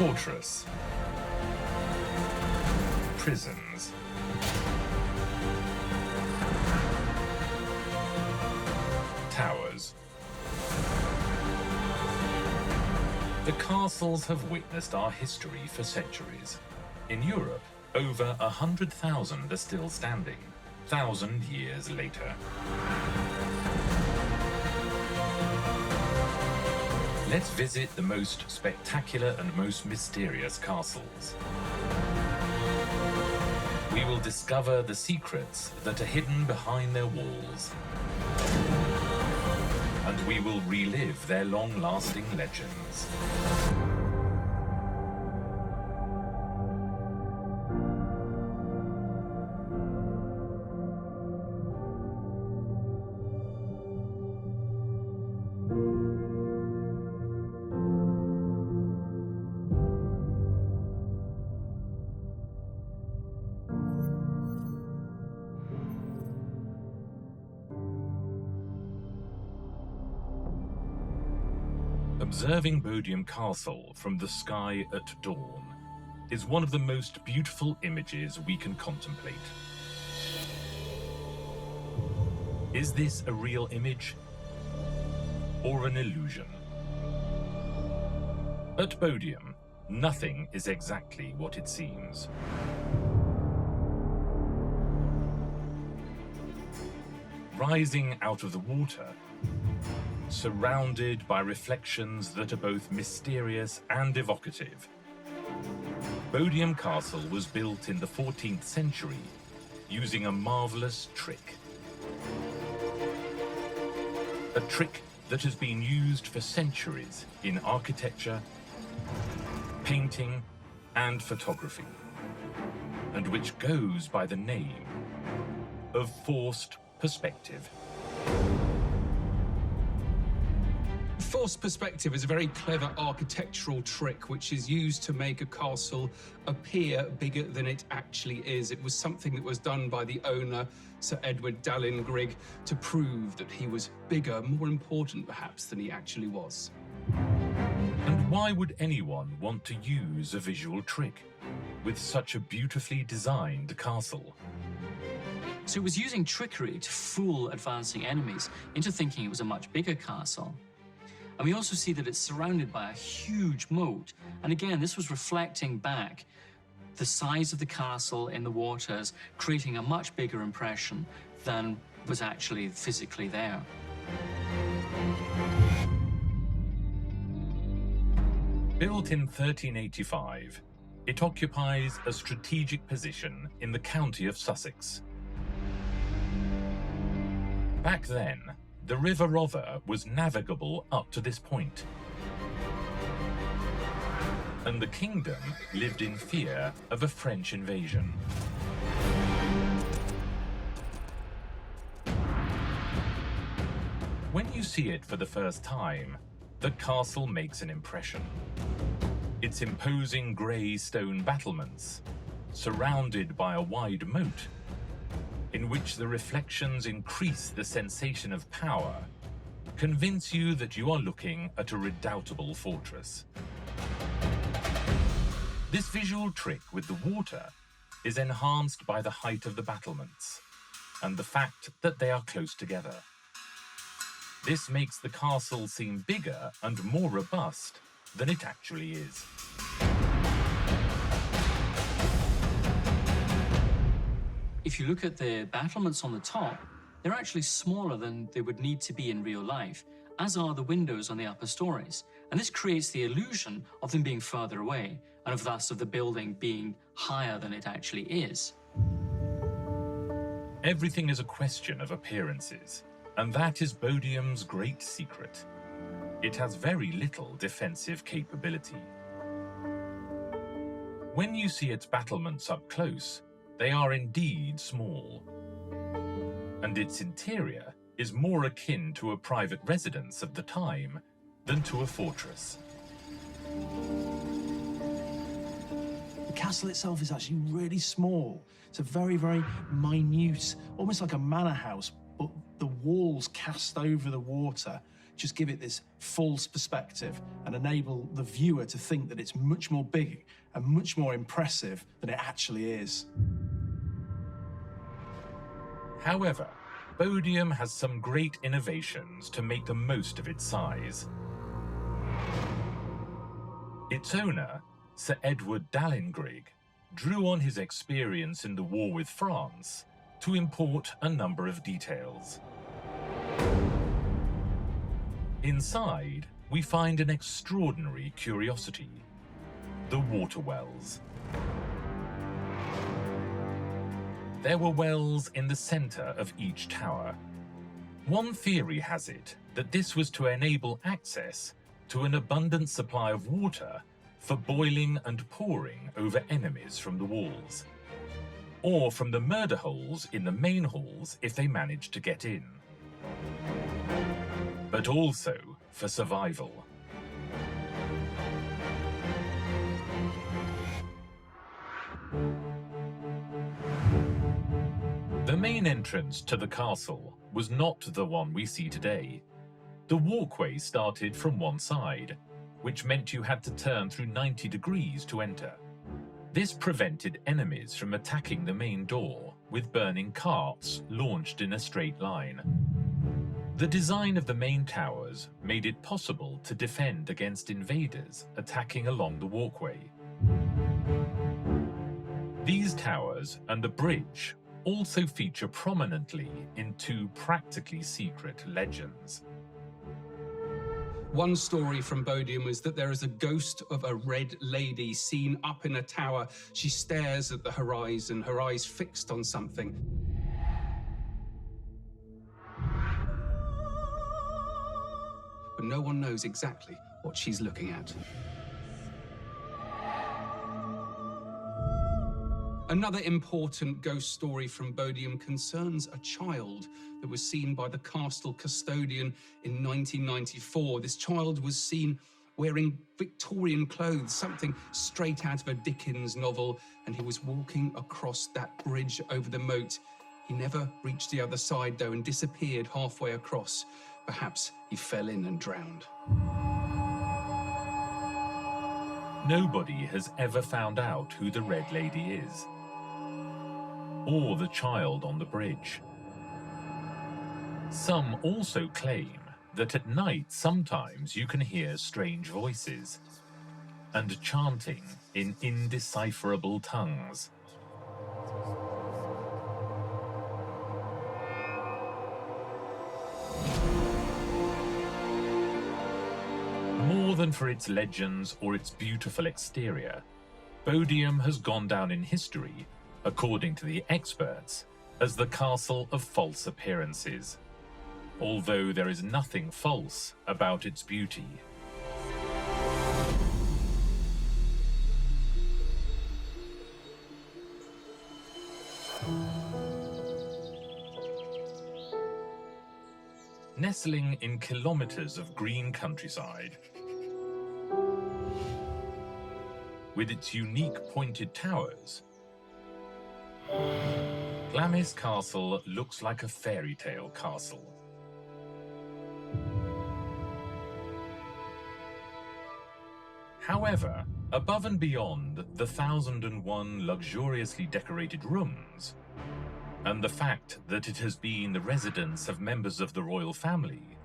Fortress. Prisons. Towers. The castles have witnessed our history for centuries. In Europe, over 100,000 are still standing, 1,000 years later. Let's visit the most spectacular and most mysterious castles. We will discover the secrets that are hidden behind their walls. And we will relive their long-lasting legends. Observing Bodiam Castle from the sky at dawn is one of the most beautiful images we can contemplate. Is this a real image or an illusion? At Bodiam, nothing is exactly what it seems. Rising out of the water, surrounded by reflections that are both mysterious and evocative, Bodiam Castle was built in the 14th century using a marvelous trick. A trick that has been used for centuries in architecture, painting, and photography, and which goes by the name of forced perspective. Forced perspective is a very clever architectural trick which is used to make a castle appear bigger than it actually is. It was something that was done by the owner, Sir Edward Dallin Grigg, to prove that he was bigger, more important perhaps, than he actually was. And why would anyone want to use a visual trick with such a beautifully designed castle? So it was using trickery to fool advancing enemies into thinking it was a much bigger castle. And we also see that it's surrounded by a huge moat. And again, this was reflecting back the size of the castle in the waters, creating a much bigger impression than was actually physically there. Built in 1385, it occupies a strategic position in the county of Sussex. Back then, the River Rother was navigable up to this point, and the kingdom lived in fear of a French invasion. When you see it for the first time, the castle makes an impression. Its imposing grey stone battlements, surrounded by a wide moat, in which the reflections increase the sensation of power, convince you that you are looking at a redoubtable fortress. This visual trick with the water is enhanced by the height of the battlements and the fact that they are close together. This makes the castle seem bigger and more robust than it actually is. If you look at the battlements on the top, they're actually smaller than they would need to be in real life, as are the windows on the upper stories. And this creates the illusion of them being further away, and thus of the building being higher than it actually is. Everything is a question of appearances, and that is Bodiam's great secret. It has very little defensive capability. When you see its battlements up close, they are indeed small, and its interior is more akin to a private residence of the time than to a fortress. The castle itself is actually really small. It's a very, very minute, almost like a manor house, but the walls cast over the water just give it this false perspective and enable the viewer to think that it's much more big and much more impressive than it actually is. However, Bodiam has some great innovations to make the most of its size. Its owner, Sir Edward Dallingrig, drew on his experience in the war with France to import a number of details. Inside, we find an extraordinary curiosity: the water wells. There were wells in the center of each tower. One theory has it that this was to enable access to an abundant supply of water for boiling and pouring over enemies from the walls, or from the murder holes in the main halls if they managed to get in, but also for survival. The main entrance to the castle was not the one we see today. The walkway started from one side, which meant you had to turn through 90 degrees to enter. This prevented enemies from attacking the main door with burning carts launched in a straight line. The design of the main towers made it possible to defend against invaders attacking along the walkway. These towers and the bridge also feature prominently in two practically secret legends. One story from Bodiam is that there is a ghost of a red lady seen up in a tower. She stares at the horizon, her eyes fixed on something. But no one knows exactly what she's looking at. Another important ghost story from Bodiam concerns a child that was seen by the castle custodian in 1994. This child was seen wearing Victorian clothes, something straight out of a Dickens novel, and he was walking across that bridge over the moat. He never reached the other side, though, and disappeared halfway across. Perhaps he fell in and drowned. Nobody has ever found out who the Red Lady is, or the child on the bridge. Some also claim that at night sometimes you can hear strange voices and chanting in indecipherable tongues. More than for its legends or its beautiful exterior, Bodiam has gone down in history, according to the experts, as the castle of false appearances, although there is nothing false about its beauty. Nestling in kilometers of green countryside, with its unique pointed towers, Glamis Castle looks like a fairy tale castle. However, above and beyond the 1,001 luxuriously decorated rooms, and the fact that it has been the residence of members of the royal family,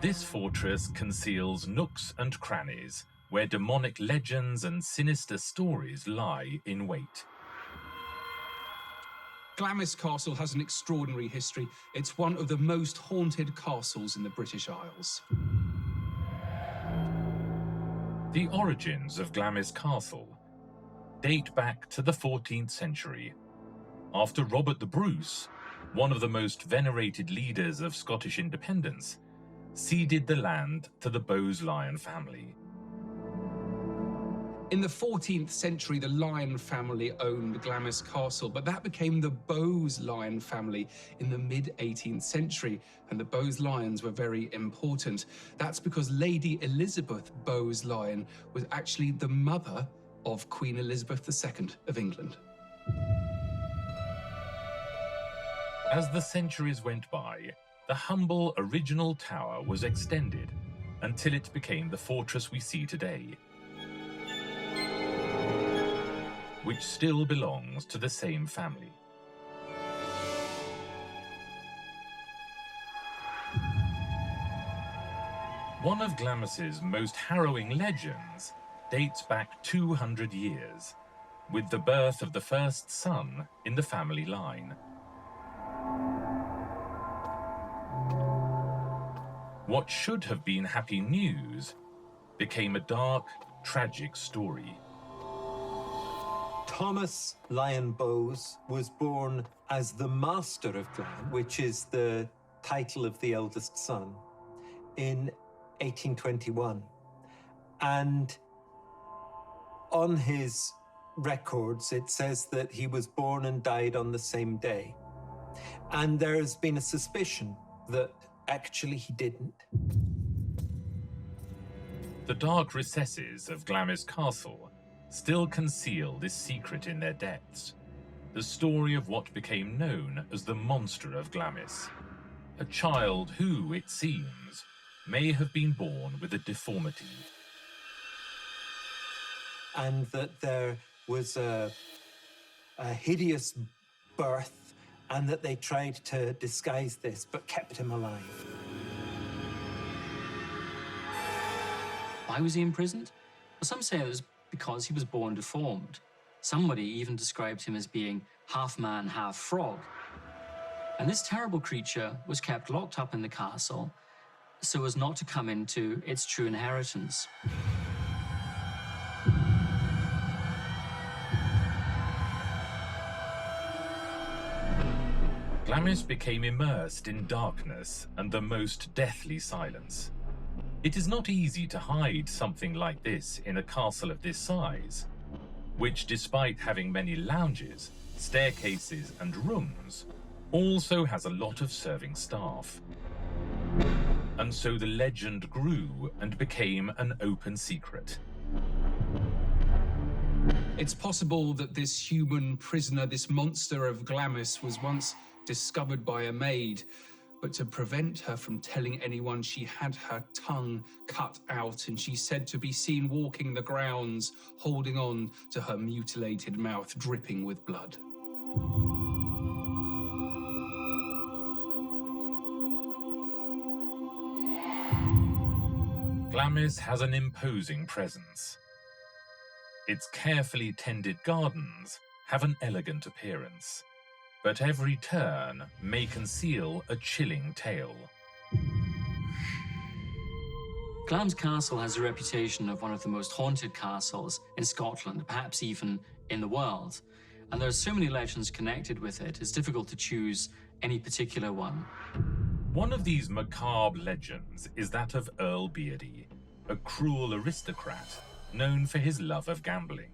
this fortress conceals nooks and crannies where demonic legends and sinister stories lie in wait. Glamis Castle has an extraordinary history. It's one of the most haunted castles in the British Isles. The origins of Glamis Castle date back to the 14th century, after Robert the Bruce, one of the most venerated leaders of Scottish independence, ceded the land to the Bowes-Lyon family. In the 14th century, the Lyon family owned Glamis Castle, but that became the Bowes-Lyon family in the mid-18th century, and the Bowes-Lyons were very important. That's because Lady Elizabeth Bowes-Lyon was actually the mother of Queen Elizabeth II of England. As the centuries went by, the humble original tower was extended until it became the fortress we see today, which still belongs to the same family. One of Glamis's most harrowing legends dates back 200 years, with the birth of the first son in the family line. What should have been happy news became a dark, tragic story. Thomas Lyon Bowes was born as the Master of Glam, which is the title of the eldest son, in 1821. And on his records, it says that he was born and died on the same day. And there has been a suspicion that actually he didn't. The dark recesses of Glamis Castle still conceal this secret in their depths, the story of what became known as the Monster of Glamis, a child who, it seems, may have been born with a deformity. And that there was a hideous birth, and that they tried to disguise this, but kept him alive. Why was he imprisoned? Well, some say it was because he was born deformed. Somebody even described him as being half man, half frog. And this terrible creature was kept locked up in the castle so as not to come into its true inheritance. Glamis became immersed in darkness and the most deathly silence. It is not easy to hide something like this in a castle of this size, which, despite having many lounges, staircases, and rooms, also has a lot of serving staff. And so the legend grew and became an open secret. It's possible that this human prisoner, this monster of Glamis, was once discovered by a maid, but to prevent her from telling anyone, she had her tongue cut out, and she's said to be seen walking the grounds, holding on to her mutilated mouth, dripping with blood. Glamis has an imposing presence. Its carefully tended gardens have an elegant appearance, but every turn may conceal a chilling tale. Glamis Castle has a reputation of one of the most haunted castles in Scotland, perhaps even in the world. And there are so many legends connected with it, it's difficult to choose any particular one. One of these macabre legends is that of Earl Beardy, a cruel aristocrat known for his love of gambling.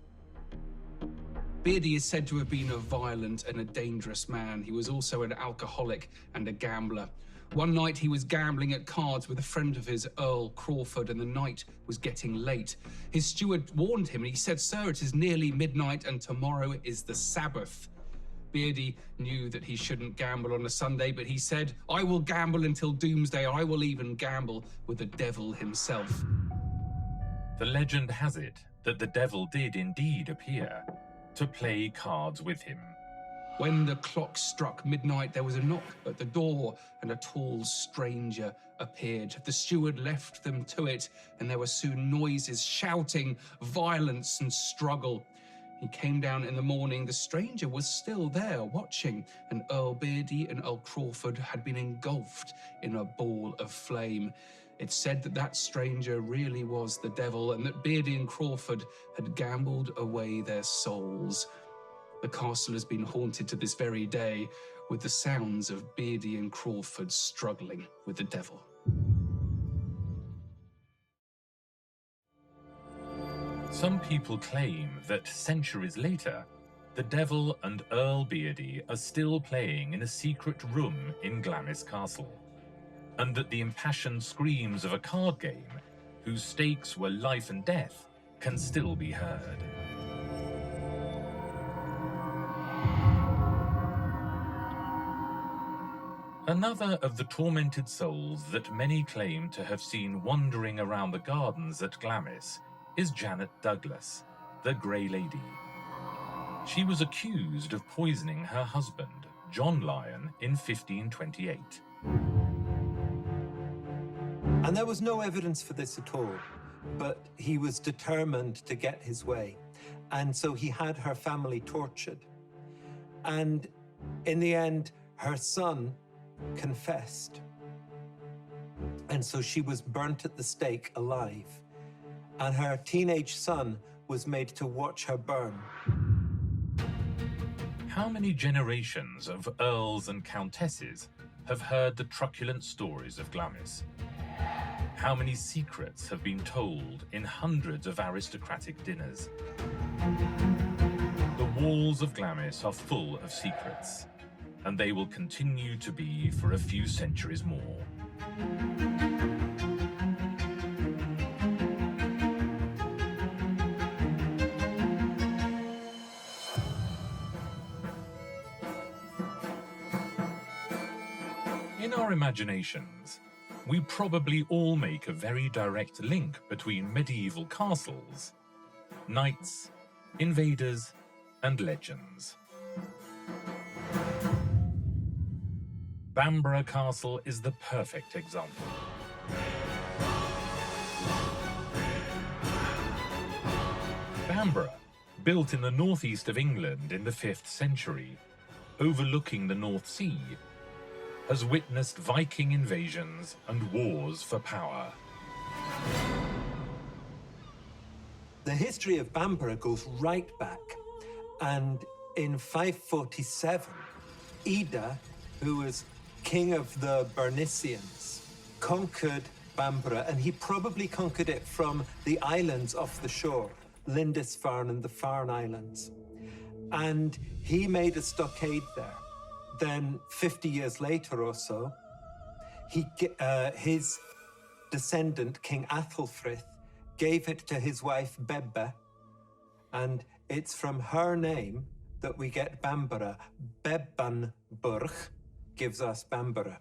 Beardy is said to have been a violent and a dangerous man. He was also an alcoholic and a gambler. One night he was gambling at cards with a friend of his, Earl Crawford, and the night was getting late. His steward warned him and he said, "Sir, it is nearly midnight and tomorrow is the Sabbath." Beardy knew that he shouldn't gamble on a Sunday, but he said, "I will gamble until doomsday. I will even gamble with the devil himself." The legend has it that the devil did indeed appear to play cards with him. When the clock struck midnight, there was a knock at the door, and a tall stranger appeared. The steward left them to it, and there were soon noises, shouting, violence, and struggle. He came down in the morning. The stranger was still there, watching, and Earl Beardy and Earl Crawford had been engulfed in a ball of flame. It's said that that stranger really was the devil, and that Beardy and Crawford had gambled away their souls. The castle has been haunted to this very day, with the sounds of Beardy and Crawford struggling with the devil. Some people claim that centuries later, the devil and Earl Beardy are still playing in a secret room in Glamis Castle, and that the impassioned screams of a card game, whose stakes were life and death, can still be heard. Another of the tormented souls that many claim to have seen wandering around the gardens at Glamis is Janet Douglas, the Grey Lady. She was accused of poisoning her husband, John Lyon, in 1528. And there was no evidence for this at all, but he was determined to get his way. And so he had her family tortured. And in the end, her son confessed. And so she was burnt at the stake alive. And her teenage son was made to watch her burn. How many generations of earls and countesses have heard the truculent stories of Glamis? How many secrets have been told in hundreds of aristocratic dinners? The walls of Glamis are full of secrets, and they will continue to be for a few centuries more. In our imaginations, we probably all make a very direct link between medieval castles, knights, invaders, and legends. Bamburgh Castle is the perfect example. Bamburgh, built in the northeast of England in the 5th century, overlooking the North Sea, has witnessed Viking invasions and wars for power. The history of Bamburgh goes right back, and in 547, Ida, who was king of the Bernicians, conquered Bamburgh, and he probably conquered it from the islands off the shore, Lindisfarne and the Farne Islands. And he made a stockade there. Then, 50 years later or so, his descendant, King Athelfrith, gave it to his wife, Bebbe, and it's from her name that we get Bamburgh. Bamburgh gives us Bamburgh.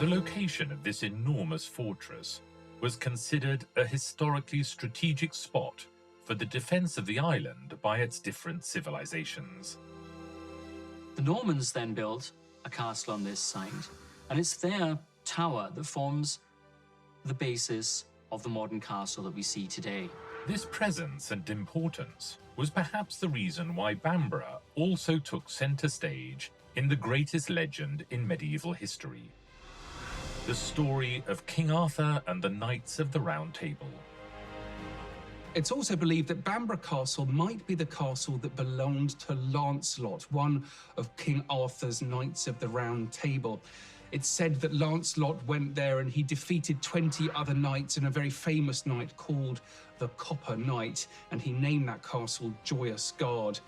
The location of this enormous fortress was considered a historically strategic spot for the defense of the island by its different civilizations. The Normans then built a castle on this site, and it's their tower that forms the basis of the modern castle that we see today. This presence and importance was perhaps the reason why Bamburgh also took center stage in the greatest legend in medieval history, the story of King Arthur and the Knights of the Round Table. It's also believed that Bamburgh Castle might be the castle that belonged to Lancelot, one of King Arthur's Knights of the Round Table. It's said that Lancelot went there and he defeated 20 other knights in a very famous knight called the Copper Knight, and he named that castle Joyous Guard.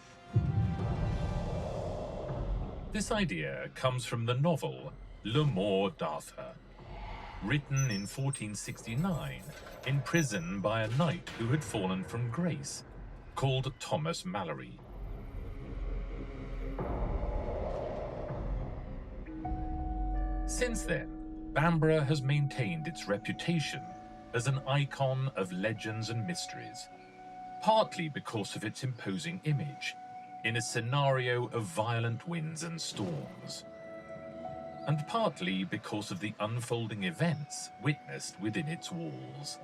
This idea comes from the novel Le Morte d'Arthur, written in 1469 in prison by a knight who had fallen from grace, called Thomas Malory. Since then, Bamburgh has maintained its reputation as an icon of legends and mysteries, partly because of its imposing image in a scenario of violent winds and storms, and partly because of the unfolding events witnessed within its walls.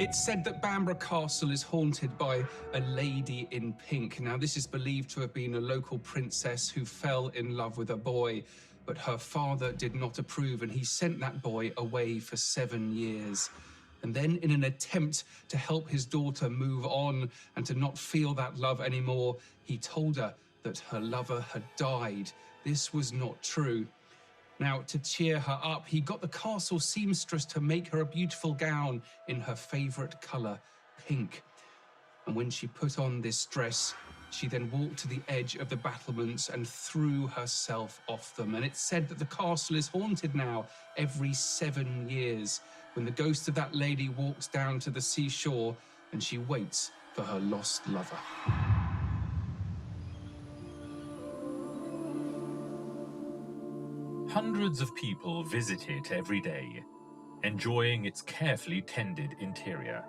It's said that Bamburgh Castle is haunted by a lady in pink. Now, this is believed to have been a local princess who fell in love with a boy, but her father did not approve, and he sent that boy away for 7 years. And then, in an attempt to help his daughter move on and to not feel that love anymore, he told her that her lover had died. This was not true. Now, to cheer her up, he got the castle seamstress to make her a beautiful gown in her favorite color, pink. And when she put on this dress, she then walked to the edge of the battlements and threw herself off them. And it's said that the castle is haunted now every 7 years, when the ghost of that lady walks down to the seashore and she waits for her lost lover. Hundreds of people visit it every day, enjoying its carefully tended interior.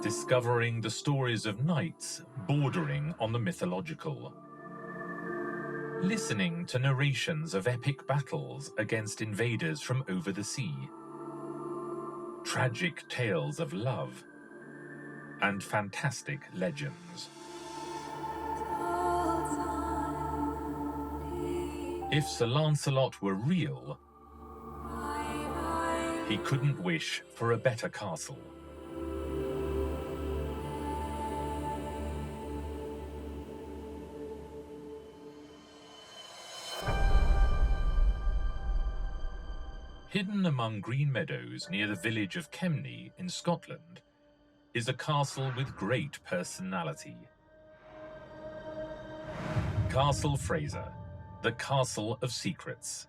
Discovering the stories of knights bordering on the mythological. Listening to narrations of epic battles against invaders from over the sea. Tragic tales of love and fantastic legends. If Sir Lancelot were real, he couldn't wish for a better castle. Hidden among green meadows near the village of Kemney in Scotland is a castle with great personality. Castle Fraser, the Castle of Secrets.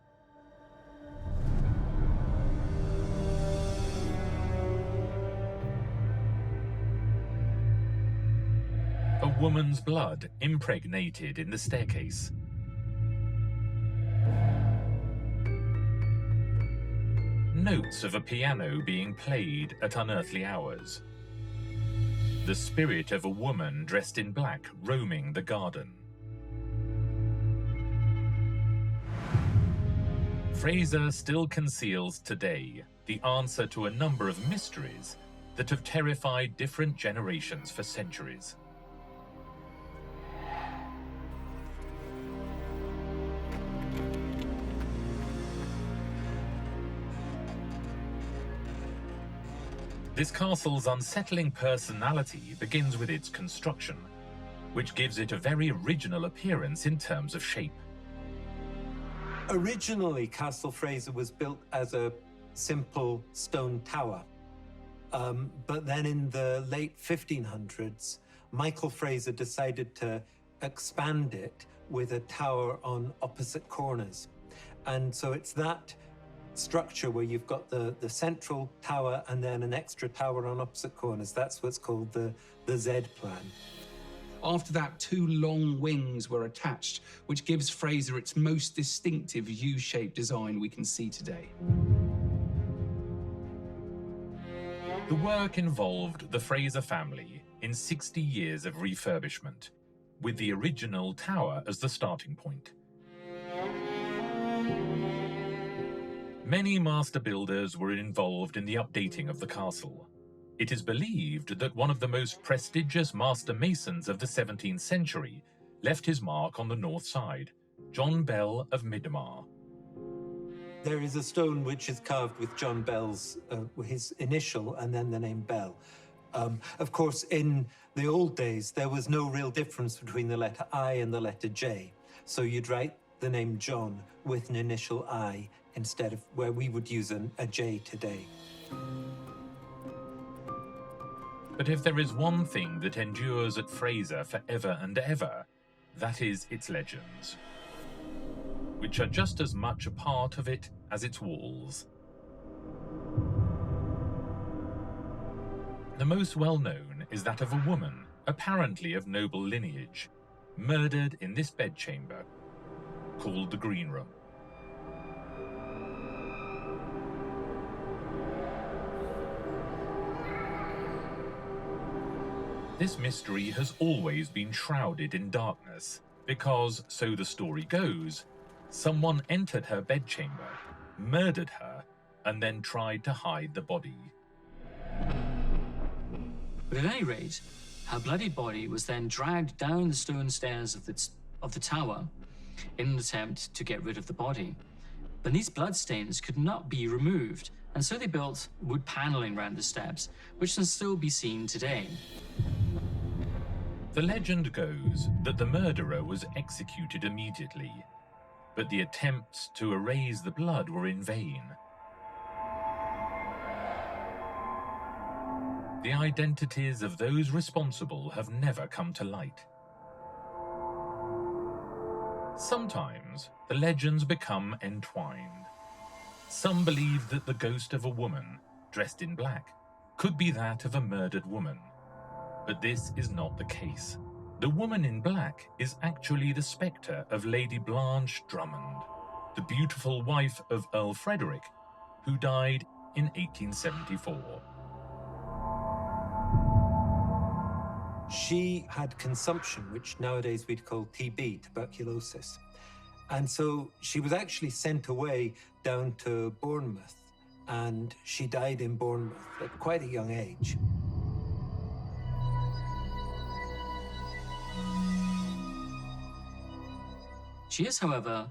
A woman's blood impregnated in the staircase. Notes of a piano being played at unearthly hours. The spirit of a woman dressed in black roaming the garden. Fraser still conceals today the answer to a number of mysteries that have terrified different generations for centuries. This castle's unsettling personality begins with its construction, which gives it a very original appearance in terms of shape. Originally, Castle Fraser was built as a simple stone tower. But then in the late 1500s, Michael Fraser decided to expand it with a tower on opposite corners. And so it's that structure where you've got the central tower and then an extra tower on opposite corners. That's what's called the Z plan. After that, two long wings were attached, which gives Fraser its most distinctive U-shaped design we can see today. The work involved the Fraser family in 60 years of refurbishment, with the original tower as the starting point. Many master builders were involved in the updating of the castle. It is believed that one of the most prestigious master masons of the 17th century left his mark on the north side, John Bell of Midmar. There is a stone which is carved with John Bell's, his initial and then the name Bell. Of course, in the old days, there was no real difference between the letter I and the letter J. So you'd write the name John with an initial I instead of where we would use a J today. But if there is one thing that endures at Fraser forever and ever, that is its legends, which are just as much a part of it as its walls. The most well-known is that of a woman, apparently of noble lineage, murdered in this bedchamber, called the Green Room. This mystery has always been shrouded in darkness, because, so the story goes, someone entered her bedchamber, murdered her, and then tried to hide the body. But at any rate, her bloody body was then dragged down the stone stairs of the tower in an attempt to get rid of the body. But these bloodstains could not be removed, and so they built wood paneling around the steps, which can still be seen today. The legend goes that the murderer was executed immediately, but the attempts to erase the blood were in vain. The identities of those responsible have never come to light. Sometimes the legends become entwined. Some believe that the ghost of a woman, dressed in black, could be that of a murdered woman, but this is not the case. The woman in black is actually the spectre of Lady Blanche Drummond, the beautiful wife of Earl Frederick, who died in 1874. She had consumption, which nowadays we'd call TB, tuberculosis. And so she was actually sent away down to Bournemouth, and she died in Bournemouth at quite a young age. She is, however,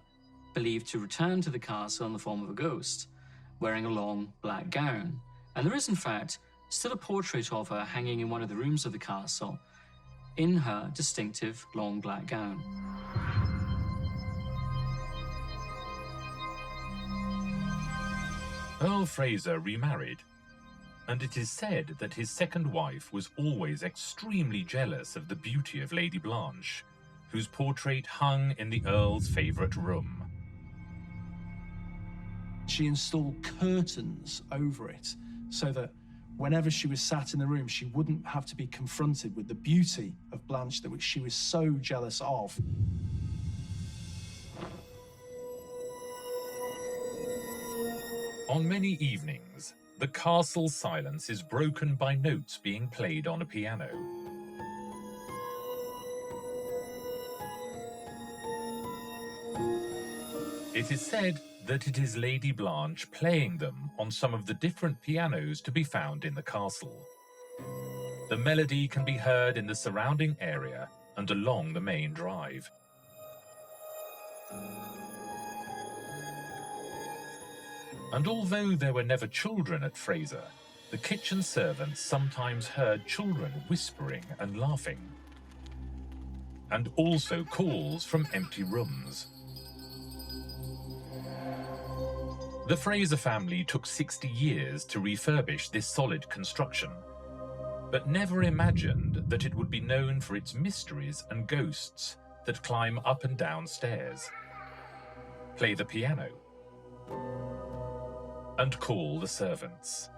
believed to return to the castle in the form of a ghost, wearing a long black gown. And there is, in fact, still a portrait of her hanging in one of the rooms of the castle, in her distinctive long black gown. Earl Fraser remarried, and it is said that his second wife was always extremely jealous of the beauty of Lady Blanche, whose portrait hung in the Earl's favourite room. She installed curtains over it so that whenever she was sat in the room, she wouldn't have to be confronted with the beauty of Blanche, which she was so jealous of. On many evenings, the castle's silence is broken by notes being played on a piano. It is said that it is Lady Blanche playing them on some of the different pianos to be found in the castle. The melody can be heard in the surrounding area and along the main drive. And although there were never children at Fraser, the kitchen servants sometimes heard children whispering and laughing, and also calls from empty rooms. The Fraser family took 60 years to refurbish this solid construction, but never imagined that it would be known for its mysteries and ghosts that climb up and down stairs, play the piano, and call the servants.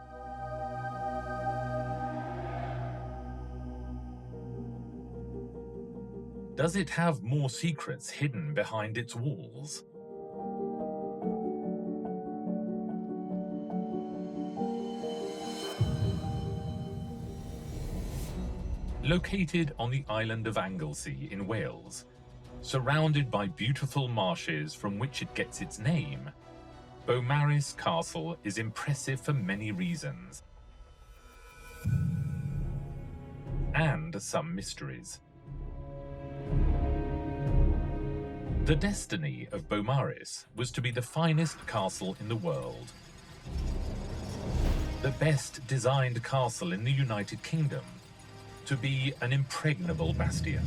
Does it have more secrets hidden behind its walls? Located on the island of Anglesey in Wales, surrounded by beautiful marshes from which it gets its name, Bamburgh Castle is impressive for many reasons, and some mysteries. The destiny of Bamburgh was to be the finest castle in the world, the best designed castle in the United Kingdom, to be an impregnable bastion.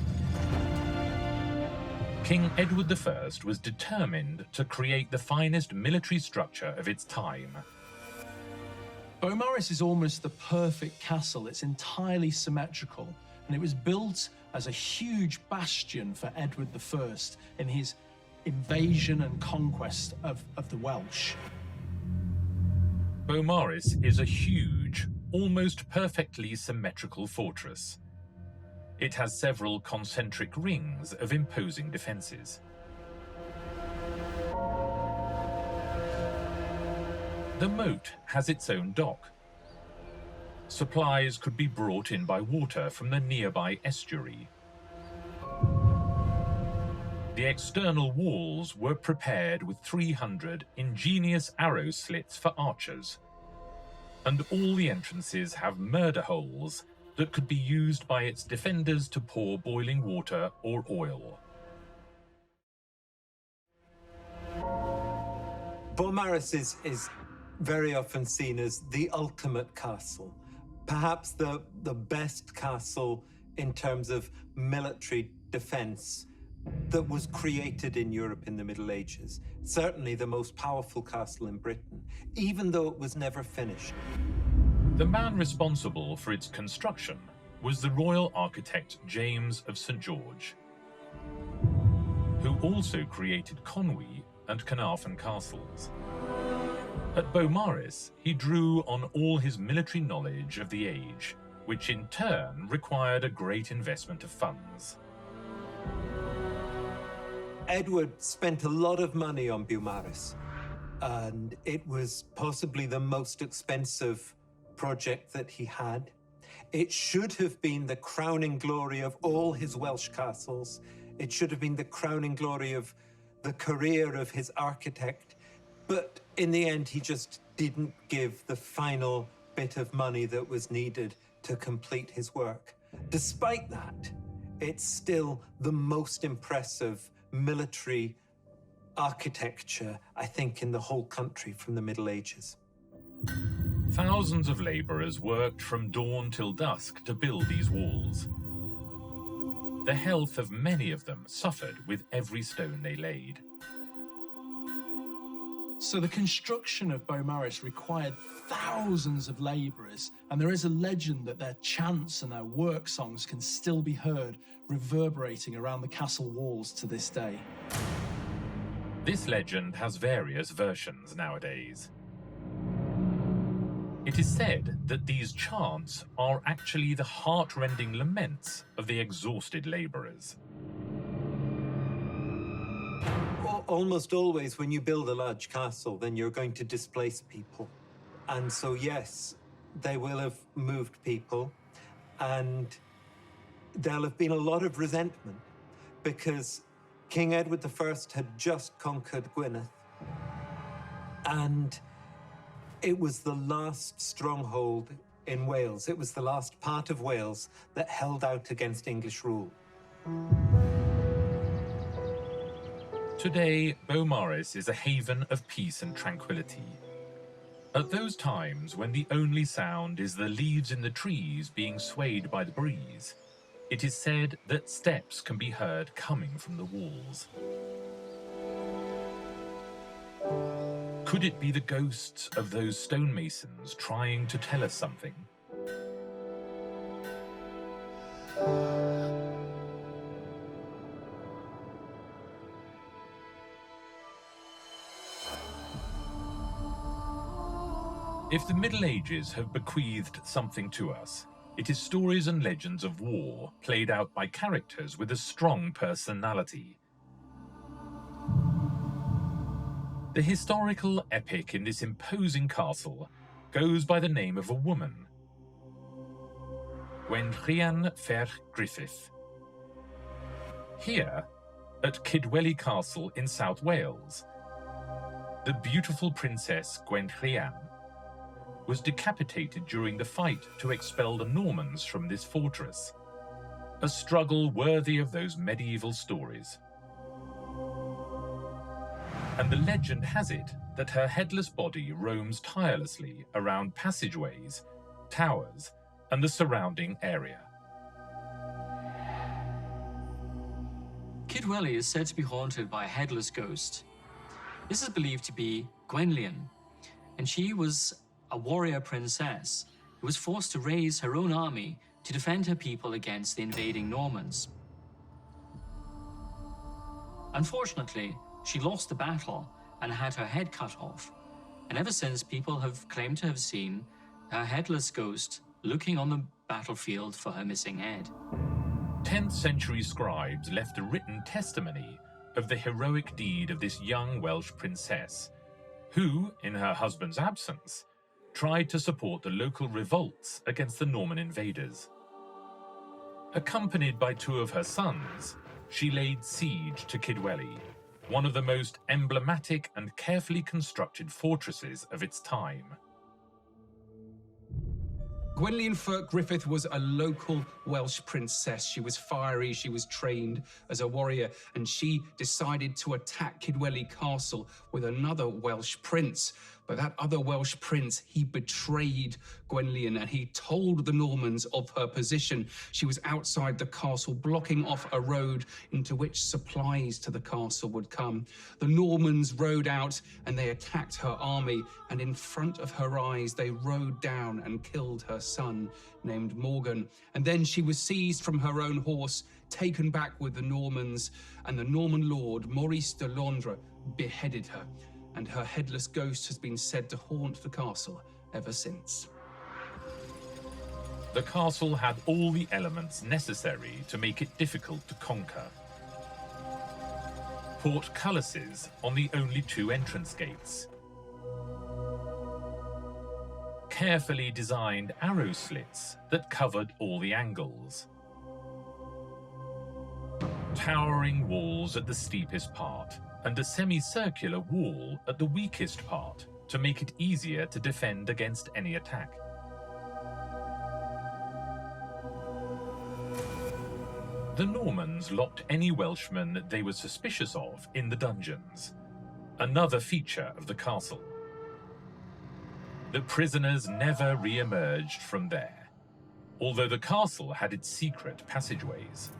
King Edward I was determined to create the finest military structure of its time. Bamburgh is almost the perfect castle. It's entirely symmetrical, and it was built as a huge bastion for Edward I in his invasion and conquest of the Welsh. Bamburgh is a huge, almost perfectly symmetrical fortress. It has several concentric rings of imposing defences. The moat has its own dock. Supplies could be brought in by water from the nearby estuary. The external walls were prepared with 300 ingenious arrow slits for archers, and all the entrances have murder holes that could be used by its defenders to pour boiling water or oil. Bamburgh is very often seen as the ultimate castle, perhaps the best castle in terms of military defense that was created in Europe in the Middle Ages. Certainly the most powerful castle in Britain, even though it was never finished. The man responsible for its construction was the royal architect James of St. George, who also created Conwy and Carnarvon castles. At Bamburgh, he drew on all his military knowledge of the age, which in turn required a great investment of funds. Edward spent a lot of money on Beaumaris, and it was possibly the most expensive project that he had. It should have been the crowning glory of all his Welsh castles. It should have been the crowning glory of the career of his architect. But in the end, he just didn't give the final bit of money that was needed to complete his work. Despite that, it's still the most impressive military architecture, I think, in the whole country from the Middle Ages. Thousands of labourers worked from dawn till dusk to build these walls. The health of many of them suffered with every stone they laid. So the construction of Beaumaris required thousands of labourers, and there is a legend that their chants and their work songs can still be heard reverberating around the castle walls to this day. This legend has various versions nowadays. It is said that these chants are actually the heart-rending laments of the exhausted labourers. Almost always when you build a large castle, then you're going to displace people. And so, yes, they will have moved people, and there'll have been a lot of resentment because King Edward I had just conquered Gwynedd, and it was the last stronghold in Wales. It was the last part of Wales that held out against English rule. Today, Beaumaris is a haven of peace and tranquility. At those times when the only sound is the leaves in the trees being swayed by the breeze, it is said that steps can be heard coming from the walls. Could it be the ghosts of those stonemasons trying to tell us something? If the Middle Ages have bequeathed something to us, it is stories and legends of war played out by characters with a strong personality. The historical epic in this imposing castle goes by the name of a woman, Gwenllian Ferch Griffith. Here, at Kidwelly Castle in South Wales, the beautiful Princess Gwenllian was decapitated during the fight to expel the Normans from this fortress, a struggle worthy of those medieval stories. And the legend has it that her headless body roams tirelessly around passageways, towers, and the surrounding area. Kidwelly is said to be haunted by a headless ghost. This is believed to be Gwenllian, and she was a warrior princess who was forced to raise her own army to defend her people against the invading Normans. Unfortunately, she lost the battle and had her head cut off, and ever since people have claimed to have seen her headless ghost looking on the battlefield for her missing head. 10th century scribes left a written testimony of the heroic deed of this young Welsh princess, who, in her husband's absence, tried to support the local revolts against the Norman invaders. Accompanied by 2 of her sons, she laid siege to Kidwelly, one of the most emblematic and carefully constructed fortresses of its time. Gwenllian Ferch Griffith was a local Welsh princess. She was fiery, she was trained as a warrior, and she decided to attack Kidwelly Castle with another Welsh prince. But that other Welsh prince, he betrayed Gwenllian, and he told the Normans of her position. She was outside the castle, blocking off a road into which supplies to the castle would come. The Normans rode out and they attacked her army, and in front of her eyes they rode down and killed her son, named Morgan. And then she was seized from her own horse, taken back with the Normans, and the Norman lord, Maurice de Londres, beheaded her. And her headless ghost has been said to haunt the castle ever since. The castle had all the elements necessary to make it difficult to conquer. portcullises on the only two entrance gates, carefully designed arrow slits that covered all the angles, towering walls at the steepest part, and a semicircular wall at the weakest part to make it easier to defend against any attack. The Normans locked any Welshmen they were suspicious of in the dungeons, another feature of the castle. The prisoners never re-emerged from there, although the castle had its secret passageways.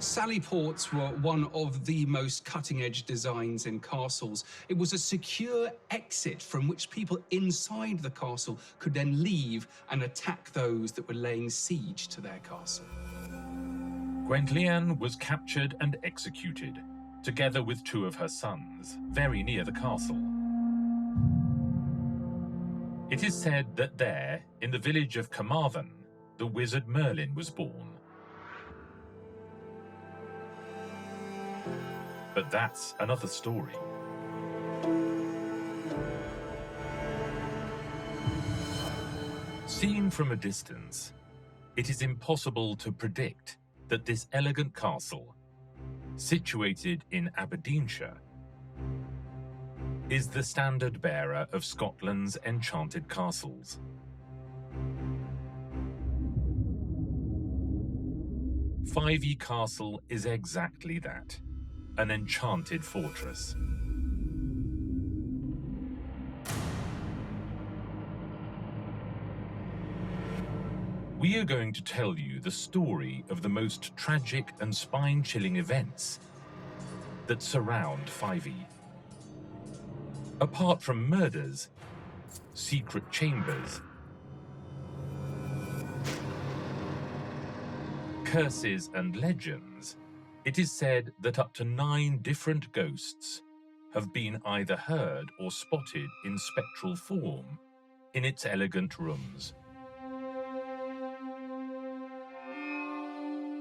Sally ports were one of the most cutting-edge designs in castles. It was a secure exit from which people inside the castle could then leave and attack those that were laying siege to their castle. Gwenllian was captured and executed, together with two of her sons, very near the castle. It is said that there, in the village of Carmarthen, the wizard Merlin was born. But that's another story. Seen from a distance, it is impossible to predict that this elegant castle, situated in Aberdeenshire, is the standard bearer of Scotland's enchanted castles. Fyvie Castle is exactly that. An enchanted fortress. We are going to tell you the story of the most tragic and spine-chilling events that surround Fyvie. Apart from murders, secret chambers, curses and legends, it is said that up to 9 different ghosts have been either heard or spotted in spectral form in its elegant rooms.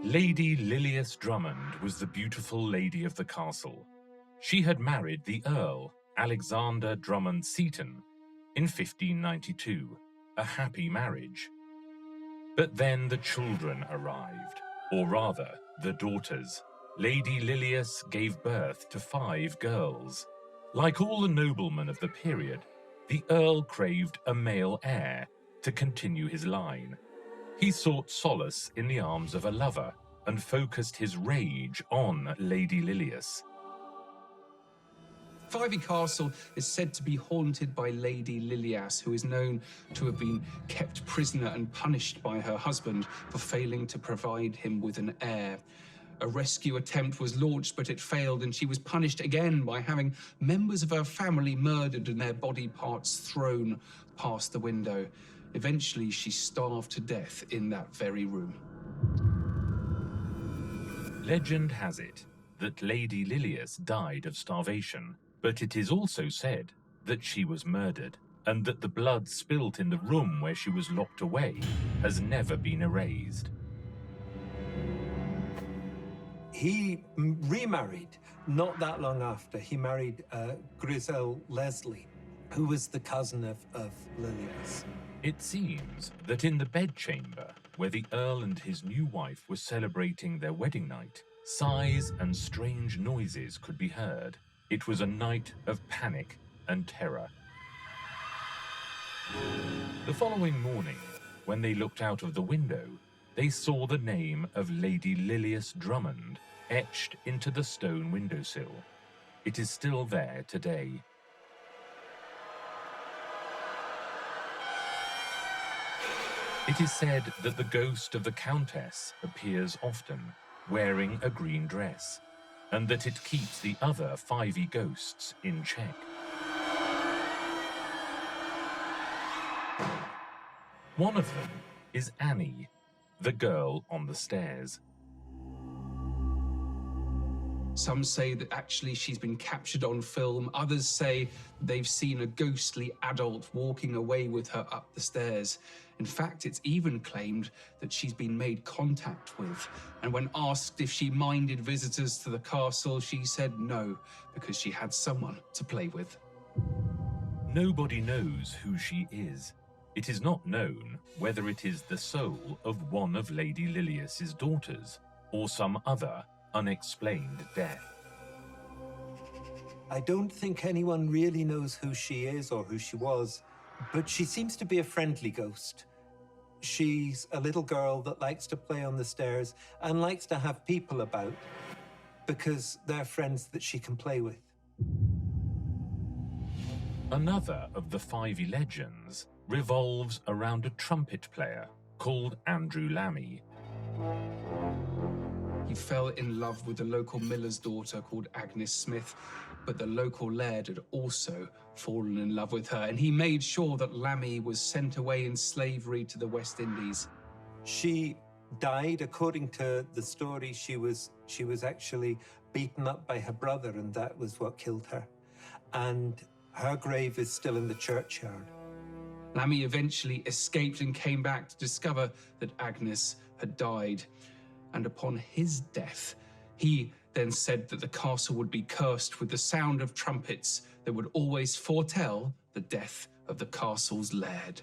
Lady Lilias Drummond was the beautiful lady of the castle. She had married the Earl, Alexander Drummond Seton, in 1592, a happy marriage. But then the children arrived, or rather, the daughters. Lady Lilias gave birth to 5 girls. Like all the noblemen of the period, the Earl craved a male heir to continue his line. He sought solace in the arms of a lover and focused his rage on Lady Lilias. Fyvie Castle is said to be haunted by Lady Lilias, who is known to have been kept prisoner and punished by her husband for failing to provide him with an heir. A rescue attempt was launched, but it failed, and she was punished again by having members of her family murdered and their body parts thrown past the window. Eventually, she starved to death in that very room. Legend has it that Lady Lilias died of starvation, but it is also said that she was murdered, and that the blood spilt in the room where she was locked away has never been erased. He remarried not that long after. He married Grisel Leslie, who was the cousin of Lilias. It seems that in the bedchamber, where the Earl and his new wife were celebrating their wedding night, sighs and strange noises could be heard. It was a night of panic and terror. The following morning, when they looked out of the window, they saw the name of Lady Lilias Drummond etched into the stone windowsill. It is still there today. It is said that the ghost of the Countess appears often, wearing a green dress, and that it keeps the other Fyvie ghosts in check. One of them is Annie, the girl on the stairs. Some say that actually she's been captured on film. Others say they've seen a ghostly adult walking away with her up the stairs. In fact, it's even claimed that she's been made contact with. And when asked if she minded visitors to the castle, she said no, because she had someone to play with. Nobody knows who she is. It is not known whether it is the soul of one of Lady Lilius's daughters or some other unexplained death. I don't think anyone really knows who she is or who she was, but she seems to be a friendly ghost. She's a little girl that likes to play on the stairs and likes to have people about because they're friends that she can play with. Another of the 5e legends revolves around a trumpet player called Andrew Lammy. He fell in love with the local miller's daughter called Agnes Smith, but the local laird had also fallen in love with her, and he made sure that Lammy was sent away in slavery to the West Indies. She died, according to the story, she was actually beaten up by her brother, and that was what killed her. And her grave is still in the churchyard. Lammy eventually escaped and came back to discover that Agnes had died. And upon his death, he then said that the castle would be cursed with the sound of trumpets that would always foretell the death of the castle's laird.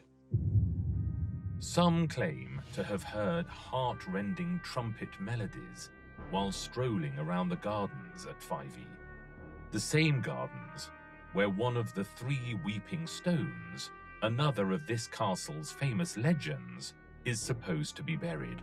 Some claim to have heard heart-rending trumpet melodies while strolling around the gardens at 5e. The same gardens where one of the 3 weeping stones, another of this castle's famous legends, is supposed to be buried.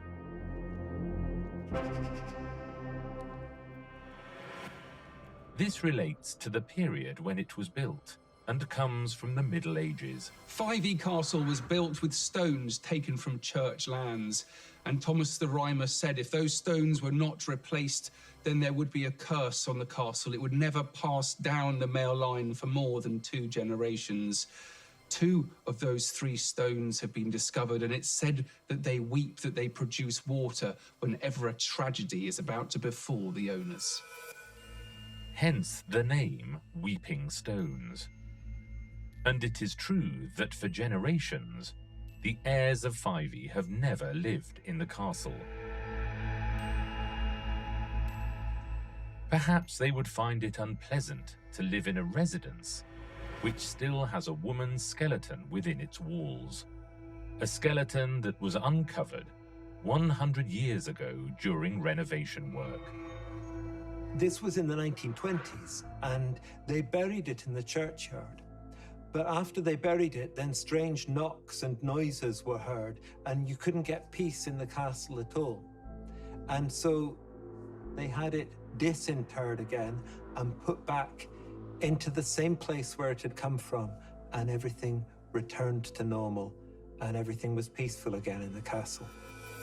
This relates to the period when it was built and comes from the Middle Ages. 5e Castle was built with stones taken from church lands, and Thomas the Rhymer said if those stones were not replaced, then there would be a curse on the castle. It would never pass down the male line for more than 2 generations. 2 of those 3 stones have been discovered, and it's said that they weep, that they produce water whenever a tragedy is about to befall the owners. Hence the name Weeping Stones. And it is true that for generations, the heirs of 5e have never lived in the castle. Perhaps they would find it unpleasant to live in a residence which still has a woman's skeleton within its walls. A skeleton that was uncovered 100 years ago during renovation work. This was in the 1920s, and they buried it in the churchyard. But after they buried it, then strange knocks and noises were heard, and you couldn't get peace in the castle at all. And so they had it disinterred again and put back into the same place where it had come from, and everything returned to normal, and everything was peaceful again in the castle.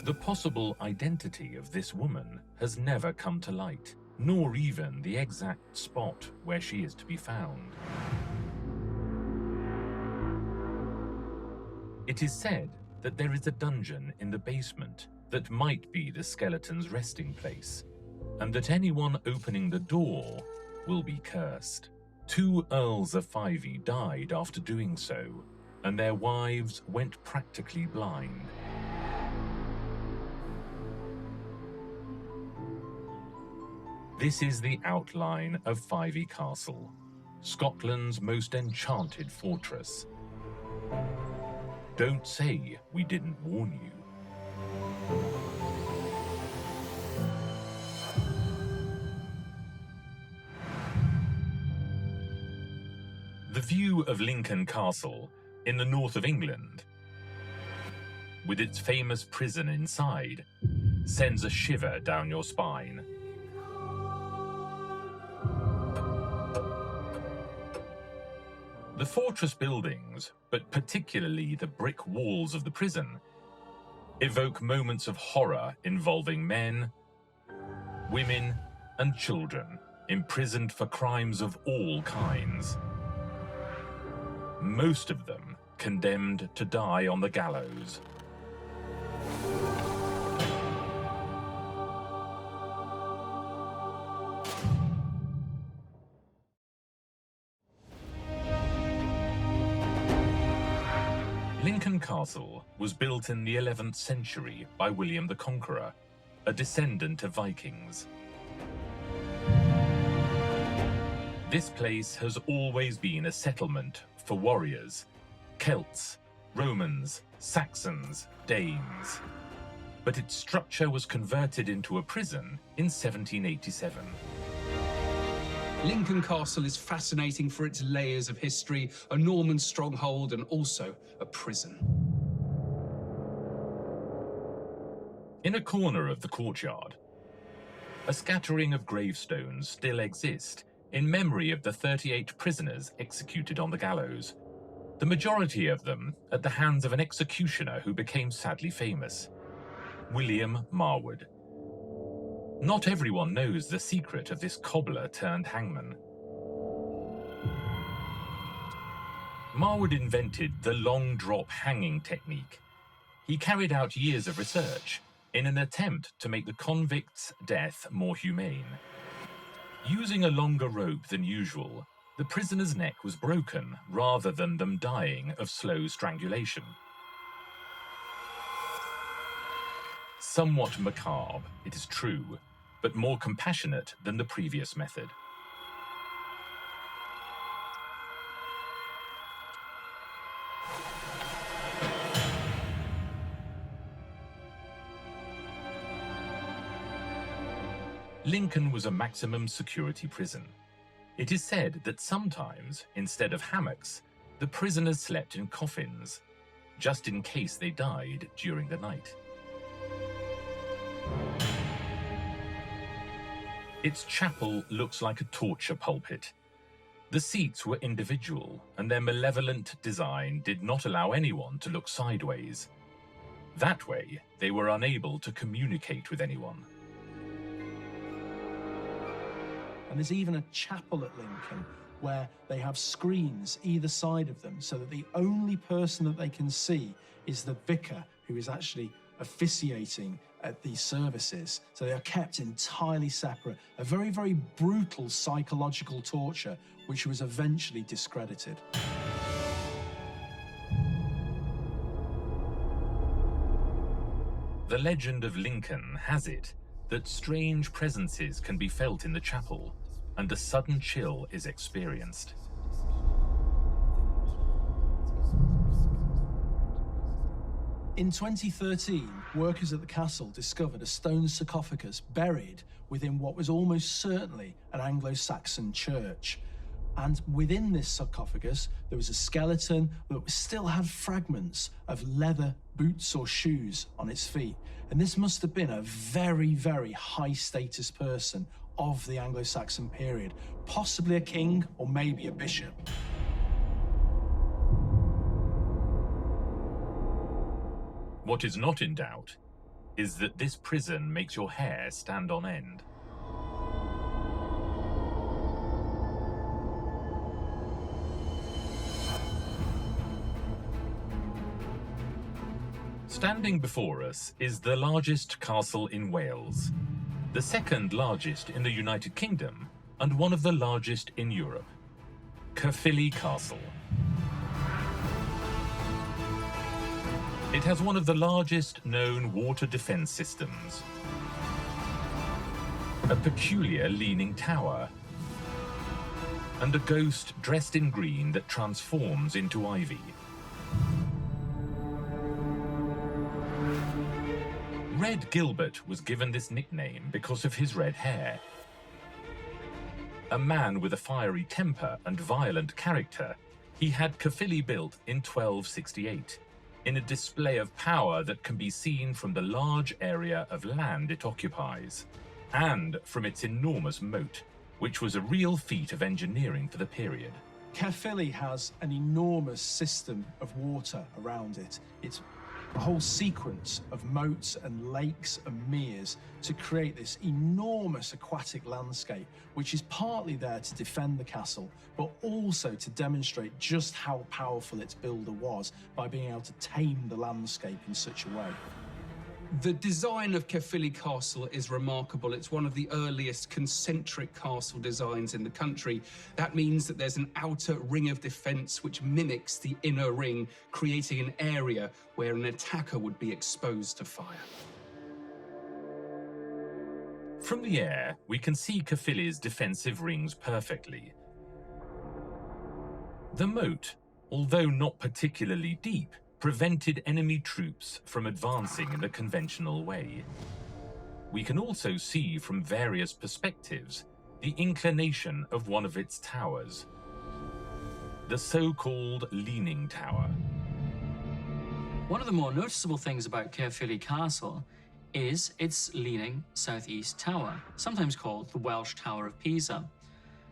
The possible identity of this woman has never come to light, nor even the exact spot where she is to be found. It is said that there is a dungeon in the basement that might be the skeleton's resting place, and that anyone opening the door will be cursed. 2 earls of 5e died after doing so, and their wives went practically blind. This is the outline of 5e Castle, Scotland's most enchanted fortress. Don't say we didn't warn you. The view of Lincoln Castle in the north of England, with its famous prison inside, sends a shiver down your spine. The fortress buildings, but particularly the brick walls of the prison, evoke moments of horror involving men, women, and children imprisoned for crimes of all kinds. Most of them condemned to die on the gallows. Bodiam Castle was built in the 11th century by William the Conqueror, a descendant of Vikings. This place has always been a settlement for warriors, Celts, Romans, Saxons, Danes. But its structure was converted into a prison in 1787. Lincoln Castle is fascinating for its layers of history, a Norman stronghold and also a prison. In a corner of the courtyard, a scattering of gravestones still exist in memory of the 38 prisoners executed on the gallows, the majority of them at the hands of an executioner who became sadly famous, William Marwood. Not everyone knows the secret of this cobbler turned hangman. Marwood invented the long drop hanging technique. He carried out years of research in an attempt to make the convict's death more humane. Using a longer rope than usual, the prisoner's neck was broken rather than them dying of slow strangulation. Somewhat macabre, it is true, but more compassionate than the previous method. Lincoln was a maximum security prison. It is said that sometimes, instead of hammocks, the prisoners slept in coffins, just in case they died during the night. Its chapel looks like a torture pulpit. The seats were individual, and their malevolent design did not allow anyone to look sideways. That way, they were unable to communicate with anyone. And there's even a chapel at Lincoln where they have screens either side of them so that the only person that they can see is the vicar who is actually officiating at these services. So they are kept entirely separate. A very, very brutal psychological torture, which was eventually discredited. The legend of Lincoln has it that strange presences can be felt in the chapel, and a sudden chill is experienced. In 2013, workers at the castle discovered a stone sarcophagus buried within what was almost certainly an Anglo-Saxon church. And within this sarcophagus, there was a skeleton that still had fragments of leather boots or shoes on its feet. And this must have been a very, very high-status person of the Anglo-Saxon period, possibly a king or maybe a bishop. What is not in doubt is that this prison makes your hair stand on end. Standing before us is the largest castle in Wales, the second largest in the United Kingdom, and one of the largest in Europe, Caerphilly Castle. It has one of the largest known water defense systems, a peculiar leaning tower, and a ghost dressed in green that transforms into ivy. Red Gilbert was given this nickname because of his red hair. A man with a fiery temper and violent character, he had Caerphilly built in 1268, in a display of power that can be seen from the large area of land it occupies, and from its enormous moat, which was a real feat of engineering for the period. Caerphilly has an enormous system of water around it. It's a whole sequence of moats and lakes and meres to create this enormous aquatic landscape, which is partly there to defend the castle, but also to demonstrate just how powerful its builder was by being able to tame the landscape in such a way. The design of Caerphilly Castle is remarkable. It's one of the earliest concentric castle designs in the country. That means that there's an outer ring of defense which mimics the inner ring, creating an area where an attacker would be exposed to fire. From the air, we can see Caerphilly's defensive rings perfectly. The moat, although not particularly deep, prevented enemy troops from advancing in the conventional way. We can also see from various perspectives the inclination of one of its towers, the so-called Leaning Tower. One of the more noticeable things about Caerphilly Castle is its leaning southeast tower, sometimes called the Welsh Tower of Pisa.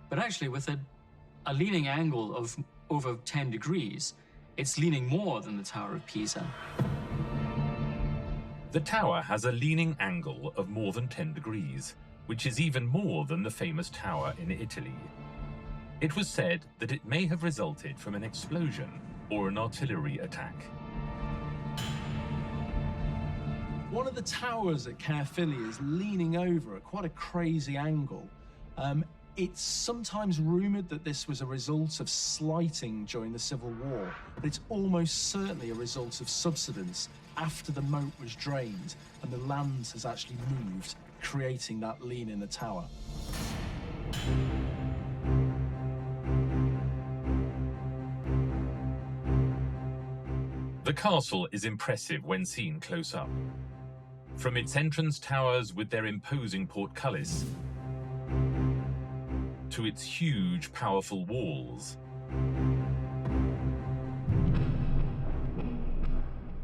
But actually, with a leaning angle of over 10 degrees, it's leaning more than the Tower of Pisa. The tower has a leaning angle of more than 10 degrees, which is even more than the famous tower in Italy. It was said that it may have resulted from an explosion or an artillery attack. One of the towers at Caerphilly is leaning over at quite a crazy angle. It's sometimes rumoured that this was a result of slighting during the Civil War, but it's almost certainly a result of subsidence after the moat was drained and the land has actually moved, creating that lean in the tower. The castle is impressive when seen close up. From its entrance towers with their imposing portcullis, to its huge, powerful walls.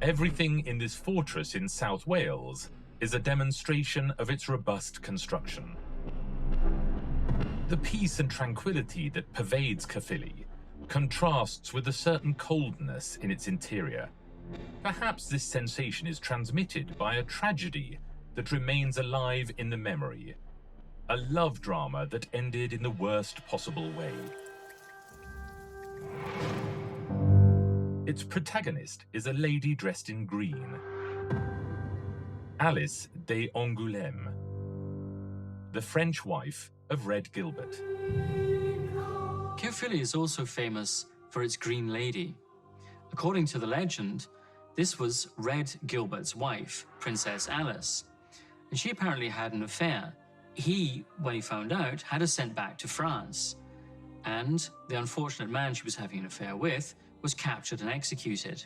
Everything in this fortress in South Wales is a demonstration of its robust construction. The peace and tranquility that pervades Caerphilly contrasts with a certain coldness in its interior. Perhaps this sensation is transmitted by a tragedy that remains alive in the memory. A love drama that ended in the worst possible way. Its protagonist is a lady dressed in green, Alice de Angoulême, the French wife of Red Gilbert. Caerphilly is also famous for its Green Lady. According to the legend, this was Red Gilbert's wife, Princess Alice, and she apparently had an affair. He, when he found out, had her sent back to France, and the unfortunate man she was having an affair with was captured and executed.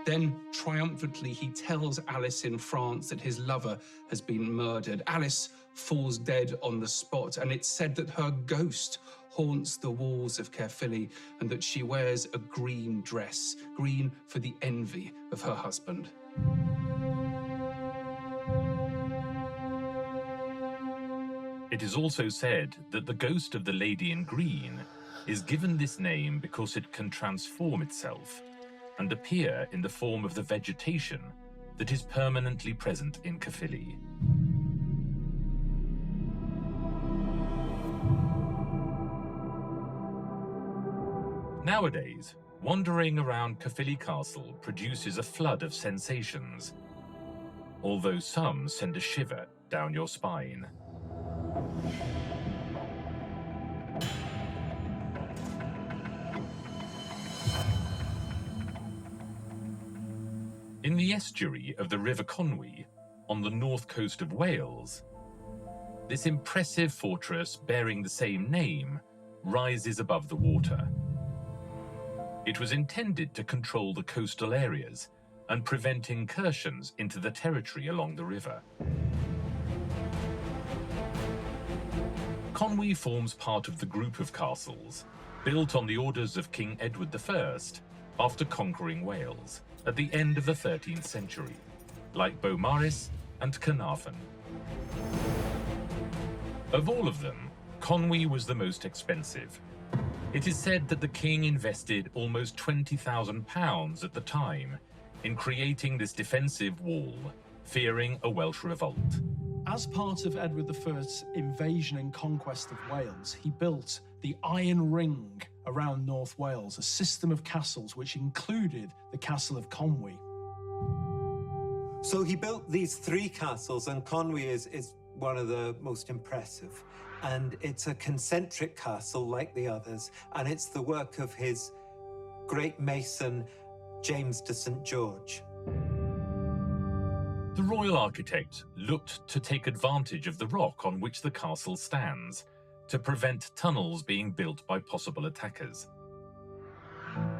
Then, triumphantly, he tells Alice in France that his lover has been murdered. Alice falls dead on the spot, and it's said that her ghost haunts the walls of Caerphilly and that she wears a green dress, green for the envy of her husband. It is also said that the ghost of the lady in green is given this name because it can transform itself and appear in the form of the vegetation that is permanently present in Caerphilly. Nowadays, wandering around Caerphilly Castle produces a flood of sensations, although some send a shiver down your spine. In the estuary of the River Conwy, on the north coast of Wales, this impressive fortress bearing the same name rises above the water. It was intended to control the coastal areas and prevent incursions into the territory along the river. Conwy forms part of the group of castles built on the orders of King Edward I after conquering Wales at the end of the 13th century, like Beaumaris and Carnarvon. Of all of them, Conwy was the most expensive. It is said that the king invested almost £20,000 at the time in creating this defensive wall, fearing a Welsh revolt. As part of Edward I's invasion and conquest of Wales, he built the Iron Ring around North Wales, a system of castles which included the Castle of Conwy. So he built these 3 castles, and Conwy is one of the most impressive. And it's a concentric castle like the others, and it's the work of his great mason, James de St. George. The royal architect looked to take advantage of the rock on which the castle stands to prevent tunnels being built by possible attackers.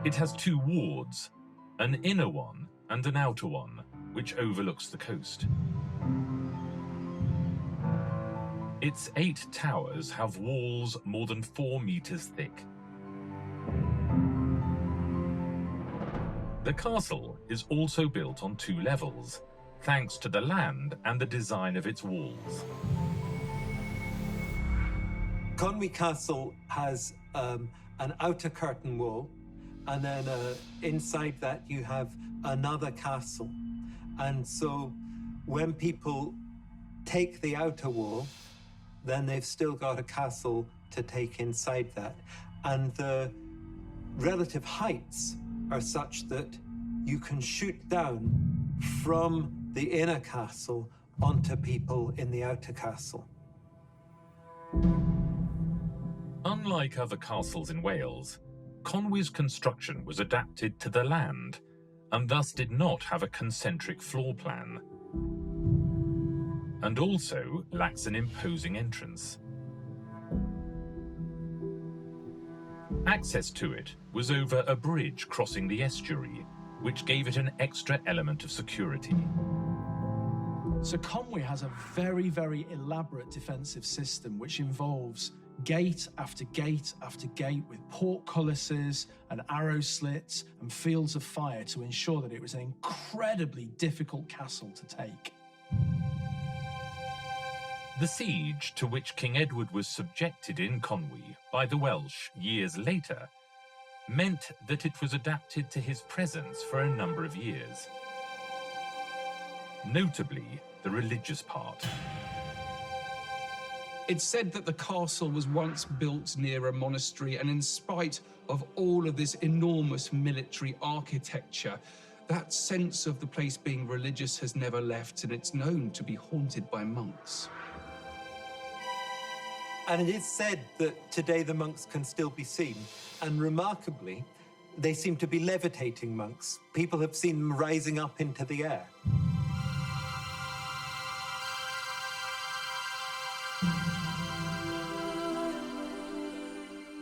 It has 2 wards, an inner one and an outer one, which overlooks the coast. Its 8 towers have walls more than 4 meters thick. The castle is also built on 2 levels, thanks to the land and the design of its walls. Conwy Castle has an outer curtain wall, and then inside that you have another castle. And so when people take the outer wall, then they've still got a castle to take inside that. And the relative heights are such that you can shoot down from the inner castle onto people in the outer castle. Unlike other castles in Wales, Conwy's construction was adapted to the land and thus did not have a concentric floor plan, and also lacks an imposing entrance. Access to it was over a bridge crossing the estuary, which gave it an extra element of security. So Conwy has a very, very elaborate defensive system which involves gate after gate after gate with portcullises and arrow slits and fields of fire to ensure that it was an incredibly difficult castle to take. The siege to which King Edward was subjected in Conwy by the Welsh years later meant that it was adapted to his presence for a number of years. Notably, the religious part. It's said that the castle was once built near a monastery, and in spite of all of this enormous military architecture, that sense of the place being religious has never left, and it's known to be haunted by monks. And it is said that today the monks can still be seen. And remarkably, they seem to be levitating monks. People have seen them rising up into the air.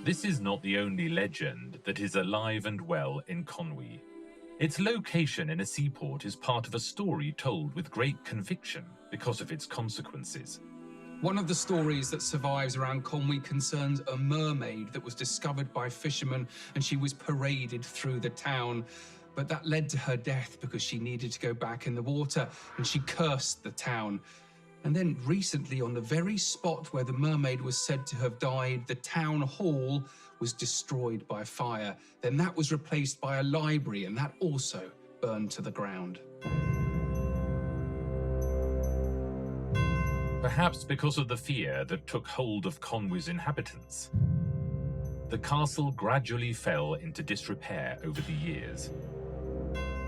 This is not the only legend that is alive and well in Conwy. Its location in a seaport is part of a story told with great conviction because of its consequences. One of the stories that survives around Conwy concerns a mermaid that was discovered by fishermen, and she was paraded through the town. But that led to her death because she needed to go back in the water, and she cursed the town. And then recently, on the very spot where the mermaid was said to have died, the town hall was destroyed by fire. Then that was replaced by a library, and that also burned to the ground. Perhaps because of the fear that took hold of Conwy's inhabitants, the castle gradually fell into disrepair over the years.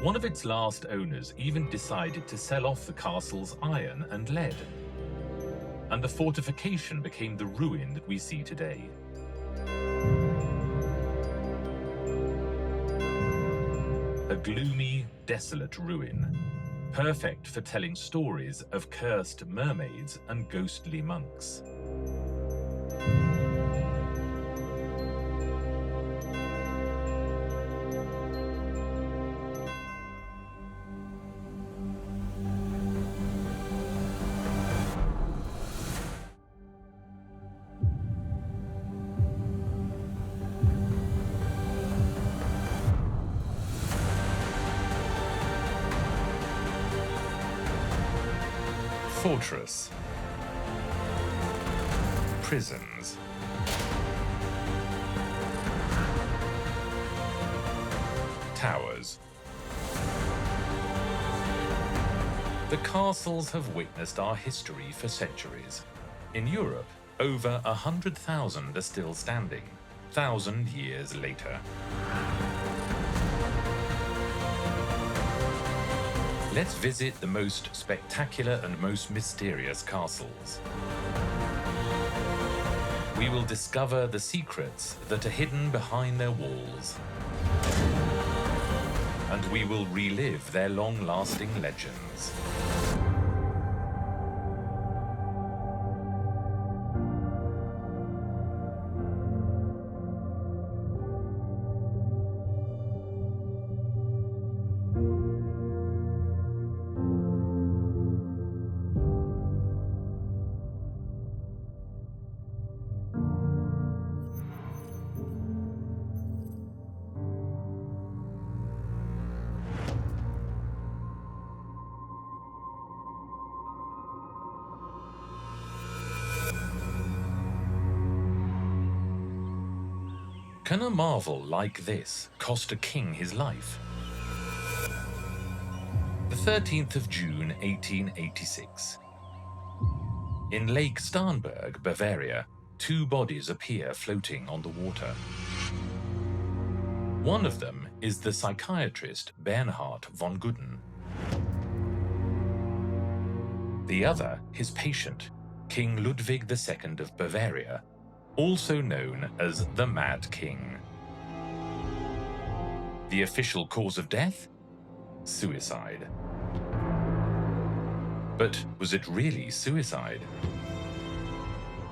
One of its last owners even decided to sell off the castle's iron and lead, and the fortification became the ruin that we see today. A gloomy, desolate ruin, perfect for telling stories of cursed mermaids and ghostly monks. Fortress, prisons, towers, The castles have witnessed our history for centuries. In Europe, over 100,000 are still standing, 1,000 years later. Let's visit the most spectacular and most mysterious castles. We will discover the secrets that are hidden behind their walls. And we will relive their long-lasting legends. Can a marvel like this cost a king his life? The 13th of June, 1886. In Lake Starnberg, Bavaria, two bodies appear floating on the water. One of them is the psychiatrist Bernhard von Gudden. The other, his patient, King Ludwig II of Bavaria, also known as the Mad King. The official cause of death? Suicide. But was it really suicide?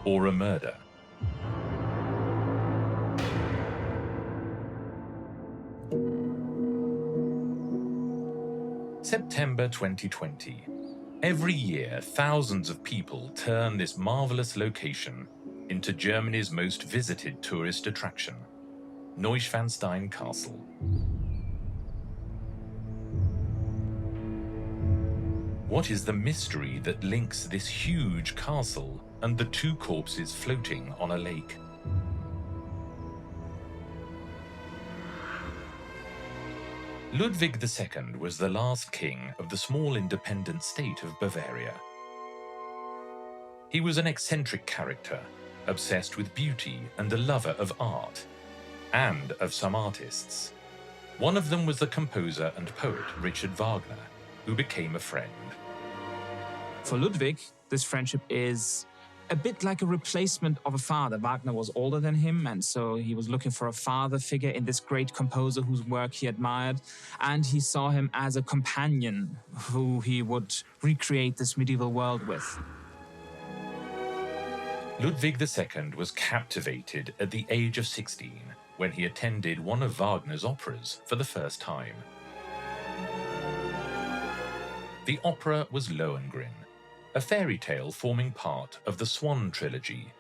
Or a murder? September 2020. Every year, thousands of people turn this marvelous location into Germany's most visited tourist attraction, Neuschwanstein Castle. What is the mystery that links this huge castle and the two corpses floating on a lake? Ludwig II was the last king of the small independent state of Bavaria. He was an eccentric character, obsessed with beauty and a lover of art, and of some artists. One of them was the composer and poet Richard Wagner, who became a friend. For Ludwig, this friendship is a bit like a replacement of a father. Wagner was older than him, and so he was looking for a father figure in this great composer whose work he admired, and he saw him as a companion who he would recreate this medieval world with. Ludwig II was captivated at the age of 16 when he attended one of Wagner's operas for the first time. The opera was Lohengrin, a fairy tale forming part of the Swan trilogy.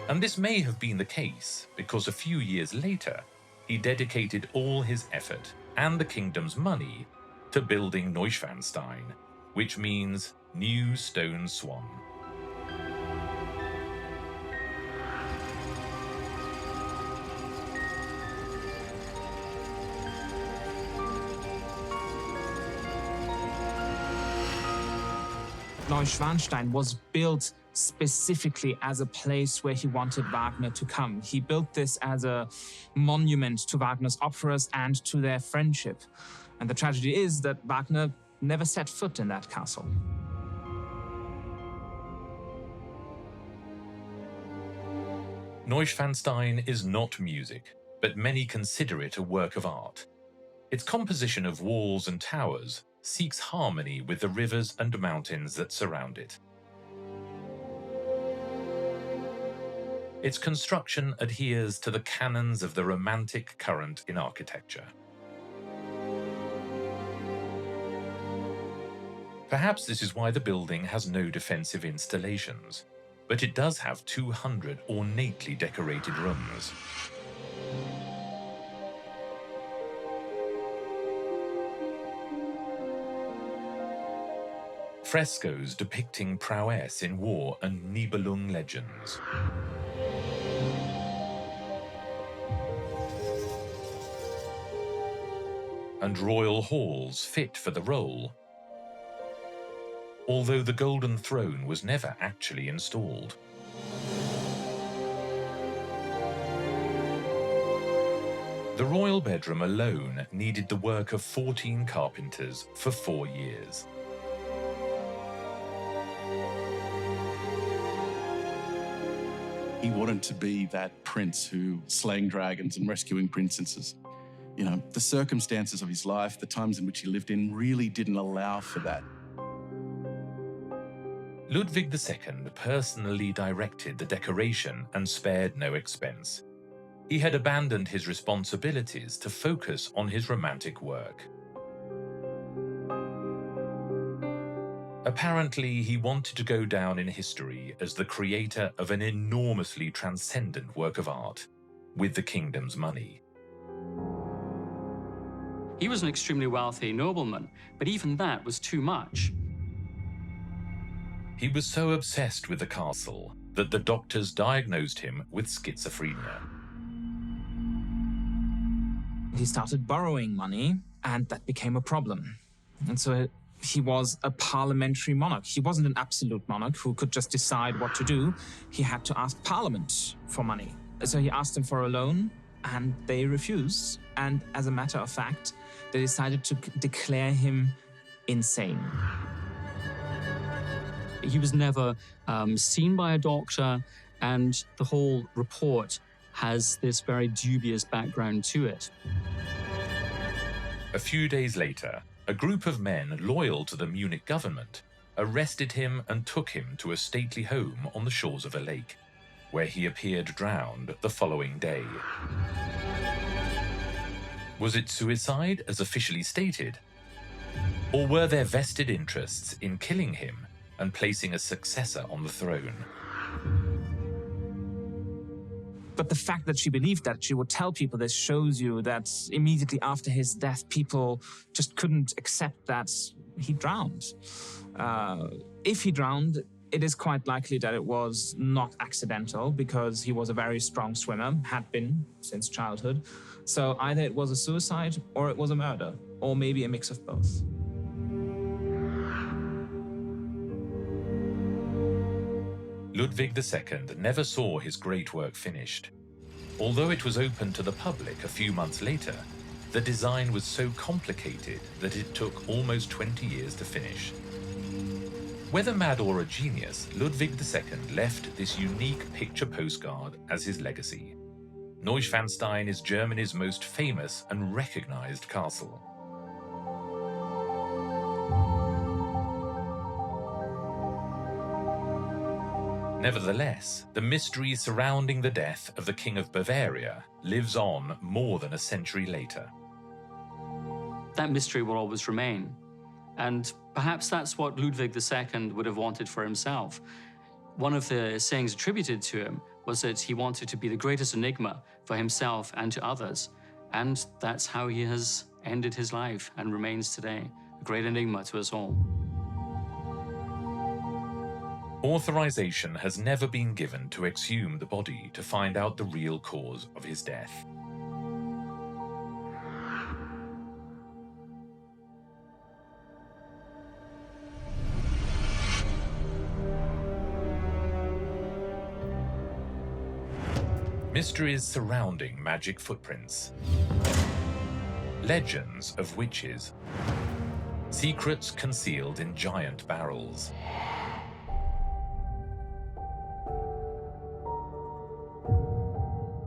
And this may have been the case because a few years later, he dedicated all his effort and the kingdom's money to building Neuschwanstein, which means New Stone Swan. Neuschwanstein was built specifically as a place where he wanted Wagner to come. He built this as a monument to Wagner's operas and to their friendship. And the tragedy is that Wagner never set foot in that castle. Neuschwanstein is not music, but many consider it a work of art. Its composition of walls and towers seeks harmony with the rivers and mountains that surround it. Its construction adheres to the canons of the Romantic current in architecture. Perhaps this is why the building has no defensive installations, but it does have 200 ornately decorated rooms. Frescoes depicting prowess in war and Nibelung legends. and royal halls fit for the role, although the golden throne was never actually installed. The royal bedroom alone needed the work of 14 carpenters for 4 years. He wanted to be that prince who slaying dragons and rescuing princesses. You know, the circumstances of his life, the times in which he lived in, really didn't allow for that. Ludwig II personally directed the decoration and spared no expense. He had abandoned his responsibilities to focus on his romantic work. Apparently, he wanted to go down in history as the creator of an enormously transcendent work of art, with the kingdom's money. He was an extremely wealthy nobleman, but even that was too much. He was so obsessed with the castle that the doctors diagnosed him with schizophrenia. He started borrowing money, and that became a problem. And so he was a parliamentary monarch. He wasn't an absolute monarch who could just decide what to do. He had to ask Parliament for money. So he asked them for a loan, and they refused. And as a matter of fact, they decided to declare him insane. He was never seen by a doctor, and the whole report has this very dubious background to it. A few days later, a group of men loyal to the Munich government arrested him and took him to a stately home on the shores of a lake, where he appeared drowned the following day. Was it suicide, as officially stated? Or were there vested interests in killing him and placing a successor on the throne? But the fact that she believed that she would tell people this shows you that immediately after his death, people just couldn't accept that he drowned. If he drowned, it is quite likely that it was not accidental, because he was a very strong swimmer, had been since childhood. So either it was a suicide or it was a murder, or maybe a mix of both. Ludwig II never saw his great work finished. Although it was opened to the public a few months later, the design was so complicated that it took almost 20 years to finish. Whether mad or a genius, Ludwig II left this unique picture postcard as his legacy. Neuschwanstein is Germany's most famous and recognized castle. Nevertheless, the mystery surrounding the death of the King of Bavaria lives on more than a century later. That mystery will always remain. And perhaps that's what Ludwig II would have wanted for himself. One of the sayings attributed to him was that he wanted to be the greatest enigma for himself and to others. And that's how he has ended his life and remains today, a great enigma to us all. Authorization has never been given to exhume the body to find out the real cause of his death. Mysteries surrounding magic footprints. Legends of witches. Secrets concealed in giant barrels.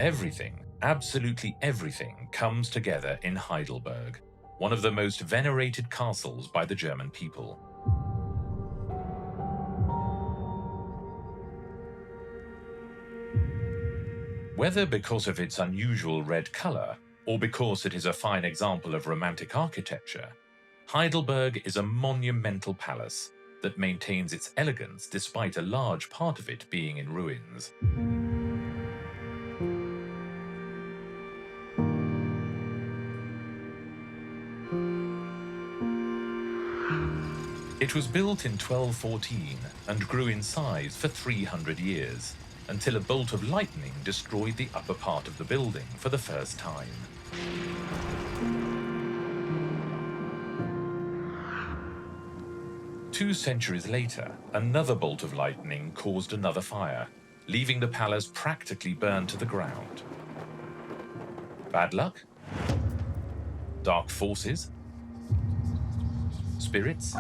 Everything, absolutely everything, comes together in Heidelberg, one of the most venerated castles by the German people. Whether because of its unusual red color, or because it is a fine example of romantic architecture, Heidelberg is a monumental palace that maintains its elegance despite a large part of it being in ruins. It was built in 1214 and grew in size for 300 years, until a bolt of lightning destroyed the upper part of the building for the first time. 2 centuries later, another bolt of lightning caused another fire, leaving the palace practically burned to the ground. Bad luck? Dark forces? Spirits?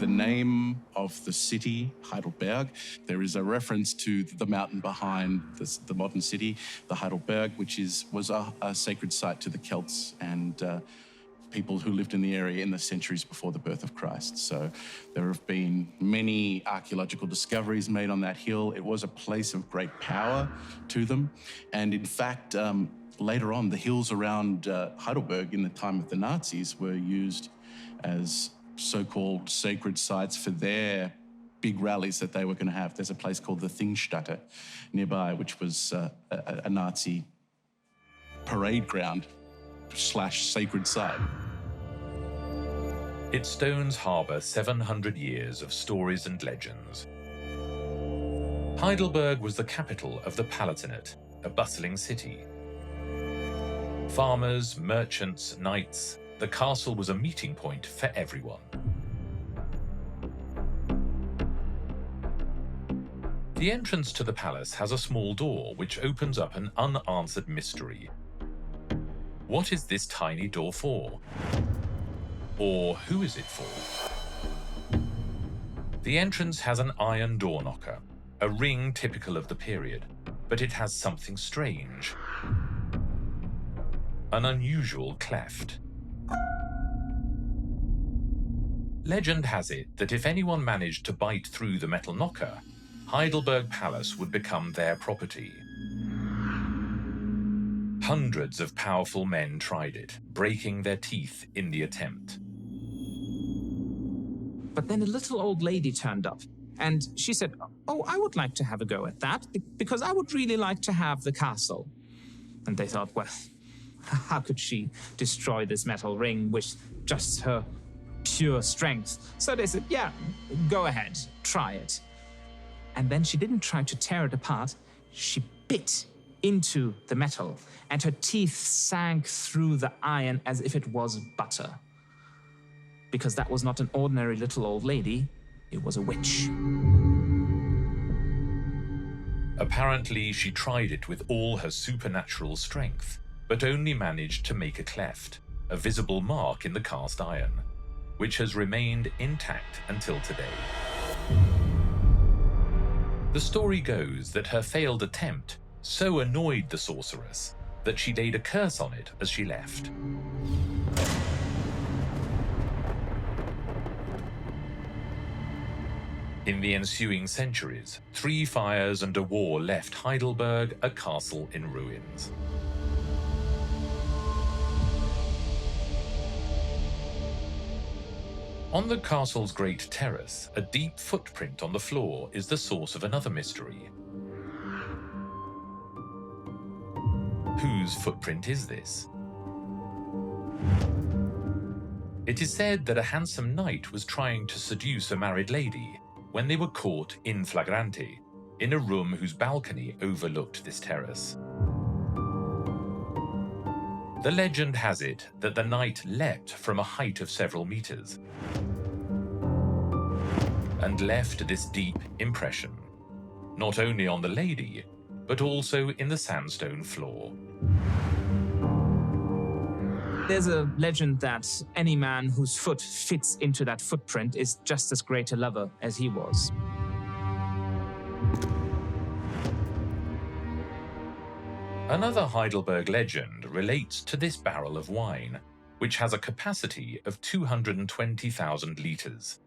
The name of the city, Heidelberg, there is a reference to the mountain behind the modern city, the Heidelberg, which was a sacred site to the Celts and people who lived in the area in the centuries before the birth of Christ. So there have been many archaeological discoveries made on that hill. It was a place of great power to them. And in fact, later on, the hills around Heidelberg in the time of the Nazis were used as so-called sacred sites for their big rallies that they were going to have. There's a place called the Thingstätte nearby, which was a Nazi parade ground / sacred site. Its stones harbour 700 years of stories and legends. Heidelberg was the capital of the Palatinate, a bustling city. Farmers, merchants, knights, the castle was a meeting point for everyone. The entrance to the palace has a small door which opens up an unanswered mystery. What is this tiny door for? Or who is it for? The entrance has an iron door knocker, a ring typical of the period, but it has something strange. An unusual cleft. Legend has it that if anyone managed to bite through the metal knocker, Heidelberg Palace would become their property. Hundreds of powerful men tried it, breaking their teeth in the attempt. But then a little old lady turned up, and she said, "Oh, I would like to have a go at that, because I would really like to have the castle." And they thought, well, how could she destroy this metal ring with just her pure strength? So they said, yeah, go ahead, try it. And then she didn't try to tear it apart, she bit into the metal, and her teeth sank through the iron as if it was butter. Because that was not an ordinary little old lady, it was a witch. Apparently, she tried it with all her supernatural strength, but only managed to make a cleft, a visible mark in the cast iron, which has remained intact until today. The story goes that her failed attempt so annoyed the sorceress that she laid a curse on it as she left. In the ensuing centuries, 3 fires and a war left Heidelberg a castle in ruins. On the castle's great terrace, a deep footprint on the floor is the source of another mystery. Whose footprint is this? It is said that a handsome knight was trying to seduce a married lady when they were caught in flagrante, in a room whose balcony overlooked this terrace. The legend has it that the knight leapt from a height of several meters and left this deep impression, not only on the lady, but also in the sandstone floor. There's a legend that any man whose foot fits into that footprint is just as great a lover as he was. Another Heidelberg legend relates to this barrel of wine, which has a capacity of 220,000 litres.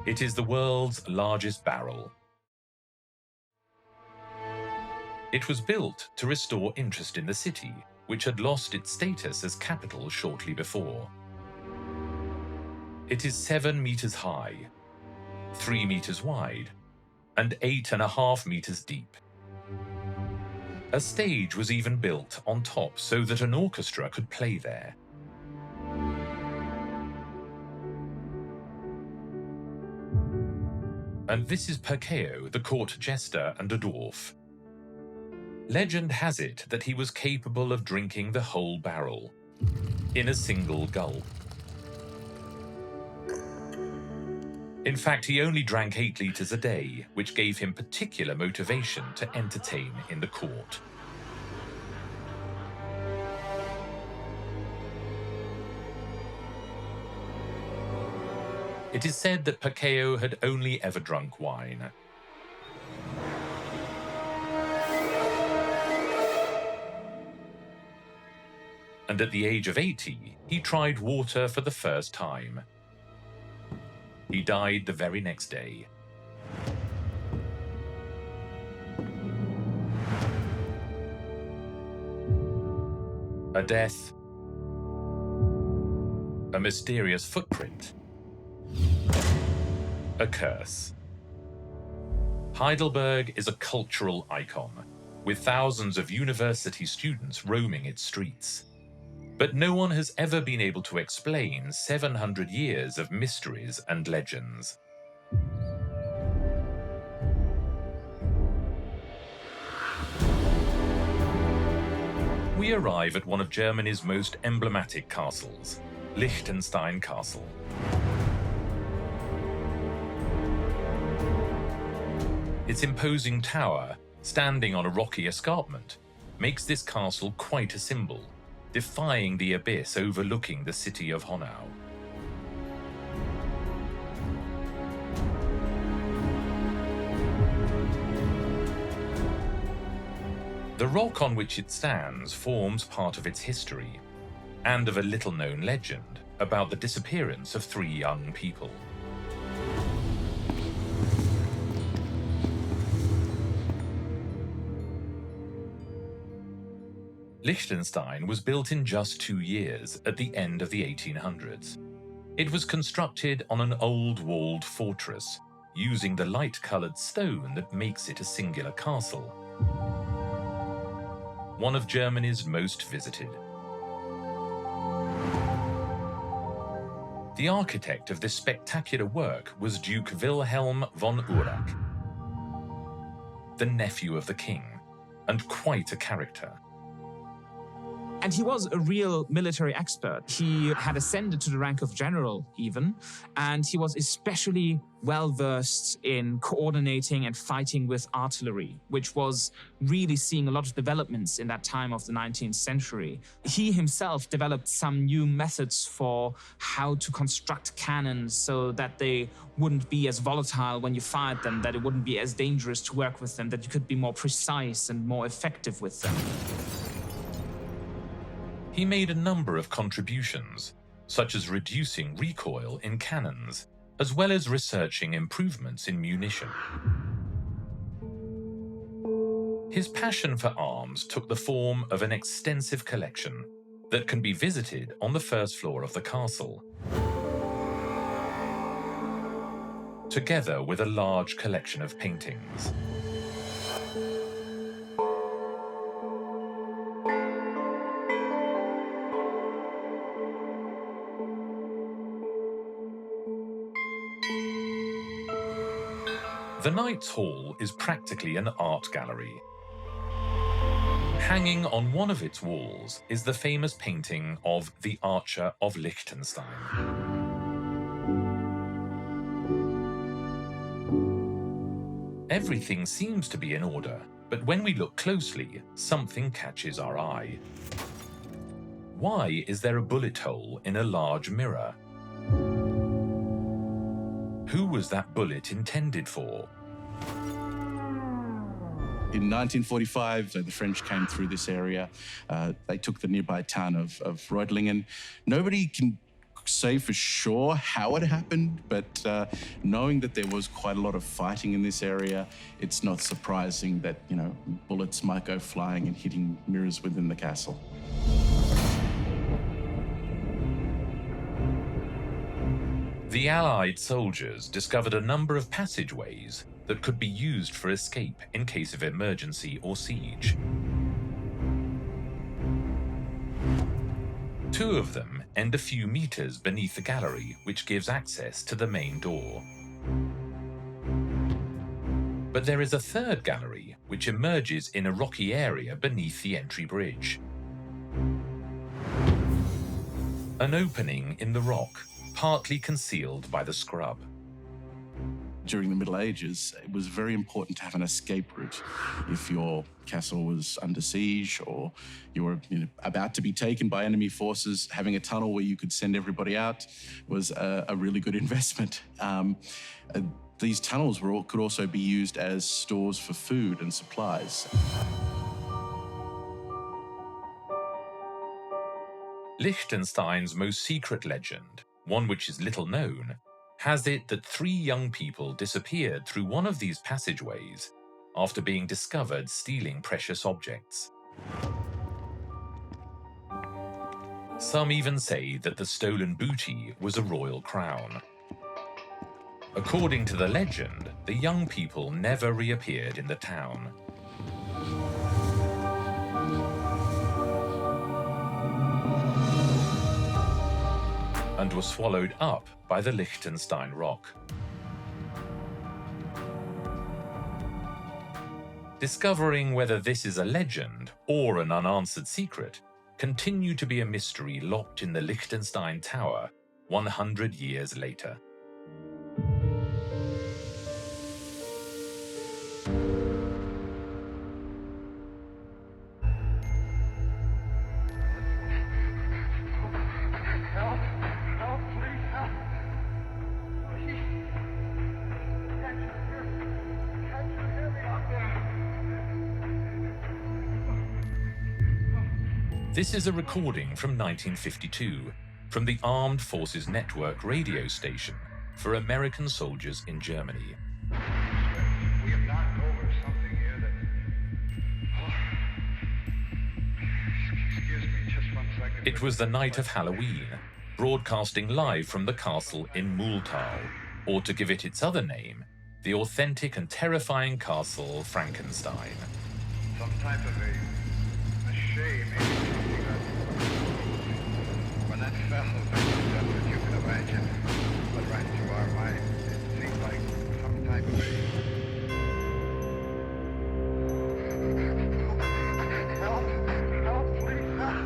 It is the world's largest barrel. It was built to restore interest in the city, which had lost its status as capital shortly before. It is 7 meters high, 3 meters wide, and 8.5 meters deep. A stage was even built on top so that an orchestra could play there. And this is Perkeo, the court jester and a dwarf. Legend has it that he was capable of drinking the whole barrel, in a single gulp. In fact, he only drank 8 litres a day, which gave him particular motivation to entertain in the court. It is said that Pacquiao had only ever drunk wine. And at the age of 80, he tried water for the first time. He died the very next day. A death, a mysterious footprint, a curse. Heidelberg is a cultural icon, with thousands of university students roaming its streets. But no one has ever been able to explain 700 years of mysteries and legends. We arrive at one of Germany's most emblematic castles, Liechtenstein Castle. Its imposing tower, standing on a rocky escarpment, makes this castle quite a symbol, defying the abyss overlooking the city of Honau. The rock on which it stands forms part of its history, and of a little-known legend about the disappearance of 3 young people. Liechtenstein was built in just 2 years at the end of the 1800s. It was constructed on an old walled fortress, using the light-coloured stone that makes it a singular castle. One of Germany's most visited. The architect of this spectacular work was Duke Wilhelm von Urach, the nephew of the king, and quite a character. And he was a real military expert. He had ascended to the rank of general even, and he was especially well-versed in coordinating and fighting with artillery, which was really seeing a lot of developments in that time of the 19th century. He himself developed some new methods for how to construct cannons so that they wouldn't be as volatile when you fired them, that it wouldn't be as dangerous to work with them, that you could be more precise and more effective with them. He made a number of contributions, such as reducing recoil in cannons, as well as researching improvements in munition. His passion for arms took the form of an extensive collection that can be visited on the first floor of the castle, together with a large collection of paintings. The Knight's Hall is practically an art gallery. Hanging on one of its walls is the famous painting of the Archer of Liechtenstein. Everything seems to be in order, but when we look closely, something catches our eye. Why is there a bullet hole in a large mirror? Who was that bullet intended for? In 1945, the French came through this area. They took the nearby town of Reutlingen. Nobody can say for sure how it happened, but knowing that there was quite a lot of fighting in this area, it's not surprising that, bullets might go flying and hitting mirrors within the castle. The Allied soldiers discovered a number of passageways that could be used for escape in case of emergency or siege. 2 of them end a few meters beneath the gallery, which gives access to the main door. But there is a third gallery, which emerges in a rocky area beneath the entry bridge. an opening in the rock, partly concealed by the scrub. During the Middle Ages, it was very important to have an escape route. If your castle was under siege or you were about to be taken by enemy forces, having a tunnel where you could send everybody out was a really good investment. These tunnels could also be used as stores for food and supplies. Liechtenstein's most secret legend, one which is little known, has it that 3 young people disappeared through one of these passageways after being discovered stealing precious objects. Some even say that the stolen booty was a royal crown. According to the legend, the young people never reappeared in the town. And were swallowed up by the Liechtenstein rock. Discovering whether this is a legend or an unanswered secret continued to be a mystery locked in the Liechtenstein Tower 100 years later. This is a recording from 1952 from the Armed Forces Network radio station for American soldiers in Germany. We have knocked over something here that... Excuse me, just 1 second. It was the night of Halloween, broadcasting live from the castle in Mühltal, or to give it its other name, the authentic and terrifying castle Frankenstein. Some type of a shame, maybe. When that fell, that's what you can imagine. But right to our minds, it seemed like some type of Help, please, help.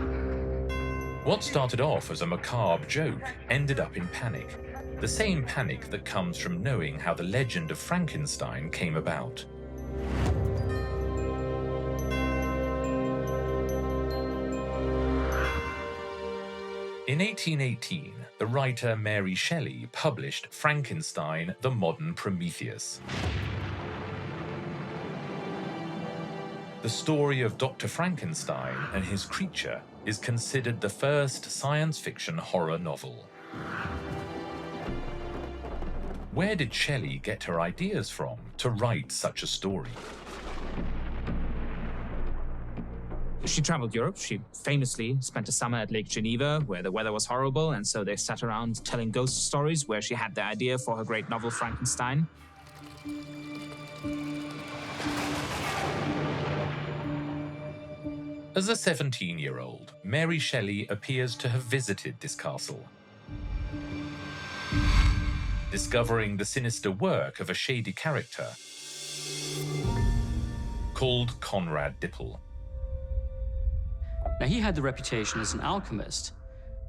What started off as a macabre joke ended up in panic, the same panic that comes from knowing how the legend of Frankenstein came about. In 1818, the writer Mary Shelley published Frankenstein, the Modern Prometheus. The story of Dr. Frankenstein and his creature is considered the first science fiction horror novel. Where did Shelley get her ideas from to write such a story? She traveled Europe. She famously spent a summer at Lake Geneva, where the weather was horrible, and so they sat around telling ghost stories, where she had the idea for her great novel, Frankenstein. As a 17-year-old, Mary Shelley appears to have visited this castle, discovering the sinister work of a shady character called Conrad Dippel. Now, he had the reputation as an alchemist,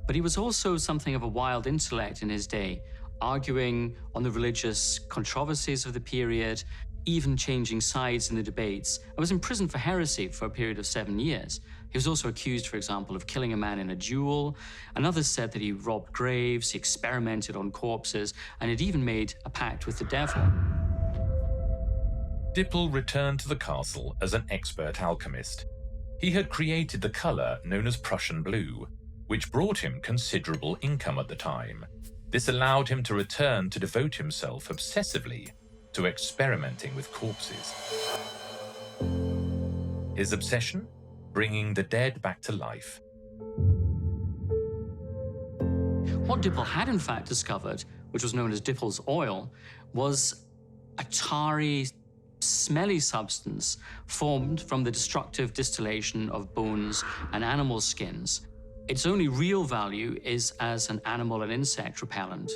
but he was also something of a wild intellect in his day, arguing on the religious controversies of the period, even changing sides in the debates, and was imprisoned for heresy for a period of 7 years. He was also accused, for example, of killing a man in a duel, and others said that he robbed graves, he experimented on corpses, and had even made a pact with the devil. Dippel returned to the castle as an expert alchemist. He had created the color known as Prussian blue, which brought him considerable income at the time. This allowed him to return to devote himself obsessively to experimenting with corpses. His obsession? Bringing the dead back to life. What Dippel had in fact discovered, which was known as Dippel's oil, was a tarry, smelly substance formed from the destructive distillation of bones and animal skins. Its only real value is as an animal and insect repellent.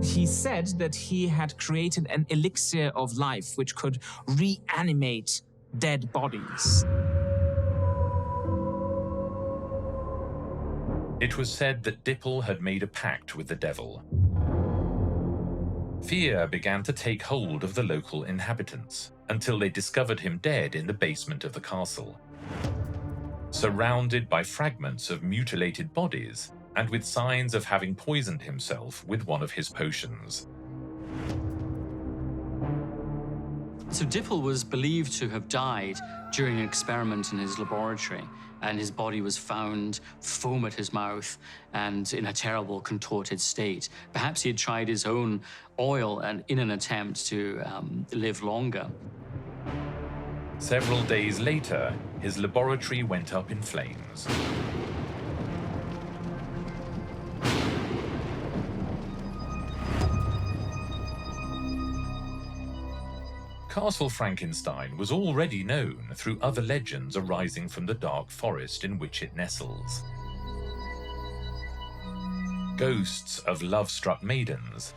He said that he had created an elixir of life which could reanimate dead bodies. It was said that Dipple had made a pact with the devil. Fear began to take hold of the local inhabitants until they discovered him dead in the basement of the castle, surrounded by fragments of mutilated bodies and with signs of having poisoned himself with one of his potions. So Dipple was believed to have died during an experiment in his laboratory, and his body was found, foam at his mouth, and in a terrible, contorted state. Perhaps he had tried his own oil and in an attempt to live longer. Several days later, his laboratory went up in flames. Castle Frankenstein was already known through other legends arising from the dark forest in which it nestles. Ghosts of love-struck maidens,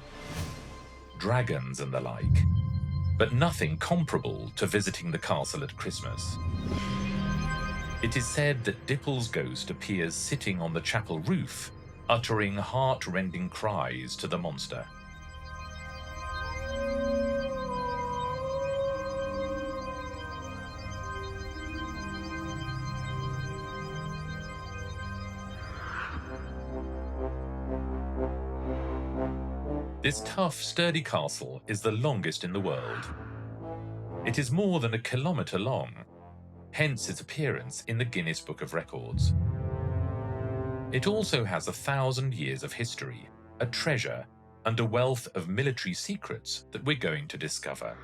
dragons and the like, but nothing comparable to visiting the castle at Christmas. It is said that Dipple's ghost appears sitting on the chapel roof, uttering heart-rending cries to the monster. This tough, sturdy castle is the longest in the world. It is more than 1 kilometre long, hence its appearance in the Guinness Book of Records. It also has 1,000 years of history, a treasure, and a wealth of military secrets that we're going to discover.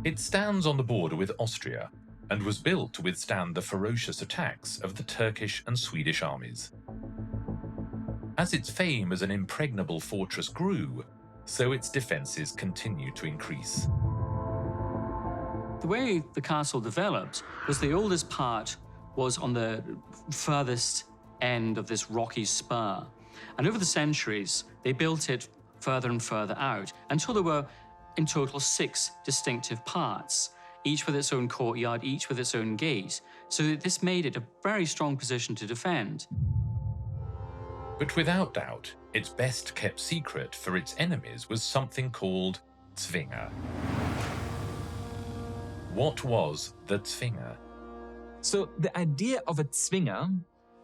It stands on the border with Austria and was built to withstand the ferocious attacks of the Turkish and Swedish armies. As its fame as an impregnable fortress grew, so its defences continued to increase. The way the castle developed was the oldest part was on the furthest end of this rocky spur. And over the centuries, they built it further and further out until there were in total 6 distinctive parts, each with its own courtyard, each with its own gate. So this made it a very strong position to defend. But without doubt, its best kept secret for its enemies was something called Zwinger. What was the Zwinger? So the idea of a Zwinger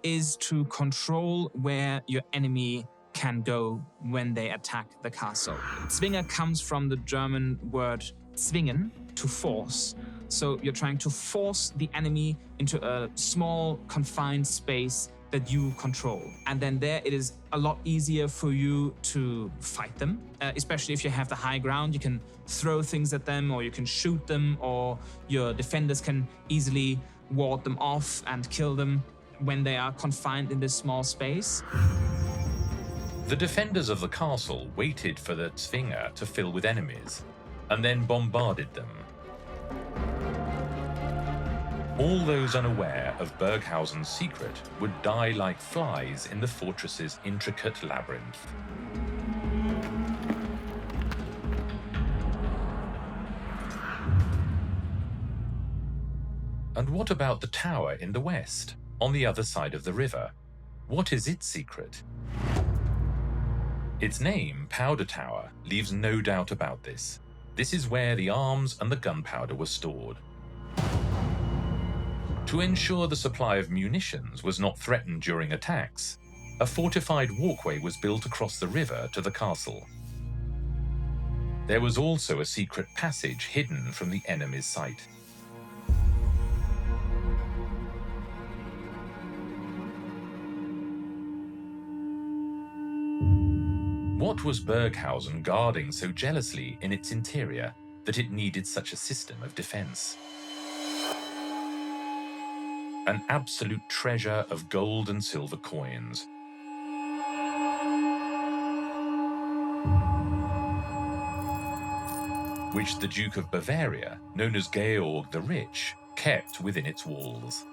is to control where your enemy can go when they attack the castle. Zwinger comes from the German word zwingen, to force. So you're trying to force the enemy into a small, confined space that you control. And then there it is a lot easier for you to fight them, especially if you have the high ground. You can throw things at them, or you can shoot them, or your defenders can easily ward them off and kill them when they are confined in this small space. The defenders of the castle waited for the Zwinger to fill with enemies, and then bombarded them. All those unaware of Burghausen's secret would die like flies in the fortress's intricate labyrinth. And what about the tower in the west, on the other side of the river? What is its secret? Its name, Powder Tower, leaves no doubt about this. This is where the arms and the gunpowder were stored. To ensure the supply of munitions was not threatened during attacks, a fortified walkway was built across the river to the castle. There was also a secret passage hidden from the enemy's sight. What was Burghausen guarding so jealously in its interior that it needed such a system of defense? An absolute treasure of gold and silver coins. Which the Duke of Bavaria, known as Georg the Rich, kept within its walls.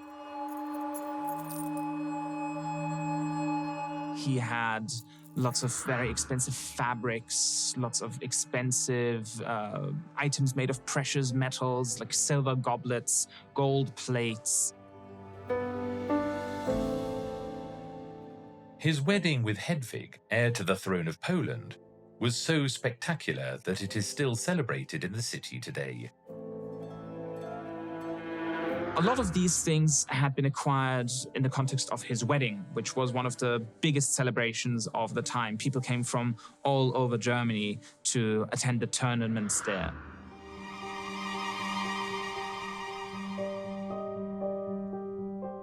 He had lots of very expensive fabrics, lots of expensive items made of precious metals, like silver goblets, gold plates. His wedding with Hedwig, heir to the throne of Poland, was so spectacular that it is still celebrated in the city today. A lot of these things had been acquired in the context of his wedding, which was one of the biggest celebrations of the time. People came from all over Germany to attend the tournaments there.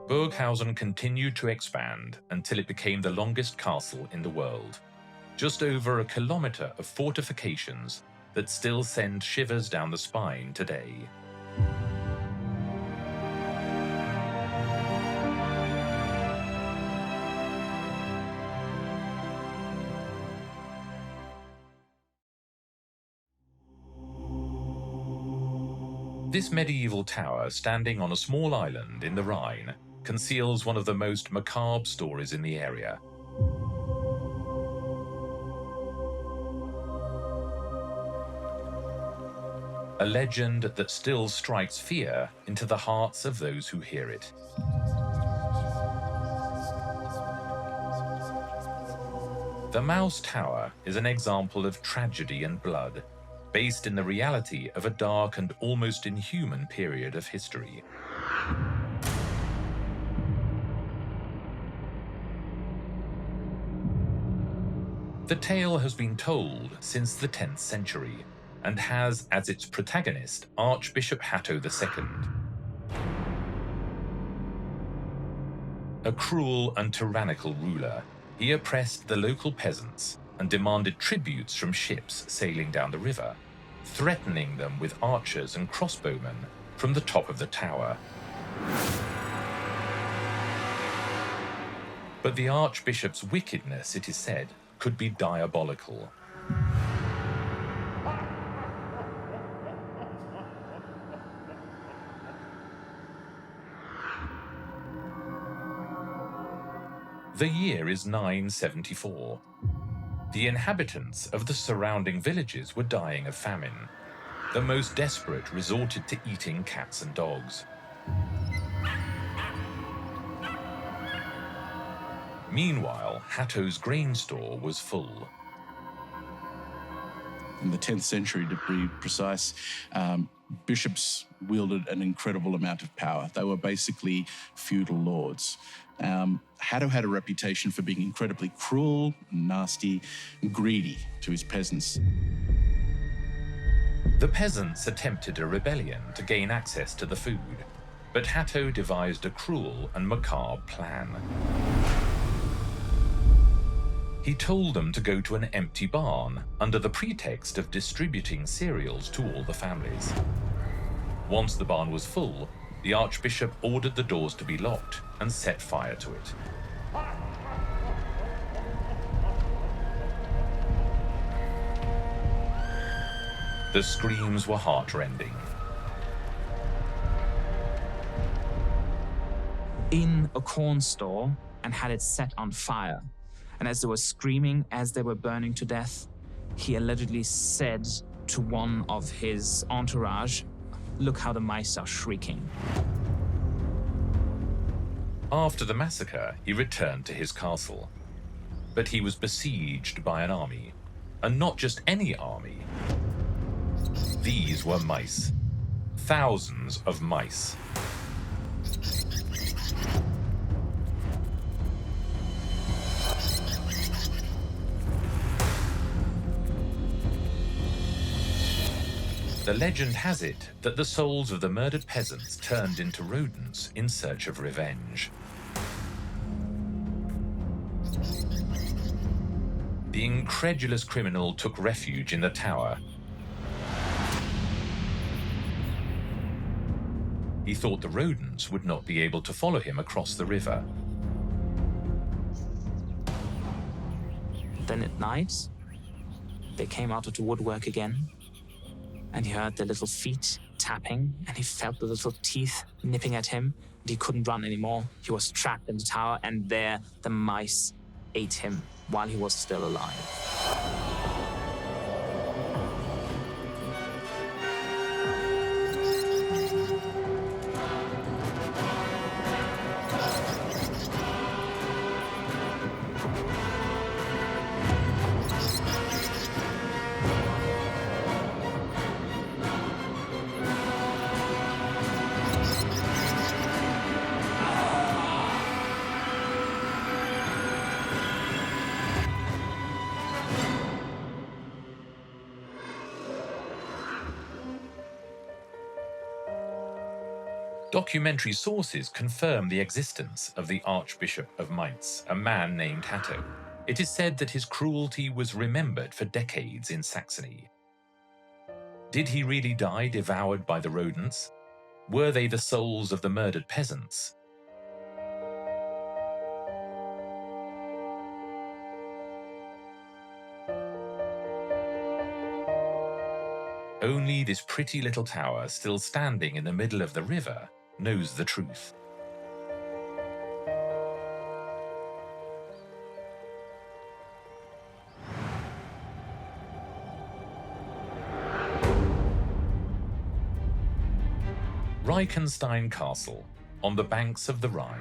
Burghausen continued to expand until it became the longest castle in the world. Just over a kilometre of fortifications that still send shivers down the spine today. This medieval tower, standing on a small island in the Rhine, conceals one of the most macabre stories in the area. A legend that still strikes fear into the hearts of those who hear it. The Mouse Tower is an example of tragedy and blood, based in the reality of a dark and almost inhuman period of history. The tale has been told since the 10th century and has as its protagonist Archbishop Hatto II. A cruel and tyrannical ruler, he oppressed the local peasants and demanded tributes from ships sailing down the river, threatening them with archers and crossbowmen from the top of the tower. But the Archbishop's wickedness, it is said, could be diabolical. The year is 974. The inhabitants of the surrounding villages were dying of famine. The most desperate resorted to eating cats and dogs. Meanwhile, Hatto's grain store was full. In the 10th century, to be precise, bishops wielded an incredible amount of power. They were basically feudal lords. Hatto had a reputation for being incredibly cruel, nasty, and greedy to his peasants. The peasants attempted a rebellion to gain access to the food, but Hatto devised a cruel and macabre plan. He told them to go to an empty barn under the pretext of distributing cereals to all the families. Once the barn was full, the Archbishop ordered the doors to be locked and set fire to it. The screams were heartrending. In a corn store and had it set on fire. And as they were screaming, as they were burning to death, he allegedly said to one of his entourage, "Look how the mice are shrieking." After the massacre, he returned to his castle. But he was besieged by an army, and not just any army. These were mice. Thousands of mice. The legend has it that the souls of the murdered peasants turned into rodents in search of revenge. The incredulous criminal took refuge in the tower. He thought the rodents would not be able to follow him across the river. Then at night, they came out of the woodwork again, and he heard their little feet tapping, and he felt the little teeth nipping at him, and he couldn't run anymore. He was trapped in the tower, and there the mice ate him while he was still alive. Documentary sources confirm the existence of the Archbishop of Mainz, a man named Hatto. It is said that his cruelty was remembered for decades in Saxony. Did he really die devoured by the rodents? Were they the souls of the murdered peasants? Only this pretty little tower, still standing in the middle of the river, knows the truth. Reichenstein Castle, on the banks of the Rhine.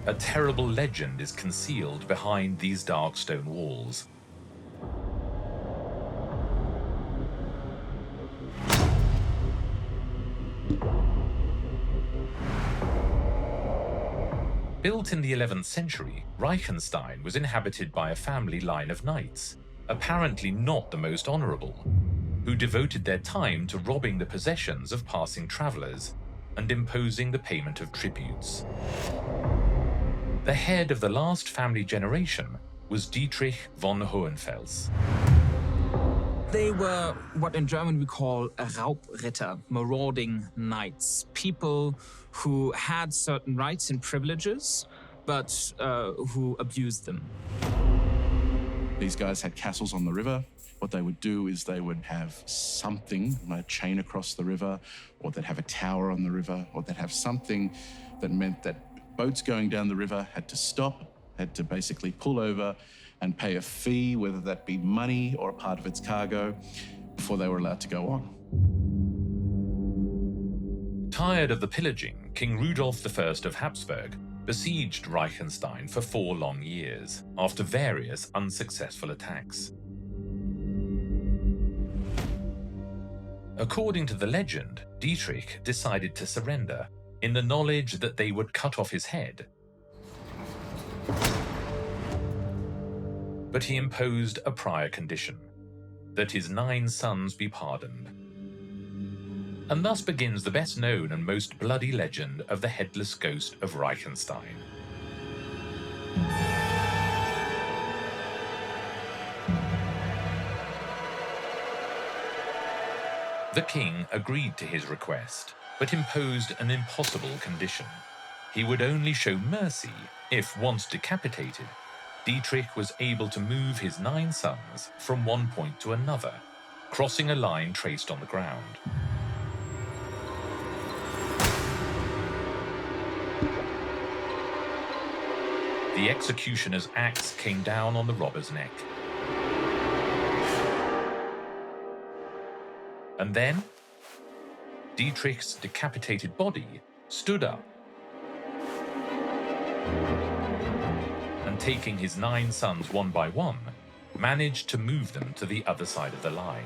A terrible legend is concealed behind these dark stone walls. Built in the 11th century, Reichenstein was inhabited by a family line of knights, apparently not the most honourable, who devoted their time to robbing the possessions of passing travellers and imposing the payment of tributes. The head of the last family generation was Dietrich von Hohenfels. They were what in German we call Raubritter, marauding knights, people who had certain rights and privileges, but who abused them. These guys had castles on the river. What they would do is they would have something, a chain across the river, or they'd have a tower on the river, or they'd have something that meant that boats going down the river had to stop, had to basically pull over and pay a fee, whether that be money or a part of its cargo, before they were allowed to go on. Tired of the pillaging, King Rudolf I of Habsburg besieged Reichenstein for 4 long years, after various unsuccessful attacks. According to the legend, Dietrich decided to surrender, in the knowledge that they would cut off his head. But he imposed a prior condition, that his 9 sons be pardoned. And thus begins the best known and most bloody legend of the headless ghost of Reichenstein. The king agreed to his request, but imposed an impossible condition. He would only show mercy if, once decapitated, Dietrich was able to move his 9 sons from one point to another, crossing a line traced on the ground. The executioner's axe came down on the robber's neck. And then, Dietrich's decapitated body stood up, and taking his 9 sons one by one, managed to move them to the other side of the line.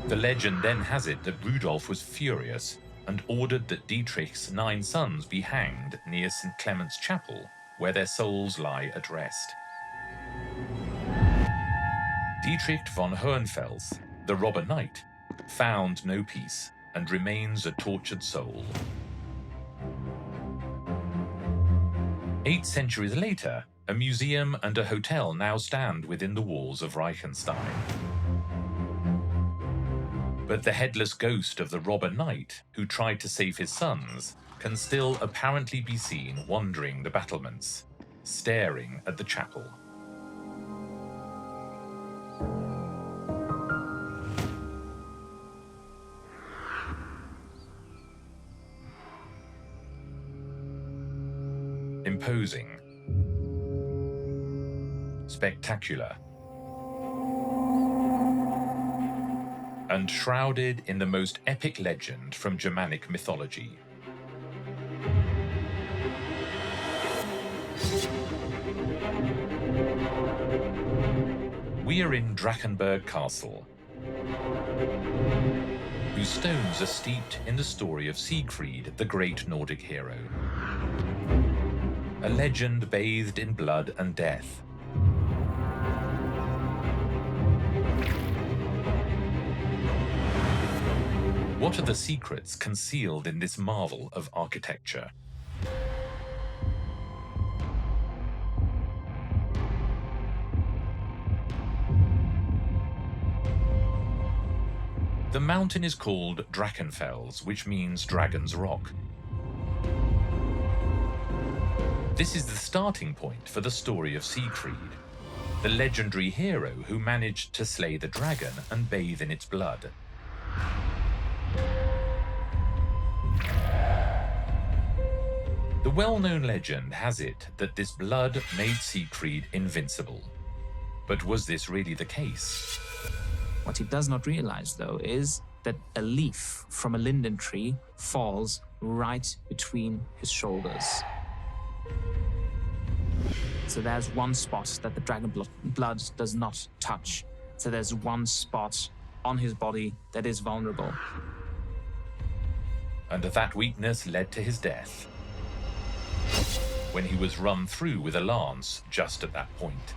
The legend then has it that Rudolf was furious and ordered that Dietrich's 9 sons be hanged near St. Clement's Chapel, where their souls lie at rest. Dietrich von Hohenfels, the robber knight, found no peace and remains a tortured soul. 8 centuries later, a museum and a hotel now stand within the walls of Reichenstein. But the headless ghost of the robber knight who tried to save his sons can still apparently be seen wandering the battlements, staring at the chapel. Imposing. Spectacular. And shrouded in the most epic legend from Germanic mythology. We are in Drachenberg Castle. whose stones are steeped in the story of Siegfried, the great Nordic hero. A legend bathed in blood and death. What are the secrets concealed in this marvel of architecture? The mountain is called Drachenfels, which means Dragon's Rock. This is the starting point for the story of Siegfried, the legendary hero who managed to slay the dragon and bathe in its blood. The well-known legend has it that this blood made Siegfried invincible. But was this really the case? What he does not realize, though, is that a leaf from a linden tree falls right between his shoulders. So there's one spot that the dragon blood does not touch. So there's one spot on his body that is vulnerable. And that weakness led to his death, when he was run through with a lance just at that point.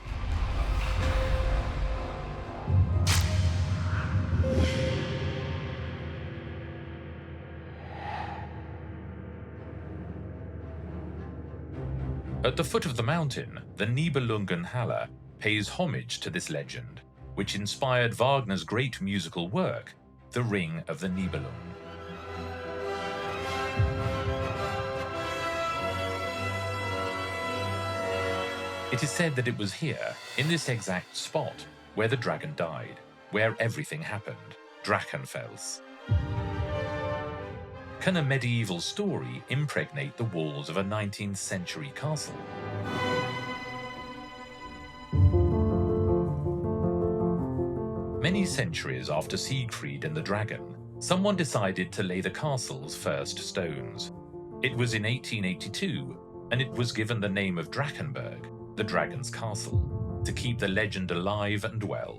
At the foot of the mountain, the Nibelungenhalle pays homage to this legend, which inspired Wagner's great musical work, The Ring of the Nibelung. It is said that it was here, in this exact spot, where the dragon died, where everything happened, Drachenfels. Can a medieval story impregnate the walls of a 19th century castle? Many centuries after Siegfried and the dragon, someone decided to lay the castle's first stones. It was in 1882, and it was given the name of Drachenburg, the dragon's castle, to keep the legend alive and well.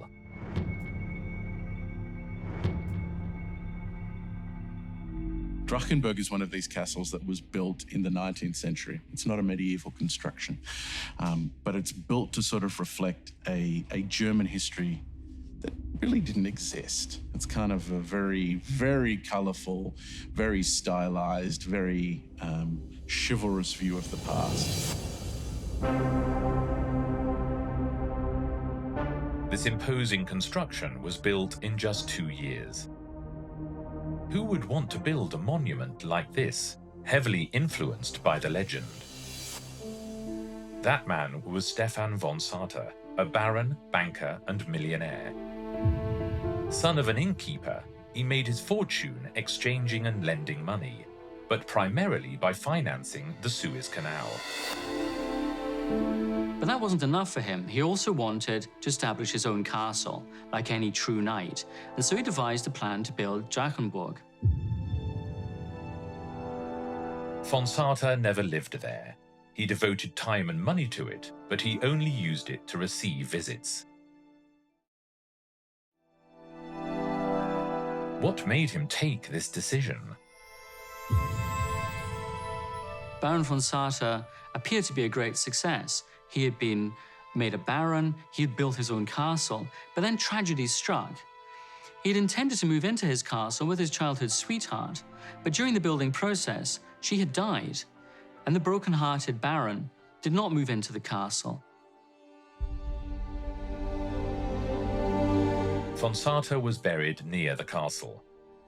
Drachenburg is one of these castles that was built in the 19th century. It's not a medieval construction, but it's built to sort of reflect a German history that really didn't exist. It's kind of a very, very colourful, very stylized, very chivalrous view of the past. This imposing construction was built in just 2 years. Who would want to build a monument like this, heavily influenced by the legend? That man was Stefan von Sarter, a baron, banker, and millionaire. Son of an innkeeper, he made his fortune exchanging and lending money, but primarily by financing the Suez Canal. But that wasn't enough for him. He also wanted to establish his own castle, like any true knight, and so he devised a plan to build Drachenburg. Von Sarter never lived there. He devoted time and money to it, but he only used it to receive visits. What made him take this decision? Baron von Sarter appeared to be a great success. He had been made a baron, he had built his own castle, but then tragedy struck. He had intended to move into his castle with his childhood sweetheart, but during the building process, she had died, and the broken-hearted baron did not move into the castle. Von Sarter was buried near the castle,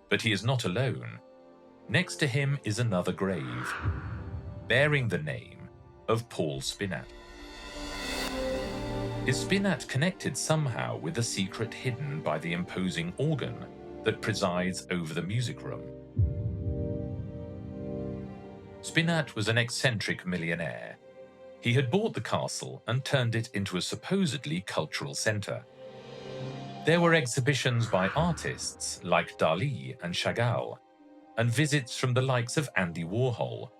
but he is not alone. Next to him is another grave, bearing the name of Paul Spinat. Is Spinat connected somehow with the secret hidden by the imposing organ that presides over the music room? Spinat was an eccentric millionaire. He had bought the castle and turned it into a supposedly cultural centre. There were exhibitions by artists like Dali and Chagall, and visits from the likes of Andy Warhol,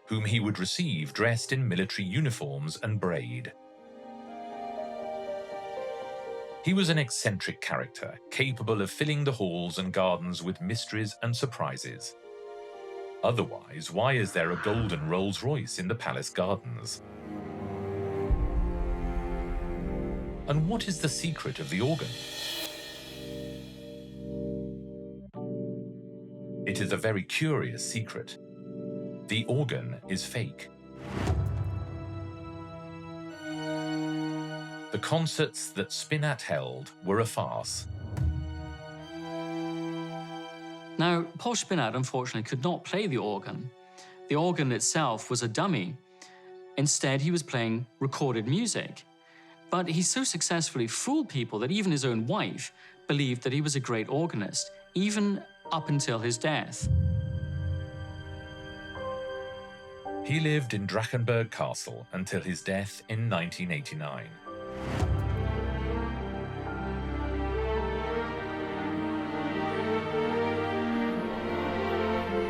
whom he would receive dressed in military uniforms and braid. He was an eccentric character, capable of filling the halls and gardens with mysteries and surprises. Otherwise, why is there a golden Rolls-Royce in the palace gardens? And what is the secret of the organ? It is a very curious secret. The organ is fake. The concerts that Spinat held were a farce. Now, Paul Spinat unfortunately could not play the organ. The organ itself was a dummy. Instead, he was playing recorded music. But he so successfully fooled people that even his own wife believed that he was a great organist, even up until his death. He lived in Drachenberg Castle until his death in 1989.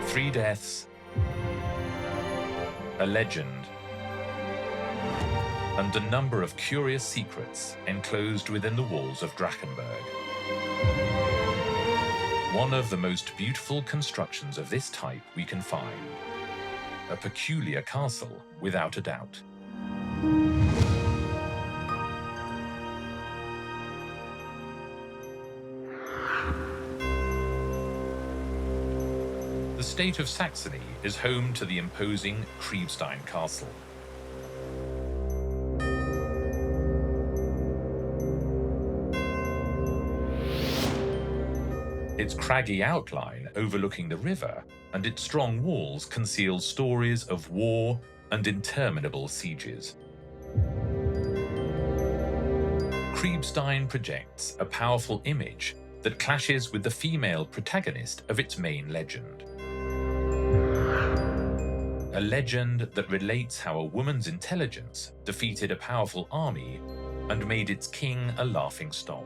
Three deaths, a legend, and a number of curious secrets enclosed within the walls of Drachenberg. One of the most beautiful constructions of this type we can find. A peculiar castle, without a doubt. The state of Saxony is home to the imposing Kriebstein Castle. Its craggy outline overlooking the river and its strong walls conceal stories of war and interminable sieges. Kriebstein projects a powerful image that clashes with the female protagonist of its main legend. A legend that relates how a woman's intelligence defeated a powerful army and made its king a laughingstock.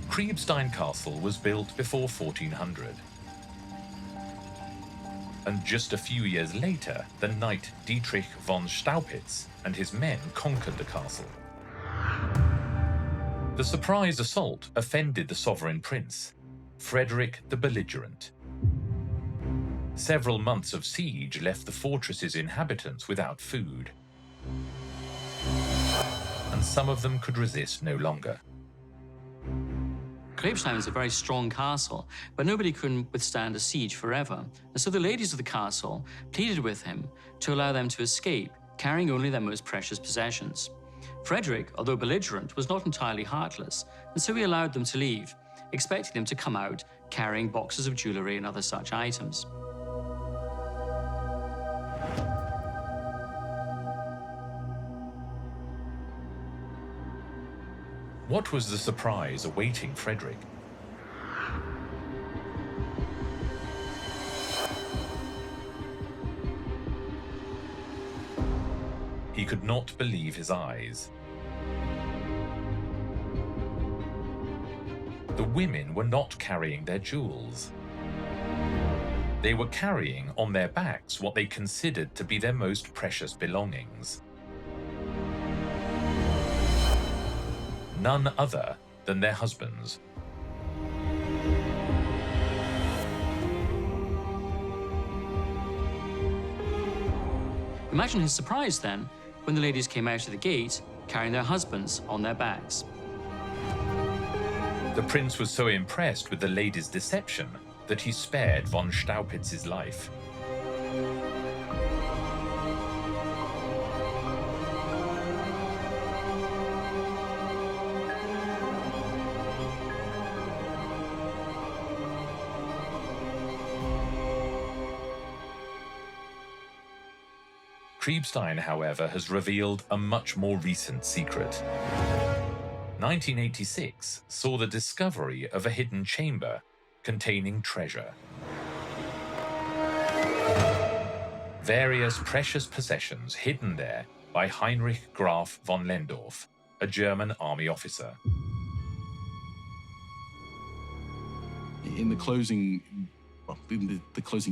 Kriebstein Castle was built before 1400. And just a few years later, the knight Dietrich von Staupitz and his men conquered the castle. The surprise assault offended the sovereign prince, Frederick the Belligerent. Several months of siege left the fortress's inhabitants without food, and some of them could resist no longer. Kriebstein was a very strong castle, but nobody could withstand a siege forever. And so the ladies of the castle pleaded with him to allow them to escape, carrying only their most precious possessions. Frederick, although belligerent, was not entirely heartless, and so he allowed them to leave, expecting them to come out carrying boxes of jewellery and other such items. What was the surprise awaiting Frederick? He could not believe his eyes. The women were not carrying their jewels. They were carrying on their backs what they considered to be their most precious belongings. None other than their husbands. Imagine his surprise then when the ladies came out of the gate carrying their husbands on their backs. The prince was so impressed with the lady's deception that he spared von Staupitz's life. Kriebstein, however, has revealed a much more recent secret. 1986 saw the discovery of a hidden chamber containing treasure. Various precious possessions hidden there by Heinrich Graf von Lendorf, a German army officer. In the closing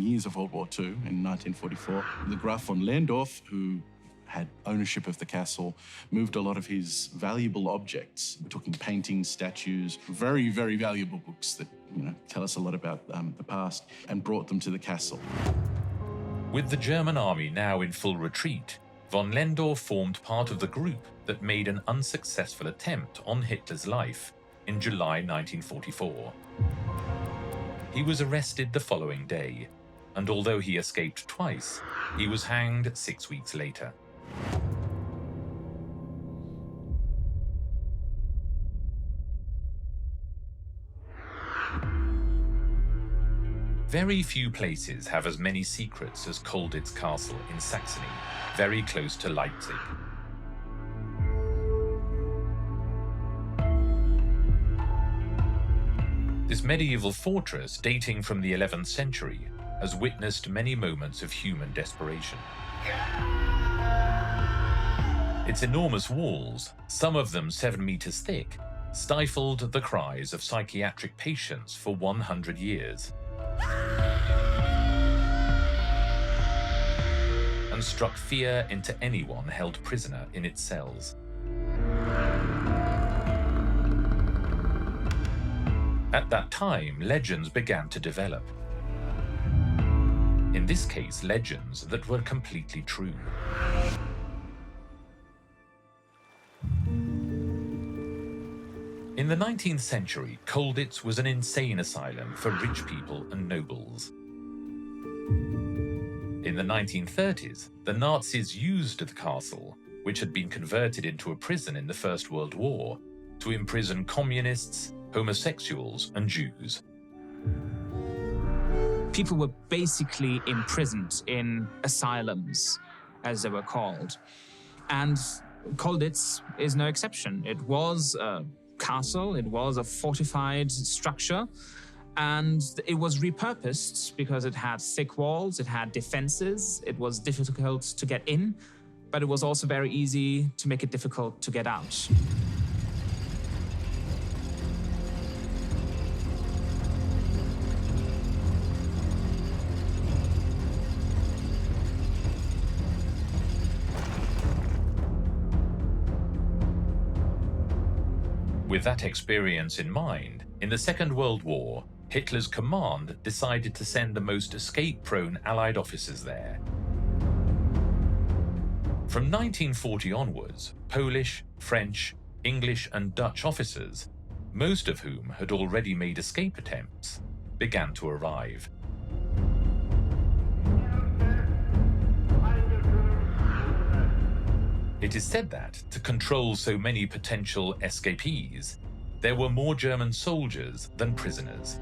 years of World War II, in 1944, the Graf von Lendorf, who had ownership of the castle, moved a lot of his valuable objects. We're talking paintings, statues, very, very valuable books that, tell us a lot about the past, and brought them to the castle. With the German army now in full retreat, von Lendorf formed part of the group that made an unsuccessful attempt on Hitler's life in July 1944. He was arrested the following day, and although he escaped twice, he was hanged 6 weeks later. Very few places have as many secrets as Colditz Castle in Saxony, very close to Leipzig. This medieval fortress, dating from the 11th century, has witnessed many moments of human desperation. Its enormous walls, some of them 7 meters thick, stifled the cries of psychiatric patients for 100 years. And struck fear into anyone held prisoner in its cells. At that time, legends began to develop. In this case, legends that were completely true. In the 19th century, Colditz was an insane asylum for rich people and nobles. In the 1930s, the Nazis used the castle, which had been converted into a prison in the First World War, to imprison communists, homosexuals, and Jews. People were basically imprisoned in asylums, as they were called. And Colditz is no exception. It was a castle, it was a fortified structure, and it was repurposed because it had thick walls, it had defenses, it was difficult to get in, but it was also very easy to make it difficult to get out. With that experience in mind, in the Second World War, Hitler's command decided to send the most escape-prone Allied officers there. From 1940 onwards, Polish, French, English and Dutch officers, most of whom had already made escape attempts, began to arrive. It is said that, to control so many potential escapees, there were more German soldiers than prisoners.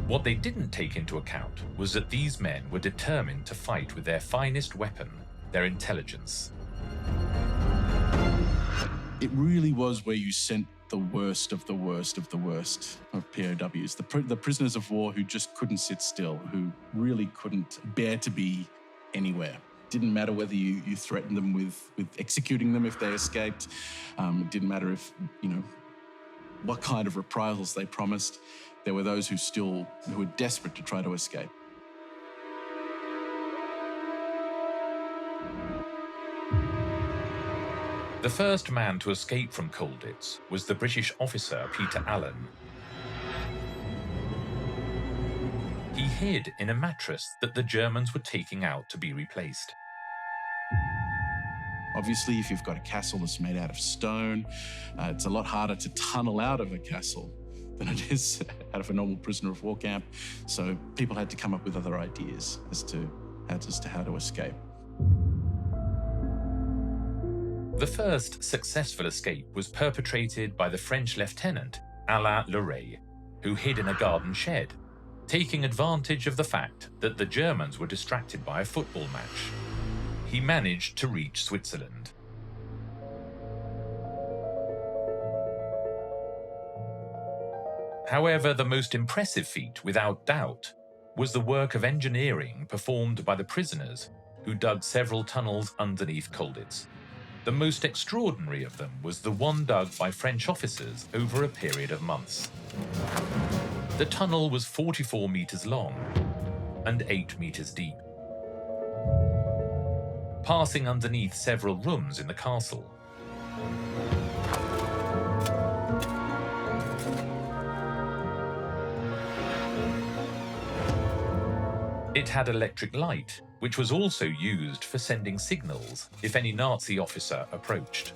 What they didn't take into account was that these men were determined to fight with their finest weapon, their intelligence. It really was where you sent the worst of the worst of the worst of POWs, the prisoners of war who just couldn't sit still, who really couldn't bear to be anywhere. Didn't matter whether you threatened them with executing them if they escaped. It didn't matter if, what kind of reprisals they promised. There were those who were desperate to try to escape. The first man to escape from Colditz was the British officer Peter Allen. He hid in a mattress that the Germans were taking out to be replaced. Obviously, if you've got a castle that's made out of stone, it's a lot harder to tunnel out of a castle than it is out of a normal prisoner of war camp. So people had to come up with other ideas as to how to escape. The first successful escape was perpetrated by the French lieutenant Alain Leray, who hid in a garden shed, taking advantage of the fact that the Germans were distracted by a football match. He managed to reach Switzerland. However, the most impressive feat, without doubt, was the work of engineering performed by the prisoners who dug several tunnels underneath Colditz. The most extraordinary of them was the one dug by French officers over a period of months. The tunnel was 44 meters long and 8 meters deep, passing underneath several rooms in the castle. It had electric light, which was also used for sending signals if any Nazi officer approached.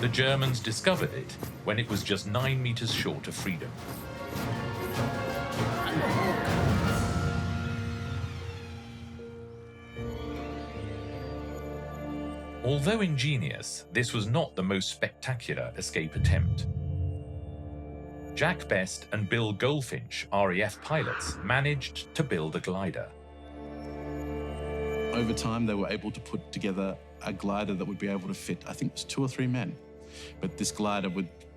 The Germans discovered it when it was just 9 meters short of freedom. Although ingenious, this was not the most spectacular escape attempt. Jack Best and Bill Goldfinch, RAF pilots, managed to build a glider. Over time, they were able to put together a glider that would be able to fit, I think it was 2 or 3 men. But this glider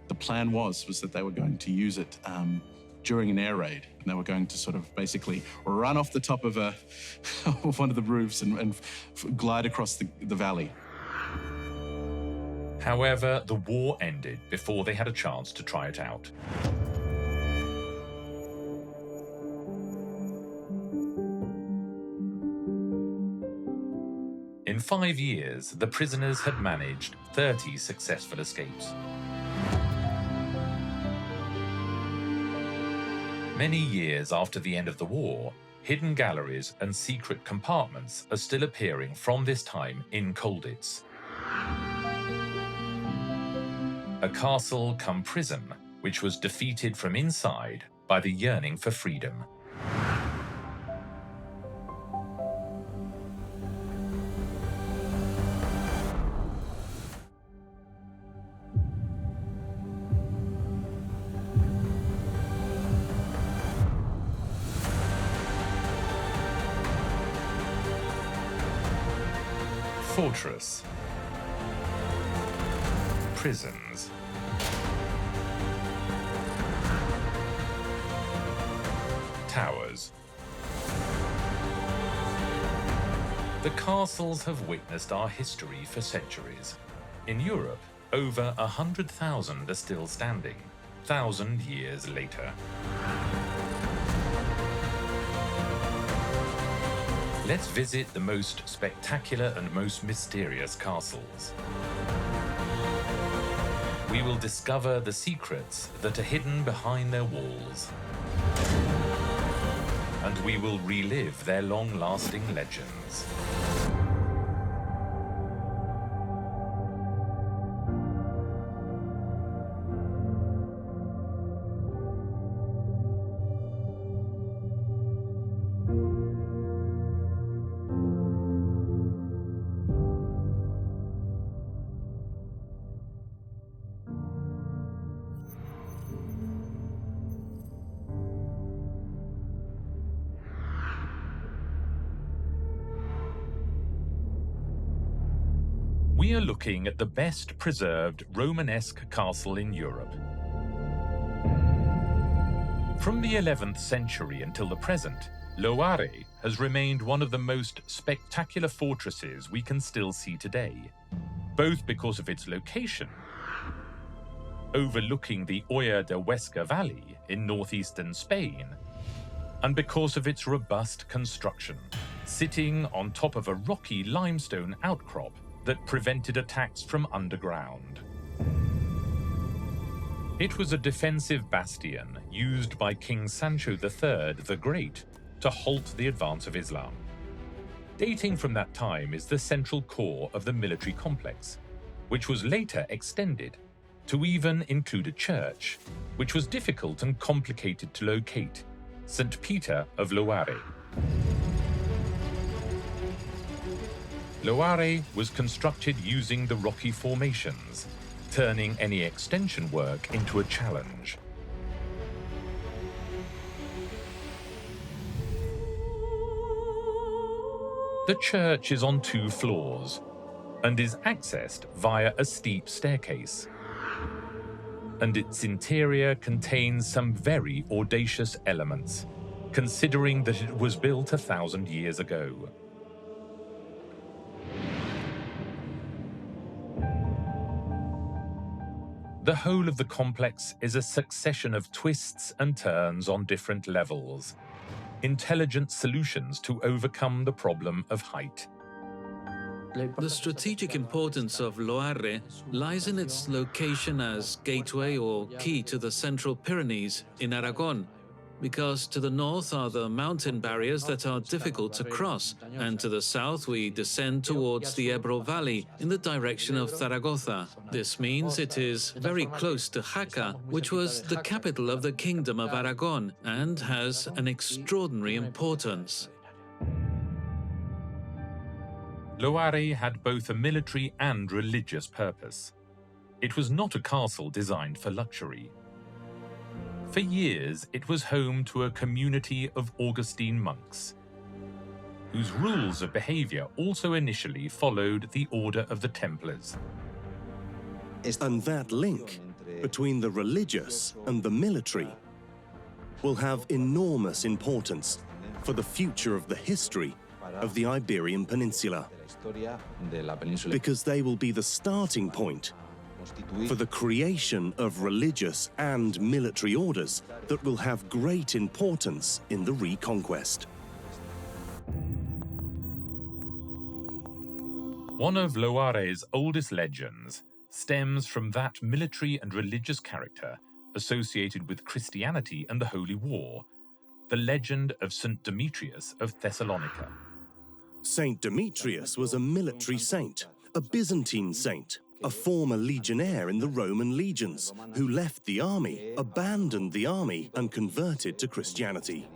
the plan was that they were going to use it during an air raid. And they were going to sort of basically run off the top of of one of the roofs and glide across the valley. However, the war ended before they had a chance to try it out. In 5 years, the prisoners had managed 30 successful escapes. Many years after the end of the war, hidden galleries and secret compartments are still appearing from this time in Colditz. A castle cum prison, which was defeated from inside by the yearning for freedom. Fortress, prisons, towers. The castles have witnessed our history for centuries. In Europe, over 100,000 are still standing, 1,000 years later. Let's visit the most spectacular and most mysterious castles. We will discover the secrets that are hidden behind their walls. And we will relive their long-lasting legends. We are looking at the best preserved Romanesque castle in Europe. From the 11th century until the present, Loare has remained one of the most spectacular fortresses we can still see today, both because of its location, overlooking the Hoya de Huesca Valley in northeastern Spain, and because of its robust construction, sitting on top of a rocky limestone outcrop that prevented attacks from underground. It was a defensive bastion used by King Sancho III the Great to halt the advance of Islam. Dating from that time is the central core of the military complex, which was later extended to even include a church, which was difficult and complicated to locate, St. Peter of Loare. Loire was constructed using the rocky formations, turning any extension work into a challenge. The church is on 2 floors and is accessed via a steep staircase. And its interior contains some very audacious elements, considering that it was built 1,000 years ago. The whole of the complex is a succession of twists and turns on different levels, intelligent solutions to overcome the problem of height. The strategic importance of Loire lies in its location as gateway or key to the Central Pyrenees in Aragon, because to the north are the mountain barriers that are difficult to cross, and to the south we descend towards the Ebro Valley in the direction of Zaragoza. This means it is very close to Jaca, which was the capital of the Kingdom of Aragon and has an extraordinary importance. Loire had both a military and religious purpose. It was not a castle designed for luxury. For years, it was home to a community of Augustine monks, whose rules of behavior also initially followed the Order of the Templars. And that link between the religious and the military will have enormous importance for the future of the history of the Iberian Peninsula, because they will be the starting point for the creation of religious and military orders that will have great importance in the reconquest. One of Loire's oldest legends stems from that military and religious character associated with Christianity and the Holy War, the legend of St. Demetrius of Thessalonica. Saint Demetrius was a military saint, a Byzantine saint, a former legionnaire in the Roman legions, who left the army, abandoned the army, and converted to Christianity.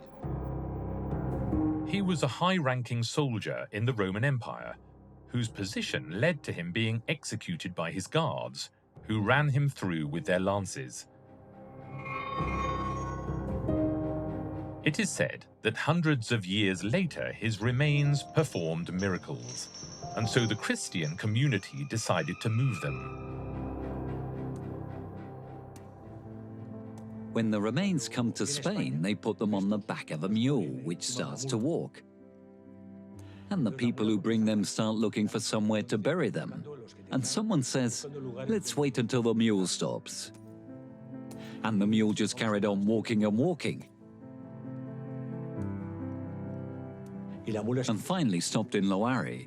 He was a high-ranking soldier in the Roman Empire, whose position led to him being executed by his guards, who ran him through with their lances. It is said that hundreds of years later his remains performed miracles, and so the Christian community decided to move them. When the remains come to Spain, they put them on the back of a mule, which starts to walk. And the people who bring them start looking for somewhere to bury them. And someone says, let's wait until the mule stops. And the mule just carried on walking and walking. And finally stopped in Loire.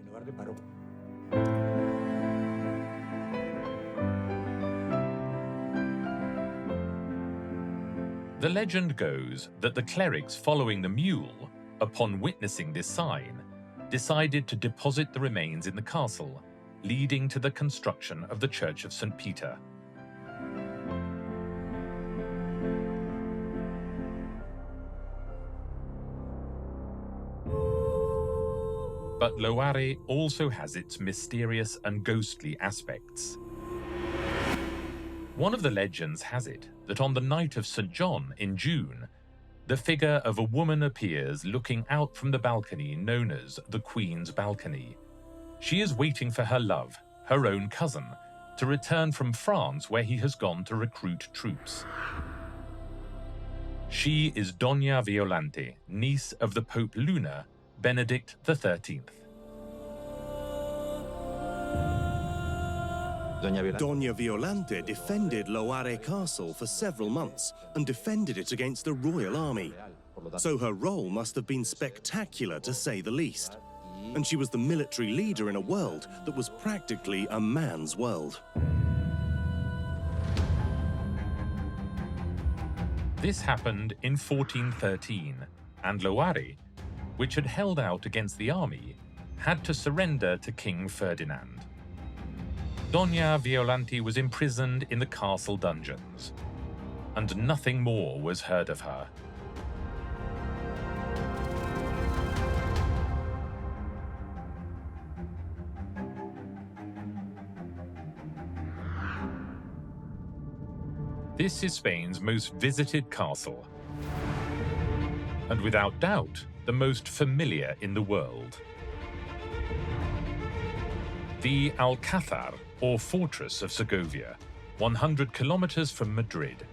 The legend goes that the clerics following the mule, upon witnessing this sign, decided to deposit the remains in the castle, leading to the construction of the Church of St. Peter. But Loire also has its mysterious and ghostly aspects. One of the legends has it that on the night of St. John in June, the figure of a woman appears looking out from the balcony known as the Queen's Balcony. She is waiting for her love, her own cousin, to return from France where he has gone to recruit troops. She is Dona Violante, niece of the Pope Lunar, Benedict XIII. Dona Violante defended Loire Castle for several months and defended it against the royal army. So her role must have been spectacular, to say the least. And she was the military leader in a world that was practically a man's world. This happened in 1413, and Loire, which had held out against the army, had to surrender to King Ferdinand. Dona Violante was imprisoned in the castle dungeons, and nothing more was heard of her. This is Spain's most visited castle, and without doubt, the most familiar in the world. The Alcázar, or Fortress of Segovia, 100 kilometers from Madrid.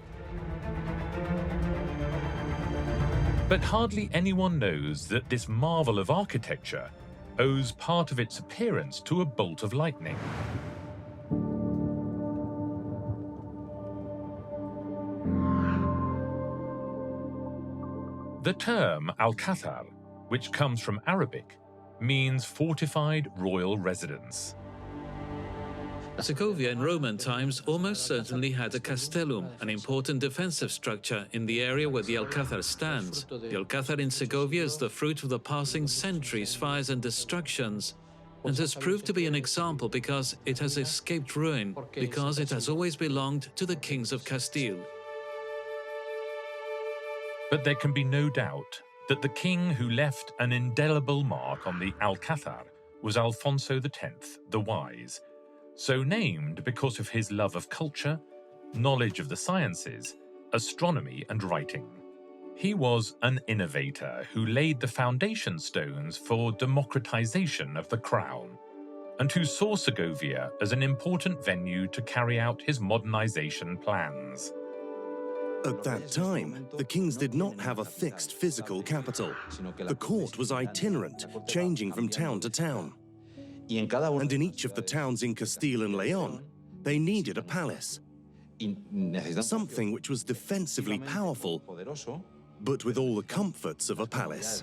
But hardly anyone knows that this marvel of architecture owes part of its appearance to a bolt of lightning. The term Alcázar, which comes from Arabic, means fortified royal residence. Segovia in Roman times almost certainly had a castellum, an important defensive structure in the area where the Alcázar stands. The Alcázar in Segovia is the fruit of the passing centuries, fires and destructions, and has proved to be an example because it has escaped ruin, because it has always belonged to the kings of Castile. But there can be no doubt that the king who left an indelible mark on the Alcázar was Alfonso X the Wise, so named because of his love of culture, knowledge of the sciences, astronomy and writing. He was an innovator who laid the foundation stones for democratization of the crown, and who saw Segovia as an important venue to carry out his modernization plans. At that time, the kings did not have a fixed physical capital. The court was itinerant, changing from town to town. And in each of the towns in Castile and Leon, they needed a palace. Something which was defensively powerful, but with all the comforts of a palace.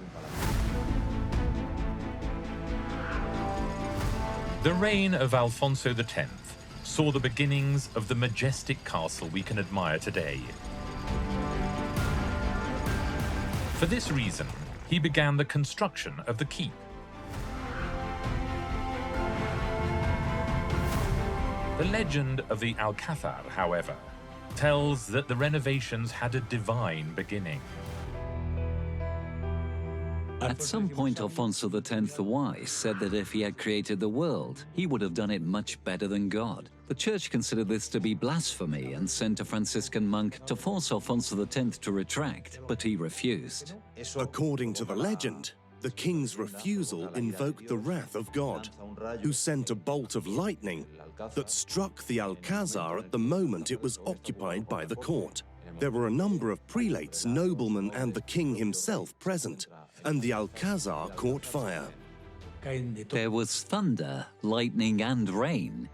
The reign of Alfonso X saw the beginnings of the majestic castle we can admire today. For this reason, he began the construction of the keep. The legend of the Alcázar, however, tells that the renovations had a divine beginning. At some point, Alfonso X the Wise said that if he had created the world, he would have done it much better than God. The church considered this to be blasphemy and sent a Franciscan monk to force Alfonso X to retract, but he refused. According to the legend, the king's refusal invoked the wrath of God, who sent a bolt of lightning that struck the Alcázar at the moment it was occupied by the court. There were a number of prelates, noblemen, and the king himself present, and the Alcázar caught fire. There was thunder, lightning, and rain,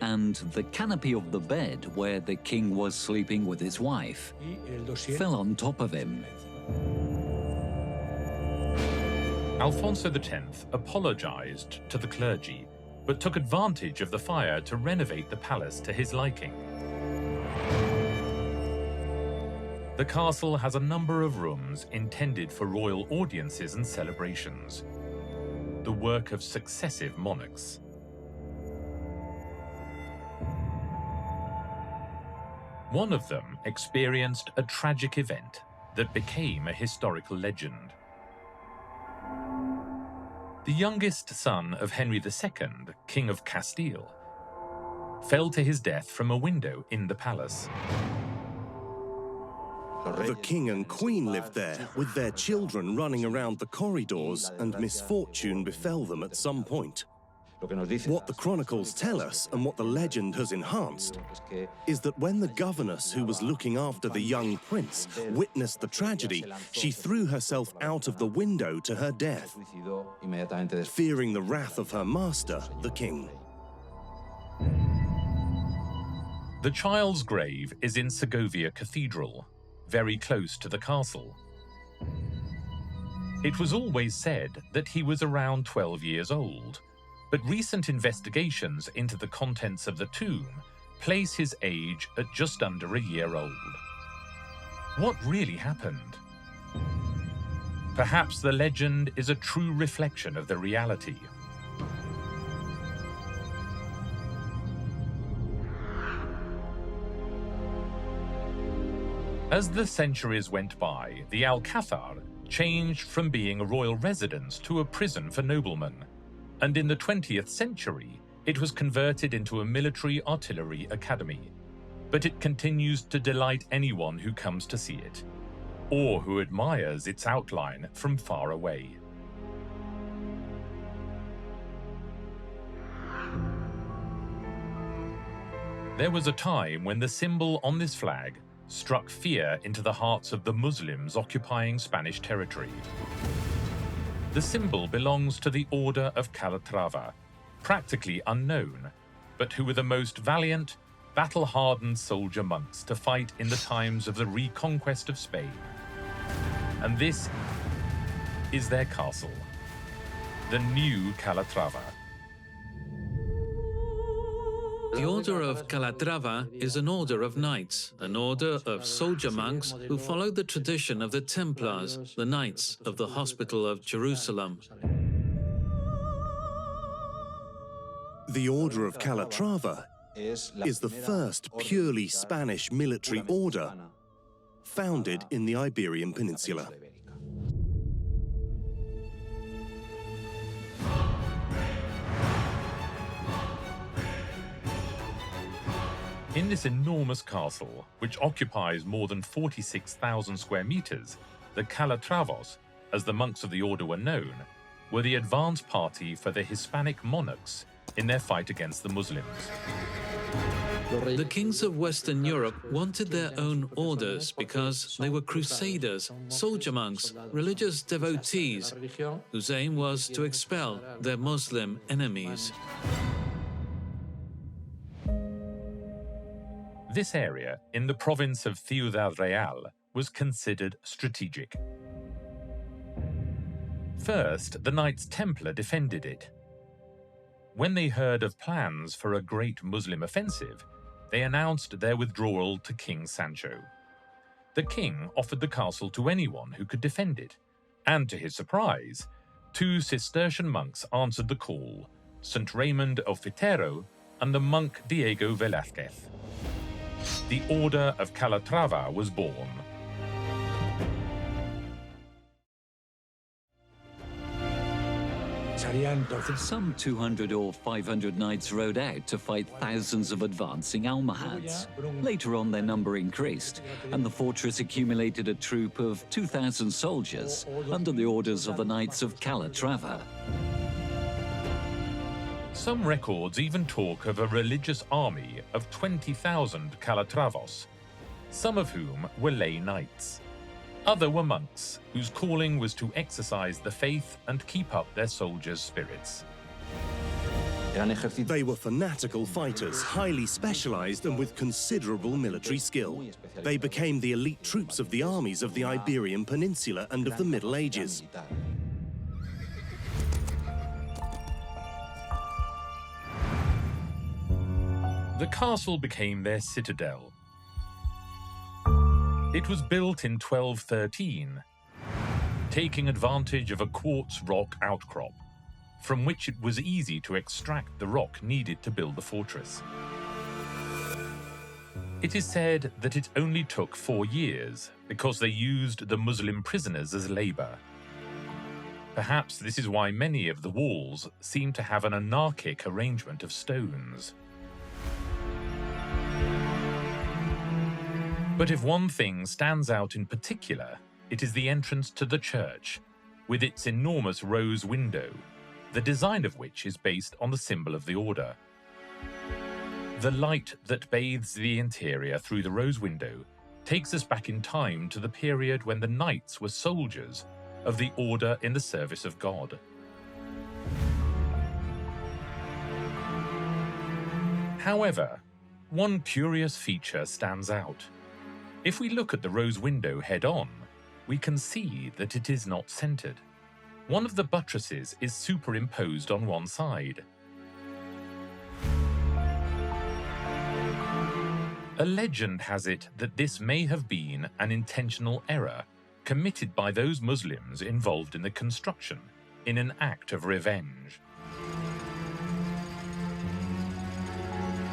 and the canopy of the bed where the king was sleeping with his wife fell on top of him. Alfonso X apologized to the clergy, but took advantage of the fire to renovate the palace to his liking. The castle has a number of rooms intended for royal audiences and celebrations, the work of successive monarchs. One of them experienced a tragic event that became a historical legend. The youngest son of Henry II, King of Castile, fell to his death from a window in the palace. The king and queen lived there, with their children running around the corridors, and misfortune befell them at some point. What the chronicles tell us, and what the legend has enhanced, is that when the governess who was looking after the young prince witnessed the tragedy, she threw herself out of the window to her death, fearing the wrath of her master, the king. The child's grave is in Segovia Cathedral, very close to the castle. It was always said that he was around 12 years old, but recent investigations into the contents of the tomb place his age at just under a year old. What really happened? Perhaps the legend is a true reflection of the reality. As the centuries went by, the Alcázar changed from being a royal residence to a prison for noblemen, and in the 20th century, it was converted into a military artillery academy. but it continues to delight anyone who comes to see it, or who admires its outline from far away. There was a time when the symbol on this flag struck fear into the hearts of the Muslims occupying Spanish territory. The symbol belongs to the Order of Calatrava, practically unknown, but who were the most valiant, battle-hardened soldier monks to fight in the times of the reconquest of Spain. And this is their castle, the new Calatrava. The Order of Calatrava is an order of knights, an order of soldier monks who followed the tradition of the Templars, the Knights of the Hospital of Jerusalem. The Order of Calatrava is the first purely Spanish military order founded in the Iberian Peninsula. In this enormous castle, which occupies more than 46,000 square meters, the Calatravos, as the monks of the order were known, were the advance party for the Hispanic monarchs in their fight against the Muslims. The kings of Western Europe wanted their own orders because they were crusaders, soldier monks, religious devotees, whose aim was to expel their Muslim enemies. This area, in the province of Ciudad Real, was considered strategic. First, the Knights Templar defended it. When they heard of plans for a great Muslim offensive, they announced their withdrawal to King Sancho. The king offered the castle to anyone who could defend it, and to his surprise, 2 Cistercian monks answered the call, St. Raymond of Fitero and the monk Diego Velázquez. The Order of Calatrava was born. Some 200 or 500 knights rode out to fight thousands of advancing Almohads. Later on, their number increased, and the fortress accumulated a troop of 2,000 soldiers under the orders of the Knights of Calatrava. Some records even talk of a religious army of 20,000 Calatravos, some of whom were lay knights. Other were monks, whose calling was to exercise the faith and keep up their soldiers' spirits. They were fanatical fighters, highly specialized and with considerable military skill. They became the elite troops of the armies of the Iberian Peninsula and of the Middle Ages. The castle became their citadel. It was built in 1213, taking advantage of a quartz rock outcrop, from which it was easy to extract the rock needed to build the fortress. It is said that it only took 4 years because they used the Muslim prisoners as labor. Perhaps this is why many of the walls seem to have an anarchic arrangement of stones. But if one thing stands out in particular, it is the entrance to the church, with its enormous rose window, the design of which is based on the symbol of the order. The light that bathes the interior through the rose window takes us back in time to the period when the knights were soldiers of the order in the service of God. However, one curious feature stands out. If we look at the rose window head-on, we can see that it is not centered. One of the buttresses is superimposed on one side. A legend has it that this may have been an intentional error committed by those Muslims involved in the construction in an act of revenge.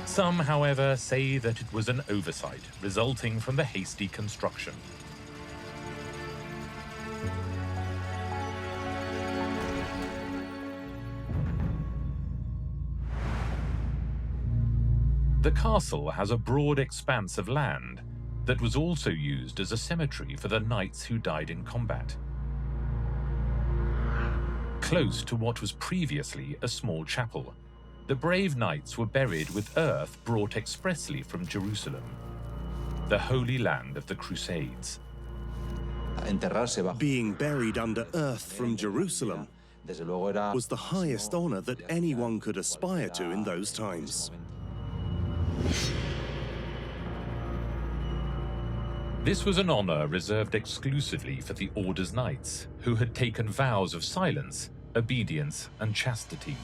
Some, however, say that it was an oversight resulting from the hasty construction. The castle has a broad expanse of land that was also used as a cemetery for the knights who died in combat. Close to what was previously a small chapel, the brave knights were buried with earth brought expressly from Jerusalem, the holy land of the Crusades. Being buried under earth from Jerusalem was the highest honor that anyone could aspire to in those times. This was an honor reserved exclusively for the Order's knights, who had taken vows of silence, obedience, and chastity.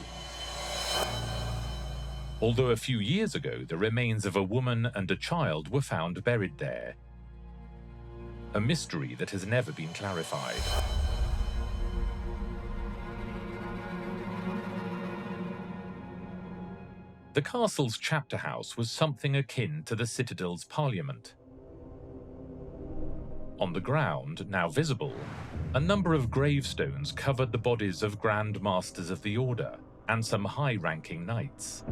Although a few years ago the remains of a woman and a child were found buried there. A mystery that has never been clarified. The castle's chapter house was something akin to the citadel's parliament. On the ground, now visible, a number of gravestones covered the bodies of Grand Masters of the Order and some high-ranking knights.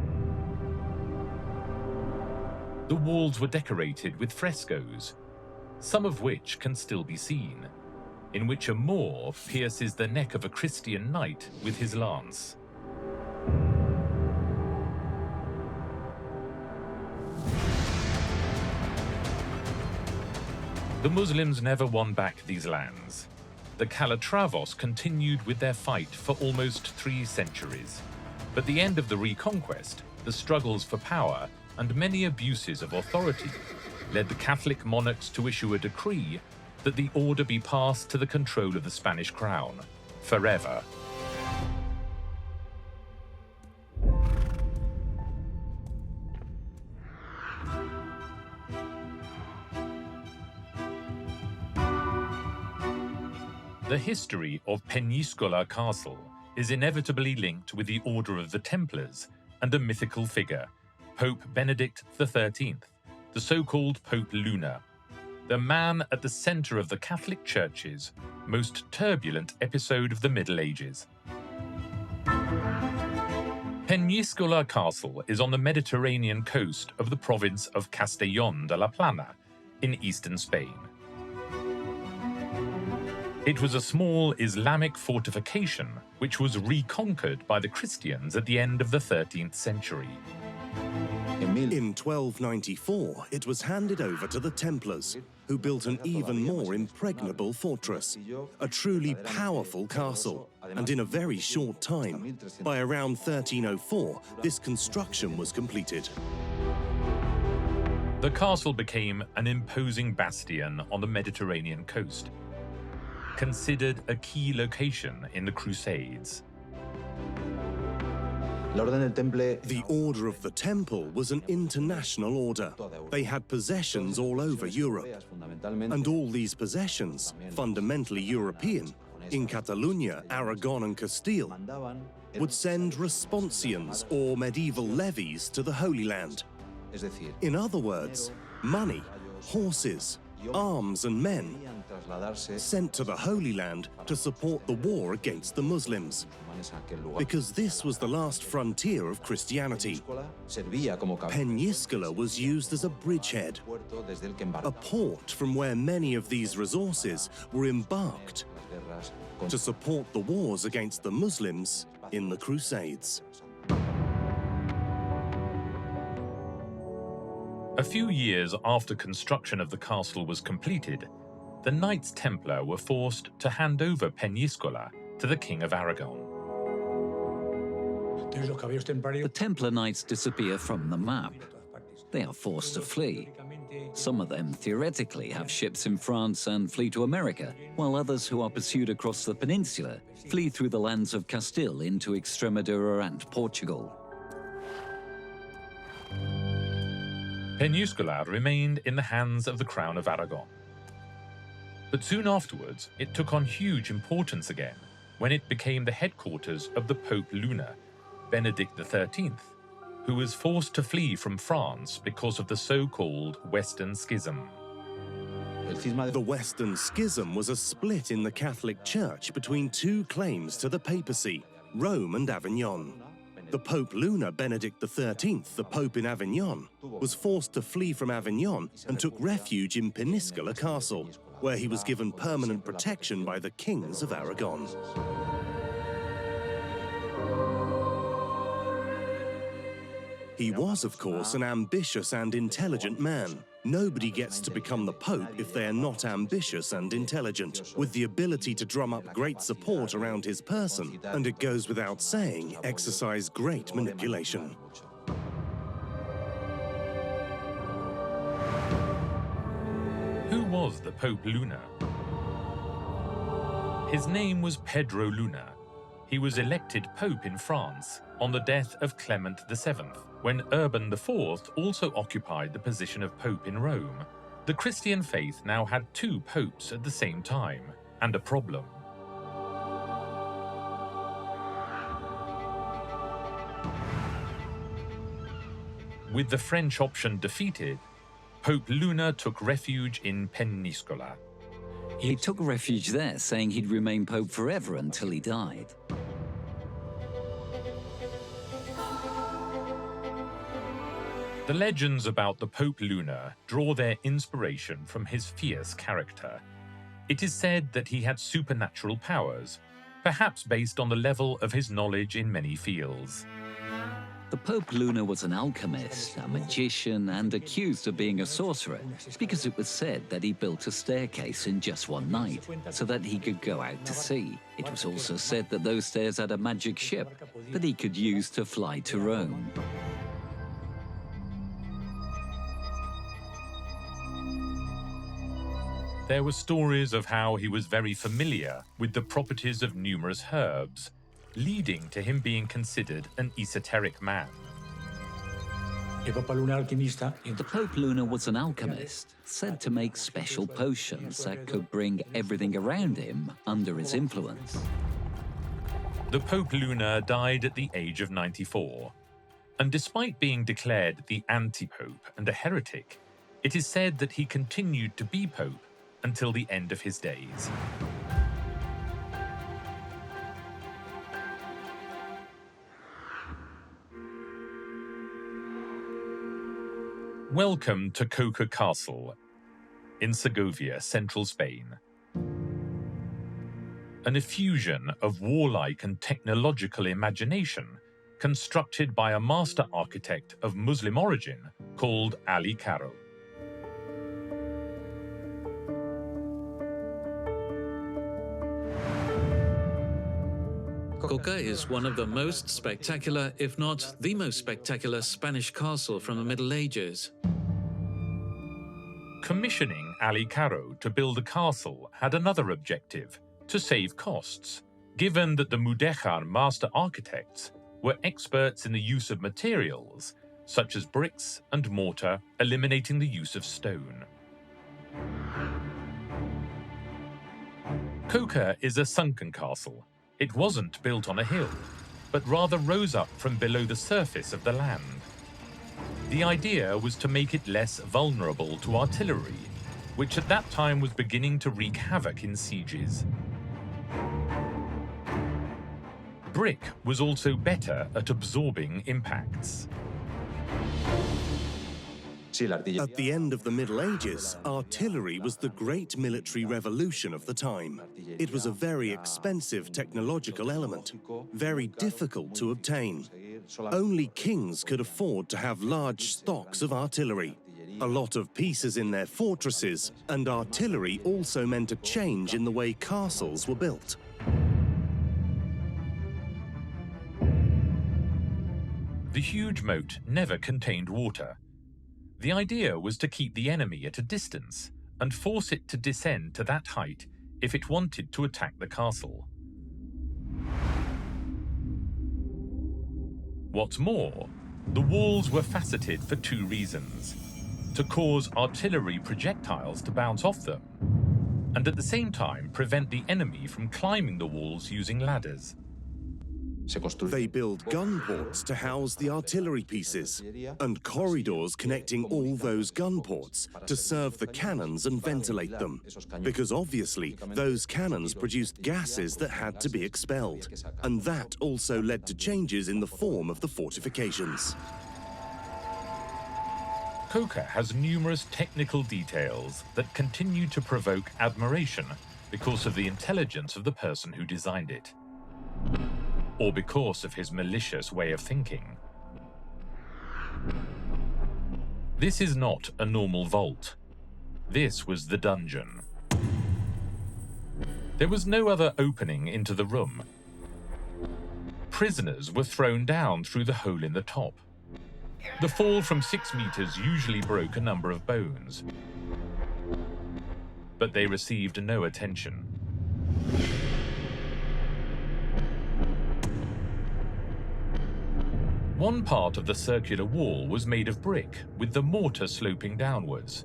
The walls were decorated with frescoes, some of which can still be seen, in which a Moor pierces the neck of a Christian knight with his lance. The Muslims never won back these lands. The Calatravos continued with their fight for almost 3 centuries. But the end of the reconquest, the struggles for power, and many abuses of authority led the Catholic monarchs to issue a decree that the order be passed to the control of the Spanish crown, forever. The history of Peñíscola Castle is inevitably linked with the Order of the Templars and a mythical figure, Pope Benedict XIII, the so-called Pope Lunar, the man at the center of the Catholic Church's most turbulent episode of the Middle Ages. Peñíscola Castle is on the Mediterranean coast of the province of Castellón de la Plana in eastern Spain. It was a small Islamic fortification which was reconquered by the Christians at the end of the 13th century. In 1294, it was handed over to the Templars, who built an even more impregnable fortress, a truly powerful castle. And in a very short time, by around 1304, this construction was completed. The castle became an imposing bastion on the Mediterranean coast, considered a key location in the Crusades. The Order of the Temple was an international order. They had possessions all over Europe. And all these possessions, fundamentally European, in Catalonia, Aragon and Castile, would send responsions or medieval levies to the Holy Land. In other words, money, horses, arms and men sent to the Holy Land to support the war against the Muslims, because this was the last frontier of Christianity. Peñíscola was used as a bridgehead, a port from where many of these resources were embarked to support the wars against the Muslims in the Crusades. A few years after construction of the castle was completed, the Knights Templar were forced to hand over Peñíscola to the King of Aragon. The Templar Knights disappear from the map. They are forced to flee. Some of them theoretically have ships in France and flee to America, while others who are pursued across the peninsula flee through the lands of Castile into Extremadura and Portugal. Peñíscola remained in the hands of the Crown of Aragon. But soon afterwards, it took on huge importance again when it became the headquarters of the Pope Lunar, Benedict XIII, who was forced to flee from France because of the so-called Western Schism. The Western Schism was a split in the Catholic Church between two claims to the papacy, Rome and Avignon. The Pope Lunar Benedict XIII, the Pope in Avignon, was forced to flee from Avignon and took refuge in Peniscola Castle, where he was given permanent protection by the kings of Aragon. He was, of course, an ambitious and intelligent man. Nobody gets to become the Pope if they are not ambitious and intelligent, with the ability to drum up great support around his person, and it goes without saying, exercise great manipulation. Who was the Pope Lunar? His name was Pedro Luna. He was elected Pope in France on the death of Clement VII, when Urban IV also occupied the position of Pope in Rome. The Christian faith now had two popes at the same time, and a problem. With the French option defeated, Pope Luna took refuge in Peniscola. He took refuge there, saying he'd remain Pope forever until he died. The legends about the Pope Luna draw their inspiration from his fierce character. It is said that he had supernatural powers, perhaps based on the level of his knowledge in many fields. The Pope Luna was an alchemist, a magician, and accused of being a sorcerer, because it was said that he built a staircase in just one night, so that he could go out to sea. It was also said that those stairs had a magic ship that he could use to fly to Rome. There were stories of how he was very familiar with the properties of numerous herbs, leading to him being considered an esoteric man. The Pope Luna was an alchemist, said to make special potions that could bring everything around him under his influence. The Pope Luna died at the age of 94, and despite being declared the anti-pope and a heretic, it is said that he continued to be pope until the end of his days. Welcome to Coca Castle in Segovia, central Spain. An effusion of warlike and technological imagination constructed by a master architect of Muslim origin called Ali Caro. Coca is one of the most spectacular, if not the most spectacular, Spanish castle from the Middle Ages. Commissioning Ali Caro to build a castle had another objective: to save costs, given that the Mudéjar master architects were experts in the use of materials such as bricks and mortar, eliminating the use of stone. Coca is a sunken castle. It wasn't built on a hill, but rather rose up from below the surface of the land. The idea was to make it less vulnerable to artillery, which at that time was beginning to wreak havoc in sieges. Brick was also better at absorbing impacts. At the end of the Middle Ages, artillery was the great military revolution of the time. It was a very expensive technological element, very difficult to obtain. Only kings could afford to have large stocks of artillery, a lot of pieces in their fortresses, and artillery also meant a change in the way castles were built. The huge moat never contained water. The idea was to keep the enemy at a distance and force it to descend to that height if it wanted to attack the castle. What's more, the walls were faceted for two reasons: to cause artillery projectiles to bounce off them, and at the same time prevent the enemy from climbing the walls using ladders. They build gun ports to house the artillery pieces, and corridors connecting all those gun ports to serve the cannons and ventilate them. Because obviously, those cannons produced gases that had to be expelled. And that also led to changes in the form of the fortifications. Coca has numerous technical details that continue to provoke admiration because of the intelligence of the person who designed it, or because of his malicious way of thinking. This is not a normal vault. This was the dungeon. There was no other opening into the room. Prisoners were thrown down through the hole in the top. The fall from 6 meters usually broke a number of bones, but they received no attention. One part of the circular wall was made of brick, with the mortar sloping downwards,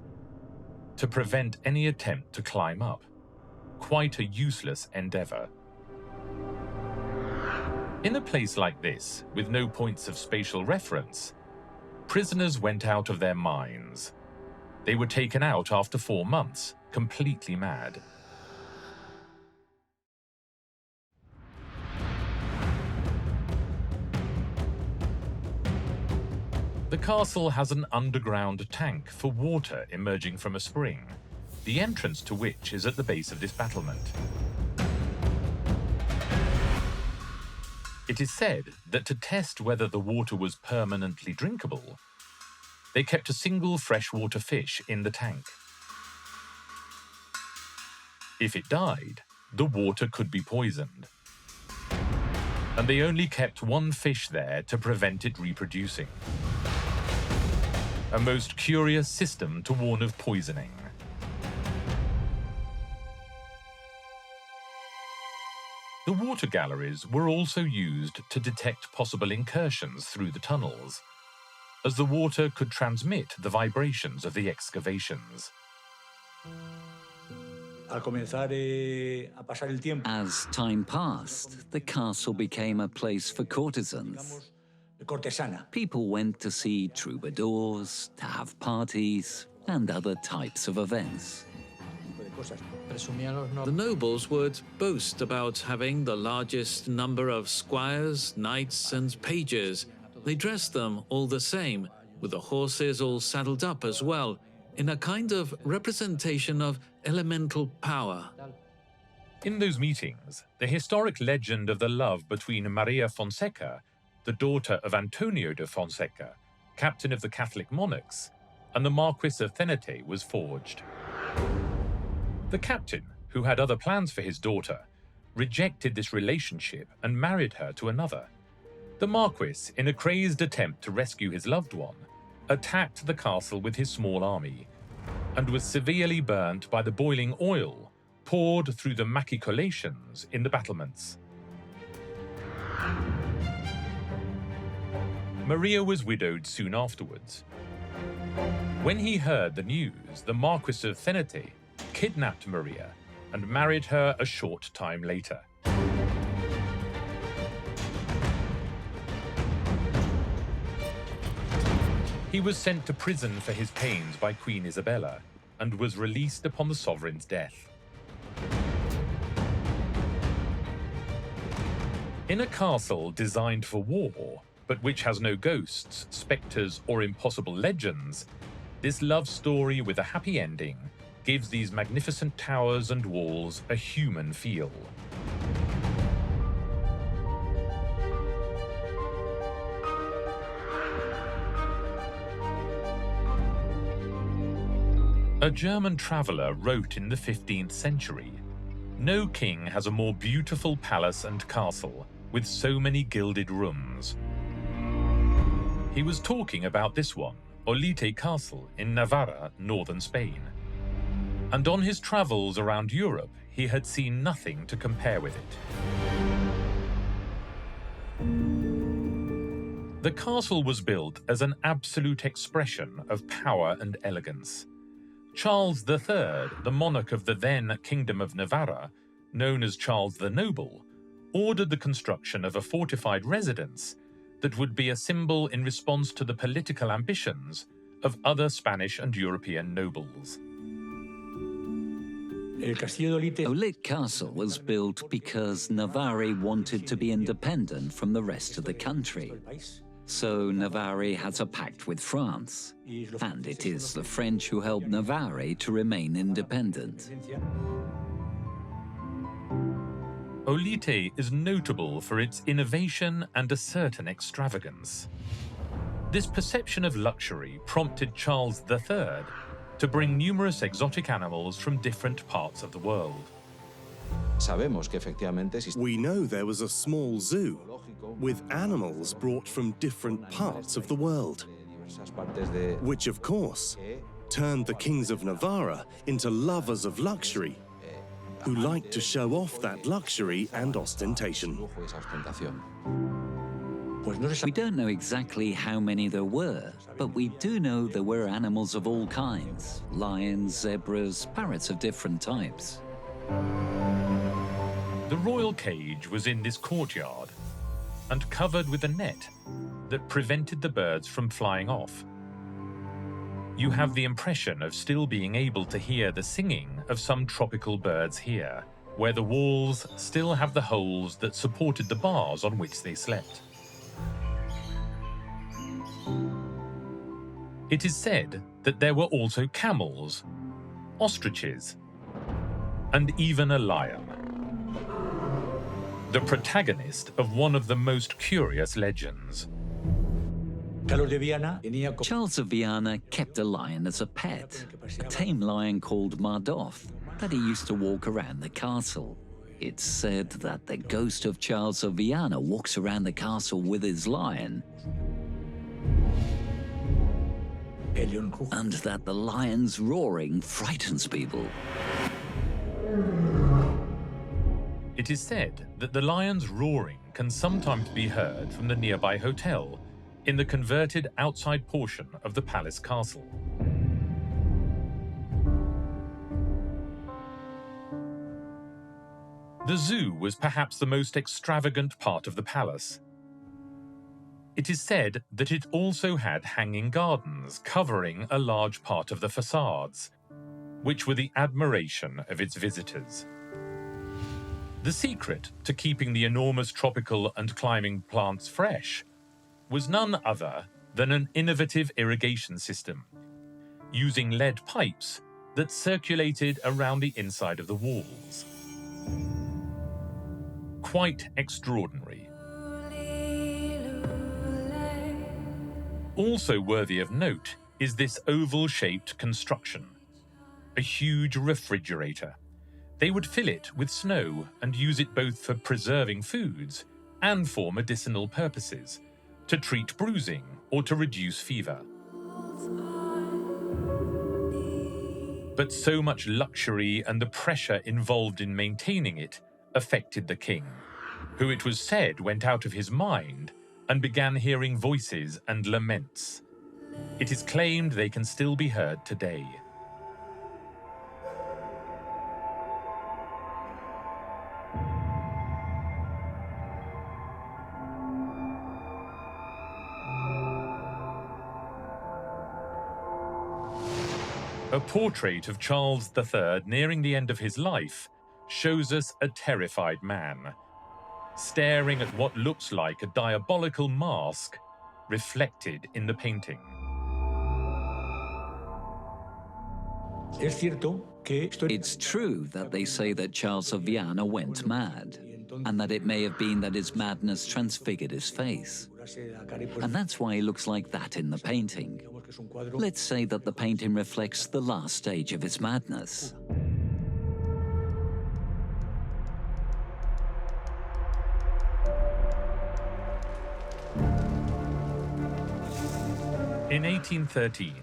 to prevent any attempt to climb up. Quite a useless endeavor. In a place like this, with no points of spatial reference, prisoners went out of their minds. They were taken out after 4 months, completely mad. The castle has an underground tank for water emerging from a spring, the entrance to which is at the base of this battlement. It is said that to test whether the water was permanently drinkable, they kept a single freshwater fish in the tank. If it died, the water could be poisoned. And they only kept one fish there to prevent it reproducing. A most curious system to warn of poisoning. The water galleries were also used to detect possible incursions through the tunnels, as the water could transmit the vibrations of the excavations. As time passed, the castle became a place for courtesans. People went to see troubadours, to have parties, and other types of events. The nobles would boast about having the largest number of squires, knights, and pages. They dressed them all the same, with the horses all saddled up as well, in a kind of representation of elemental power. In those meetings, the historic legend of the love between Maria Fonseca, the daughter of Antonio de Fonseca, captain of the Catholic monarchs, and the Marquis of Thenete was forged. The captain, who had other plans for his daughter, rejected this relationship and married her to another. The Marquis, in a crazed attempt to rescue his loved one, attacked the castle with his small army and was severely burnt by the boiling oil poured through the machicolations in the battlements. Maria was widowed soon afterwards. When he heard the news, the Marquis of Thenete kidnapped Maria and married her a short time later. He was sent to prison for his pains by Queen Isabella and was released upon the sovereign's death. In a castle designed for war, but which has no ghosts, spectres, or impossible legends, this love story with a happy ending gives these magnificent towers and walls a human feel. A German traveller wrote in the 15th century, "No king has a more beautiful palace and castle, with so many gilded rooms." He was talking about this one, Olite Castle in Navarra, northern Spain. And on his travels around Europe, he had seen nothing to compare with it. The castle was built as an absolute expression of power and elegance. Charles III, the monarch of the then Kingdom of Navarra, known as Charles the Noble, ordered the construction of a fortified residence that would be a symbol in response to the political ambitions of other Spanish and European nobles. Olit Castle was built because Navarre wanted to be independent from the rest of the country. So Navarre has a pact with France, and it is the French who helped Navarre to remain independent. Olite is notable for its innovation and a certain extravagance. This perception of luxury prompted Charles III to bring numerous exotic animals from different parts of the world. We know there was a small zoo with animals brought from different parts of the world, which of course turned the kings of Navarre into lovers of luxury, who liked to show off that luxury and ostentation. We don't know exactly how many there were, but we do know there were animals of all kinds: lions, zebras, parrots of different types. The royal cage was in this courtyard and covered with a net that prevented the birds from flying off. You have the impression of still being able to hear the singing of some tropical birds here, where the walls still have the holes that supported the bars on which they slept. It is said that there were also camels, ostriches, and even a lion, the protagonist of one of the most curious legends. Charles of Viana kept a lion as a pet, a tame lion called Mardoth, that he used to walk around the castle. It's said that the ghost of Charles of Viana walks around the castle with his lion, and that the lion's roaring frightens people. It is said that the lion's roaring can sometimes be heard from the nearby hotel in the converted outside portion of the palace castle. The zoo was perhaps the most extravagant part of the palace. It is said that it also had hanging gardens covering a large part of the facades, which were the admiration of its visitors. The secret to keeping the enormous tropical and climbing plants fresh was none other than an innovative irrigation system, using lead pipes that circulated around the inside of the walls. Quite extraordinary. Also worthy of note is this oval-shaped construction, a huge refrigerator. They would fill it with snow and use it both for preserving foods and for medicinal purposes, to treat bruising or to reduce fever. But so much luxury and the pressure involved in maintaining it affected the king, who it was said went out of his mind and began hearing voices and laments. It is claimed they can still be heard today. A portrait of Charles III nearing the end of his life shows us a terrified man, staring at what looks like a diabolical mask reflected in the painting. It's true that they say that Charles of Viana went mad, and that it may have been that his madness transfigured his face. And that's why he looks like that in the painting. Let's say that the painting reflects the last stage of his madness. In 1813,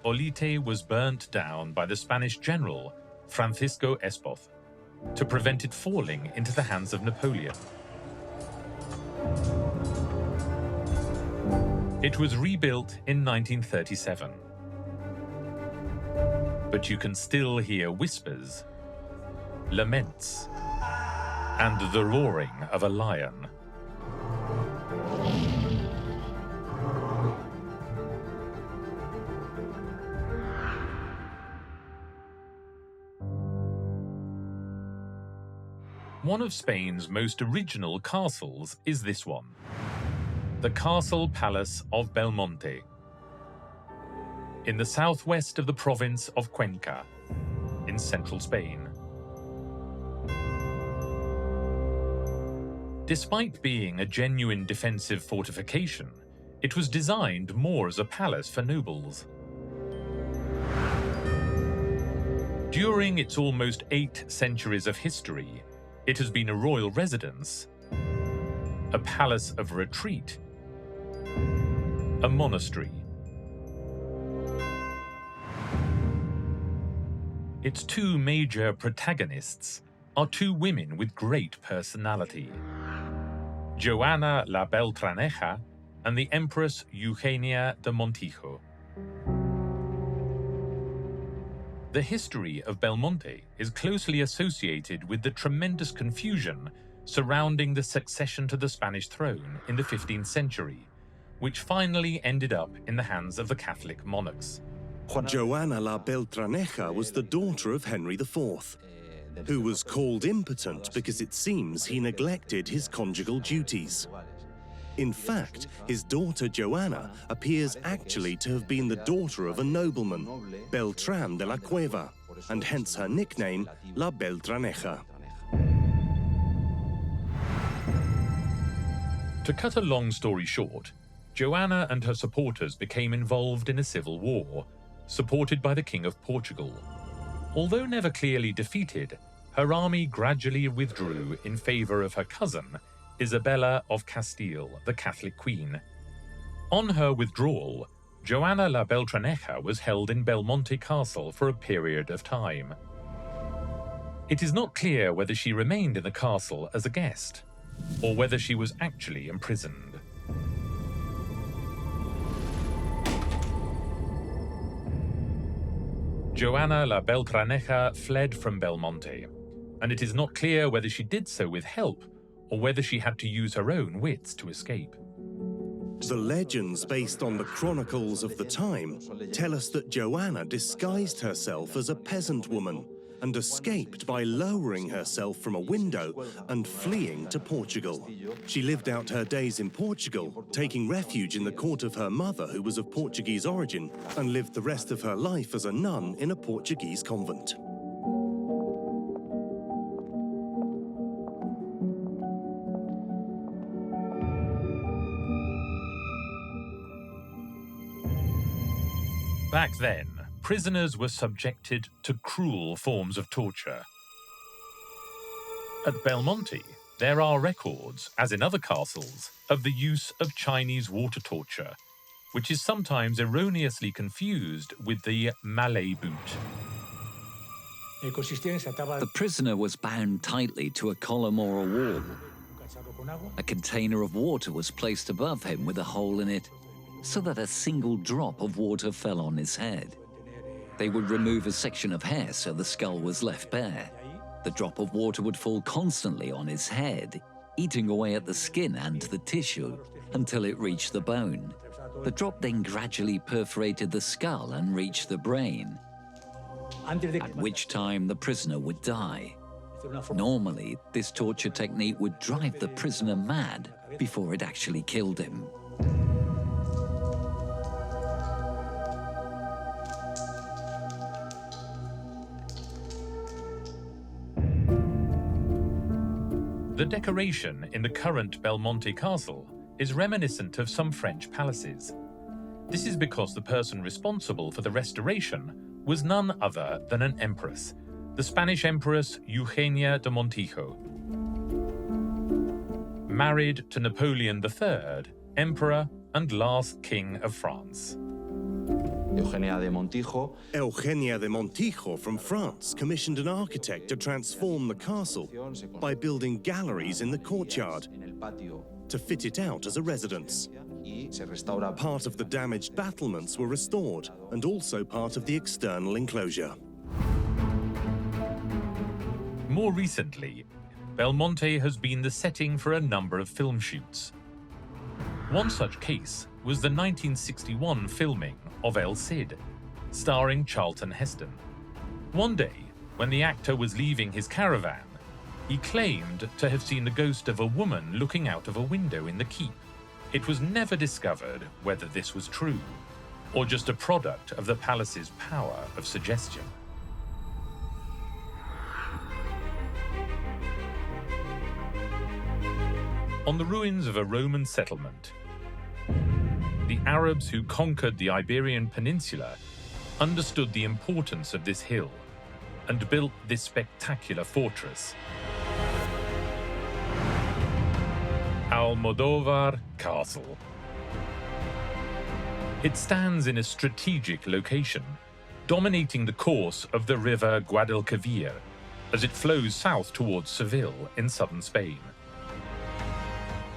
Olite was burnt down by the Spanish general Francisco Espoz to prevent it falling into the hands of Napoleon. It was rebuilt in 1937. But you can still hear whispers, laments, and the roaring of a lion. One of Spain's most original castles is this one, the Castle Palace of Belmonte, in the southwest of the province of Cuenca, in central Spain. Despite being a genuine defensive fortification, it was designed more as a palace for nobles. During its almost 8 centuries of history, it has been a royal residence, a palace of retreat, a monastery. Its 2 major protagonists are 2 women with great personality, Joana la Beltraneja and the Empress Eugenia de Montijo. The history of Belmonte is closely associated with the tremendous confusion surrounding the succession to the Spanish throne in the 15th century, which finally ended up in the hands of the Catholic monarchs. Joana la Beltraneja was the daughter of Henry IV, who was called impotent because it seems he neglected his conjugal duties. In fact, his daughter Joana appears actually to have been the daughter of a nobleman, Beltran de la Cueva, and hence her nickname, La Beltraneja. To cut a long story short, Joana and her supporters became involved in a civil war, supported by the King of Portugal. Although never clearly defeated, her army gradually withdrew in favor of her cousin, Isabella of Castile, the Catholic Queen. On her withdrawal, Joana la Beltraneja was held in Belmonte Castle for a period of time. It is not clear whether she remained in the castle as a guest, or whether she was actually imprisoned. Joana la Beltraneja fled from Belmonte, and it is not clear whether she did so with help or whether she had to use her own wits to escape. The legends based on the chronicles of the time tell us that Joana disguised herself as a peasant woman and escaped by lowering herself from a window and fleeing to Portugal. She lived out her days in Portugal, taking refuge in the court of her mother, who was of Portuguese origin, and lived the rest of her life as a nun in a Portuguese convent. Back then, prisoners were subjected to cruel forms of torture. At Belmonte, there are records, as in other castles, of the use of Chinese water torture, which is sometimes erroneously confused with the Malay boot. The prisoner was bound tightly to a column or a wall. A container of water was placed above him with a hole in it, so that a single drop of water fell on his head. They would remove a section of hair so the skull was left bare. The drop of water would fall constantly on his head, eating away at the skin and the tissue until it reached the bone. The drop then gradually perforated the skull and reached the brain, at which time the prisoner would die. Normally, this torture technique would drive the prisoner mad before it actually killed him. The decoration in the current Belmonte Castle is reminiscent of some French palaces. This is because the person responsible for the restoration was none other than an empress, the Spanish Empress Eugenia de Montijo. Married to Napoleon III, Emperor and last King of France. Eugenia de Montijo from France commissioned an architect to transform the castle by building galleries in the courtyard to fit it out as a residence. Part of the damaged battlements were restored and also part of the external enclosure. More recently, Belmonte has been the setting for a number of film shoots. One such case was the 1961 filming of El Cid, starring Charlton Heston. One day, when the actor was leaving his caravan, he claimed to have seen the ghost of a woman looking out of a window in the keep. It was never discovered whether this was true, or just a product of the palace's power of suggestion. On the ruins of a Roman settlement, the Arabs who conquered the Iberian Peninsula understood the importance of this hill and built this spectacular fortress. Almodóvar Castle. It stands in a strategic location, dominating the course of the river Guadalquivir as it flows south towards Seville in southern Spain.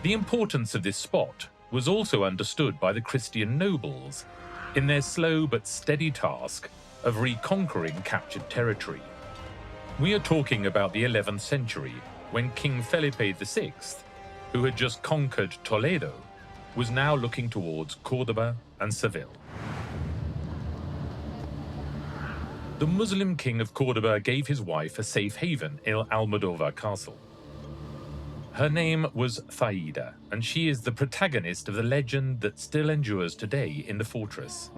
The importance of this spot was also understood by the Christian nobles in their slow but steady task of reconquering captured territory. We are talking about the 11th century, when King Felipe VI, who had just conquered Toledo, was now looking towards Córdoba and Seville. The Muslim king of Córdoba gave his wife a safe haven in Almodóvar Castle. Her name was Thaida, and she is the protagonist of the legend that still endures today in the fortress.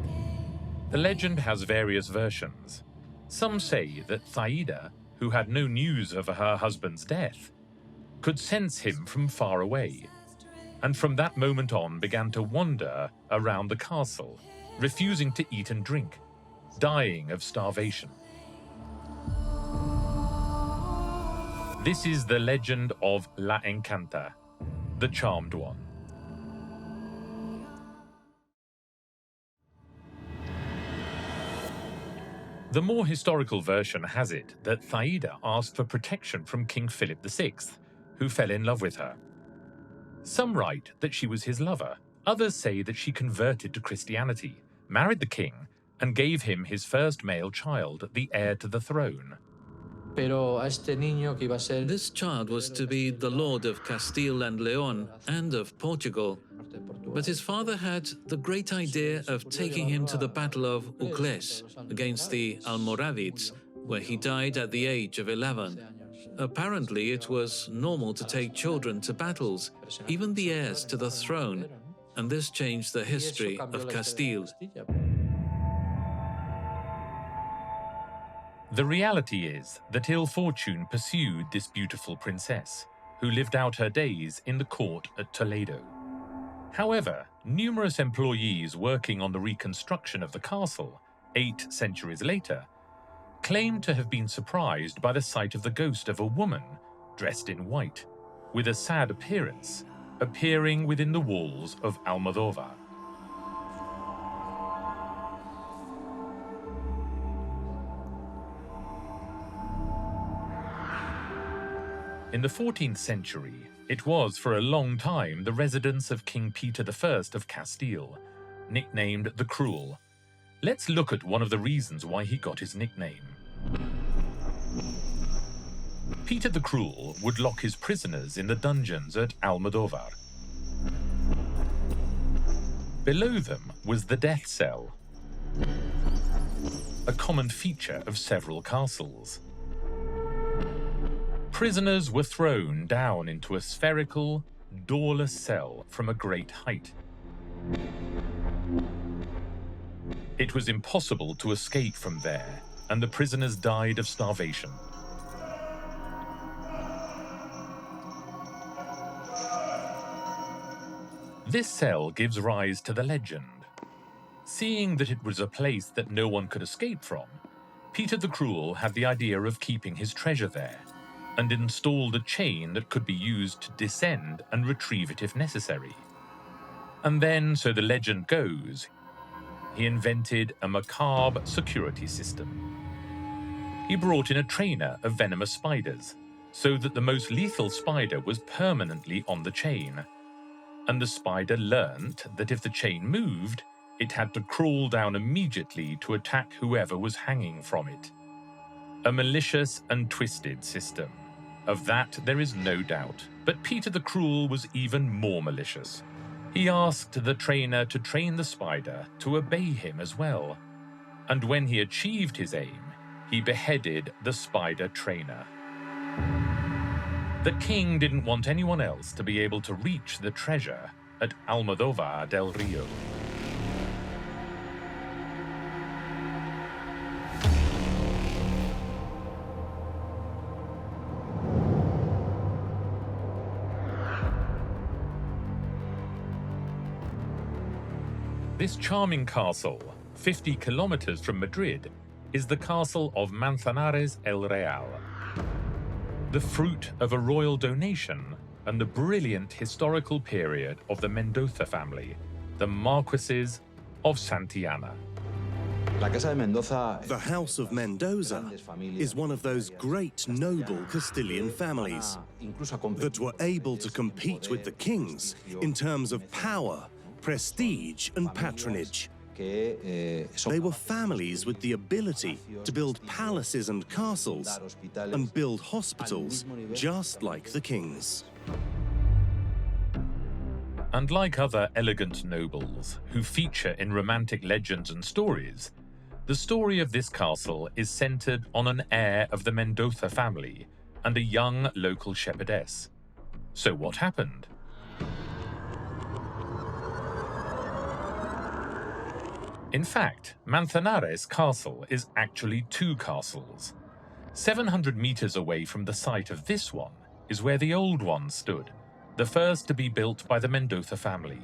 The legend has various versions. Some say that Thaida, who had no news of her husband's death, could sense him from far away, and from that moment on began to wander around the castle, refusing to eat and drink, dying of starvation. This is the legend of La Encanta, the Charmed One. The more historical version has it that Thaida asked for protection from King Philip VI, who fell in love with her. Some write that she was his lover. Others say that she converted to Christianity, married the king, and gave him his first male child, the heir to the throne. This child was to be the Lord of Castile and Leon and of Portugal, but his father had the great idea of taking him to the Battle of Uclés against the Almoravids, where he died at the age of 11. Apparently, it was normal to take children to battles, even the heirs to the throne, and this changed the history of Castile. The reality is that ill fortune pursued this beautiful princess, who lived out her days in the court at Toledo. However, numerous employees working on the reconstruction of the castle, 8 centuries later, claimed to have been surprised by the sight of the ghost of a woman dressed in white, with a sad appearance, appearing within the walls of Almodóvar. In the 14th century, it was for a long time the residence of King Peter I of Castile, nicknamed the Cruel. Let's look at one of the reasons why he got his nickname. Peter the Cruel would lock his prisoners in the dungeons at Almodóvar. Below them was the death cell, a common feature of several castles. Prisoners were thrown down into a spherical, doorless cell from a great height. It was impossible to escape from there, and the prisoners died of starvation. This cell gives rise to the legend. Seeing that it was a place that no one could escape from, Peter the Cruel had the idea of keeping his treasure there, and installed a chain that could be used to descend and retrieve it if necessary. And then, so the legend goes, he invented a macabre security system. He brought in a trainer of venomous spiders, so that the most lethal spider was permanently on the chain. And the spider learnt that if the chain moved, it had to crawl down immediately to attack whoever was hanging from it. A malicious and twisted system. Of that there is no doubt, but Peter the Cruel was even more malicious. He asked the trainer to train the spider to obey him as well. And when he achieved his aim, he beheaded the spider trainer. The king didn't want anyone else to be able to reach the treasure at Almodovar del Rio. This charming castle, 50 kilometers from Madrid, is the castle of Manzanares el Real, the fruit of a royal donation and the brilliant historical period of the Mendoza family, the Marquesas of Santillana. The House of Mendoza is one of those great noble Castilian families that were able to compete with the kings in terms of power, prestige and patronage. They were families with the ability to build palaces and castles and build hospitals just like the kings. And like other elegant nobles who feature in romantic legends and stories, the story of this castle is centered on an heir of the Mendoza family and a young local shepherdess. So what happened? In fact, Manzanares Castle is actually two castles. 700 meters away from the site of this one is where the old one stood, the first to be built by the Mendoza family.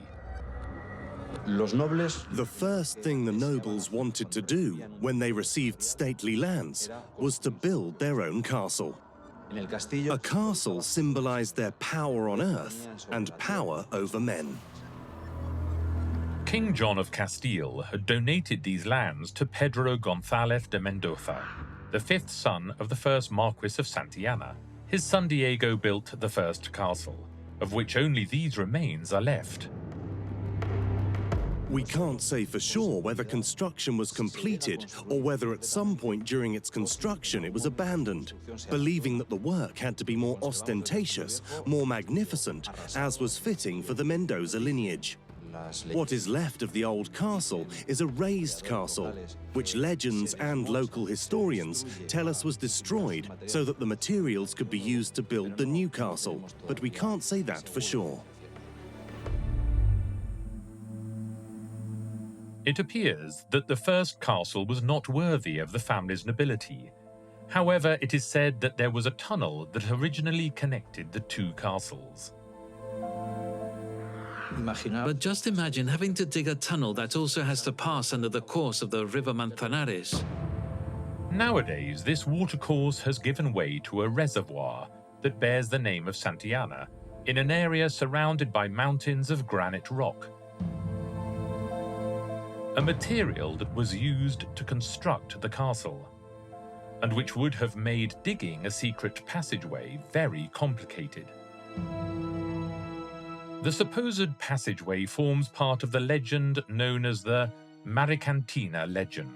The first thing the nobles wanted to do when they received stately lands was to build their own castle. A castle symbolized their power on earth and power over men. King John of Castile had donated these lands to Pedro González de Mendoza, the fifth son of the first Marquis of Santillana. His son Diego built the first castle, of which only these remains are left. We can't say for sure whether construction was completed or whether at some point during its construction it was abandoned, believing that the work had to be more ostentatious, more magnificent, as was fitting for the Mendoza lineage. What is left of the old castle is a raised castle, which legends and local historians tell us was destroyed so that the materials could be used to build the new castle, but we can't say that for sure. It appears that the first castle was not worthy of the family's nobility. However, it is said that there was a tunnel that originally connected the two castles. But just imagine having to dig a tunnel that also has to pass under the course of the river Manzanares. Nowadays, this watercourse has given way to a reservoir that bears the name of Santillana, in an area surrounded by mountains of granite rock. A material that was used to construct the castle, and which would have made digging a secret passageway very complicated. The supposed passageway forms part of the legend known as the Maricantina legend.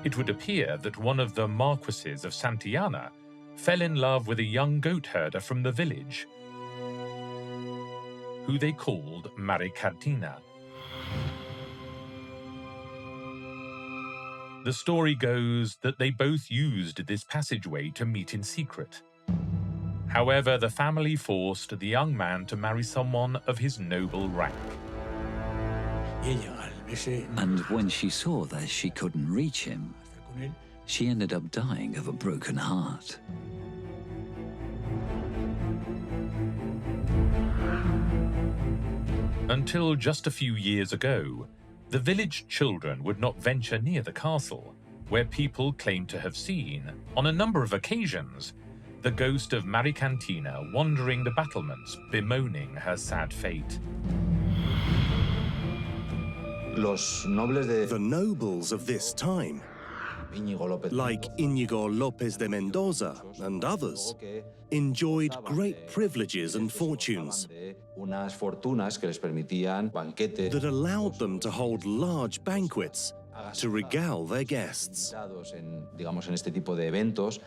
It would appear that one of the Marquesas of Santillana fell in love with a young goat herder from the village, who they called Maricantina. The story goes that they both used this passageway to meet in secret. However, the family forced the young man to marry someone of his noble rank. And when she saw that she couldn't reach him, she ended up dying of a broken heart. Until just a few years ago, the village children would not venture near the castle, where people claimed to have seen, on a number of occasions, the ghost of Maricantina wandering the battlements, bemoaning her sad fate. The nobles of this time, like Íñigo López de Mendoza and others, enjoyed great privileges and fortunes that allowed them to hold large banquets to regale their guests,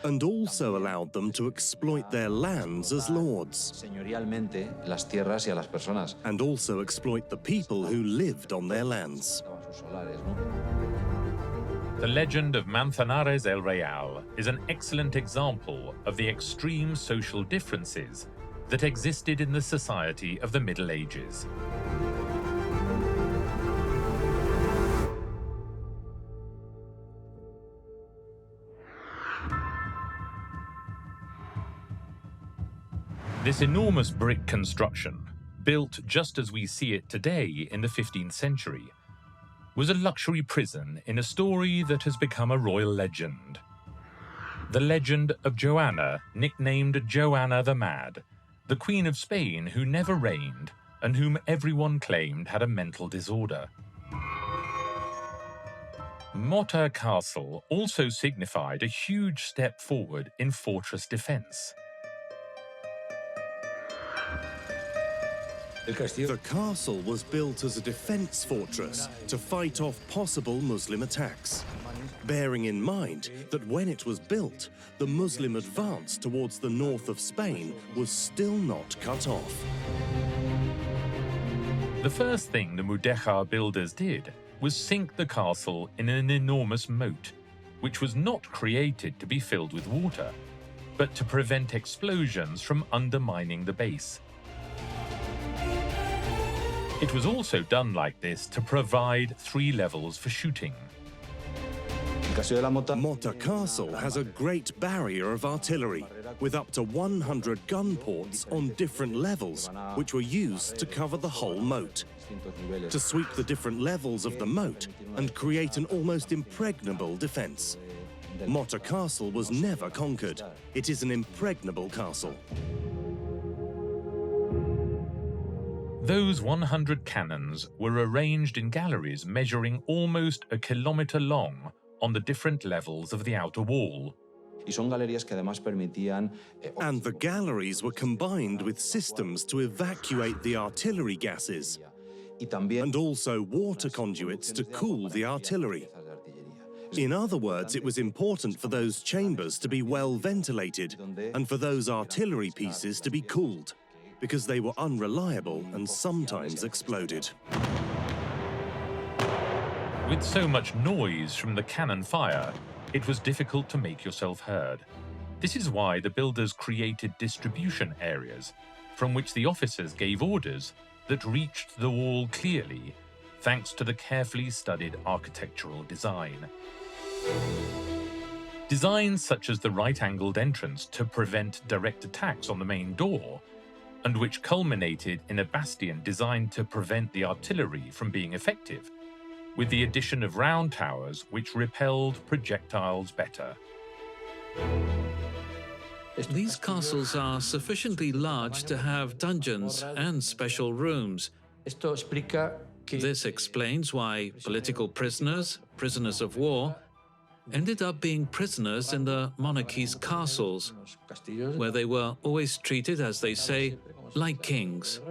and also allowed them to exploit their lands as lords, and also exploit the people who lived on their lands. The legend of Manzanares el Real is an excellent example of the extreme social differences that existed in the society of the Middle Ages. This enormous brick construction, built just as we see it today in the 15th century, was a luxury prison in a story that has become a royal legend. The legend of Joanna, nicknamed Joanna the Mad, the Queen of Spain who never reigned and whom everyone claimed had a mental disorder. Motta Castle also signified a huge step forward in fortress defence. The castle was built as a defence fortress to fight off possible Muslim attacks, bearing in mind that when it was built, the Muslim advance towards the north of Spain was still not cut off. The first thing the Mudéjar builders did was sink the castle in an enormous moat, which was not created to be filled with water, but to prevent explosions from undermining the base. It was also done like this to provide 3 levels for shooting. Motta Castle has a great barrier of artillery, with up to 100 gun ports on different levels, which were used to cover the whole moat, to sweep the different levels of the moat and create an almost impregnable defence. Motta Castle was never conquered. It is an impregnable castle. Those 100 cannons were arranged in galleries measuring almost a kilometre long on the different levels of the outer wall. And the galleries were combined with systems to evacuate the artillery gases, and also water conduits to cool the artillery. In other words, it was important for those chambers to be well ventilated and for those artillery pieces to be cooled, because they were unreliable and sometimes exploded. With so much noise from the cannon fire, it was difficult to make yourself heard. This is why the builders created distribution areas, from which the officers gave orders that reached the wall clearly, thanks to the carefully studied architectural design. Designs such as the right-angled entrance to prevent direct attacks on the main door, and which culminated in a bastion designed to prevent the artillery from being effective, with the addition of round towers which repelled projectiles better. These castles are sufficiently large to have dungeons and special rooms. This explains why political prisoners, prisoners of war, ended up being prisoners in the monarchy's castles, where they were always treated, as they say, like kings.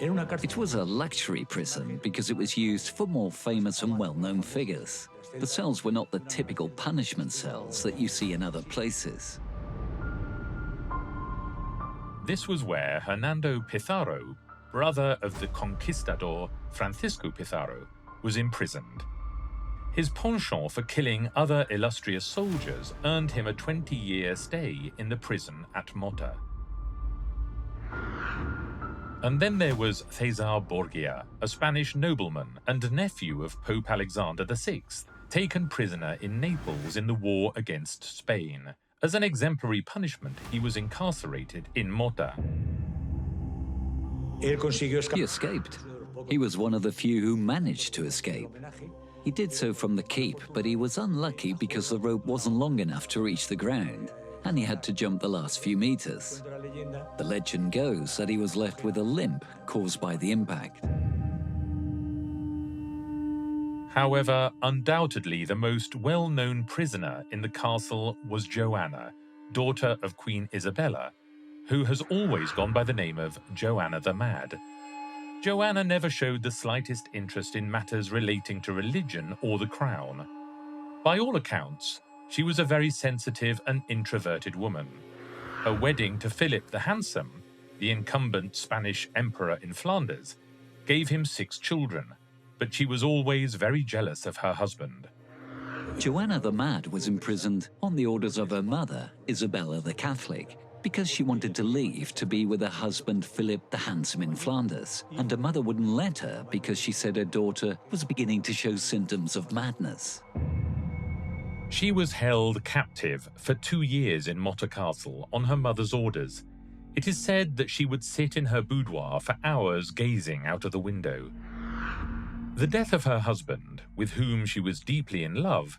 It was a luxury prison because it was used for more famous and well-known figures. The cells were not the typical punishment cells that you see in other places. This was where Hernando Pizarro, brother of the conquistador Francisco Pizarro, was imprisoned. His penchant for killing other illustrious soldiers earned him a 20-year stay in the prison at Motta. And then there was César Borgia, a Spanish nobleman and nephew of Pope Alexander VI, taken prisoner in Naples in the war against Spain. As an exemplary punishment, he was incarcerated in Motta. He escaped. He was one of the few who managed to escape. He did so from the keep, but he was unlucky because the rope wasn't long enough to reach the ground, and he had to jump the last few meters. The legend goes that he was left with a limp caused by the impact. However, undoubtedly the most well-known prisoner in the castle was Joanna, daughter of Queen Isabella, who has always gone by the name of Joanna the Mad. Joanna never showed the slightest interest in matters relating to religion or the crown. By all accounts, she was a very sensitive and introverted woman. Her wedding to Philip the Handsome, the incumbent Spanish emperor in Flanders, gave him 6 children, but she was always very jealous of her husband. Joanna the Mad was imprisoned on the orders of her mother, Isabella the Catholic, because she wanted to leave to be with her husband Philip the Handsome in Flanders, and her mother wouldn't let her because she said her daughter was beginning to show symptoms of madness. She was held captive for 2 years in Motter Castle on her mother's orders. It is said that she would sit in her boudoir for hours gazing out of the window. The death of her husband, with whom she was deeply in love,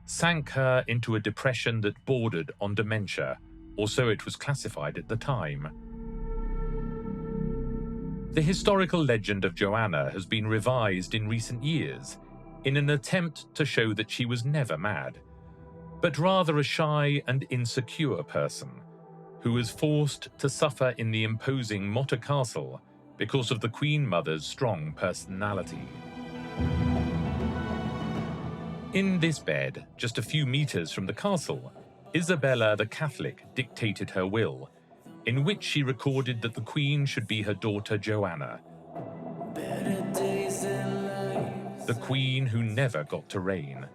sank her into a depression that bordered on dementia, or so it was classified at the time. The historical legend of Joanna has been revised in recent years in an attempt to show that she was never mad, but rather a shy and insecure person who was forced to suffer in the imposing Motter Castle because of the Queen Mother's strong personality. In this bed, just a few meters from the castle, Isabella the Catholic dictated her will, in which she recorded that the Queen should be her daughter Joanna, the Queen who never got to reign.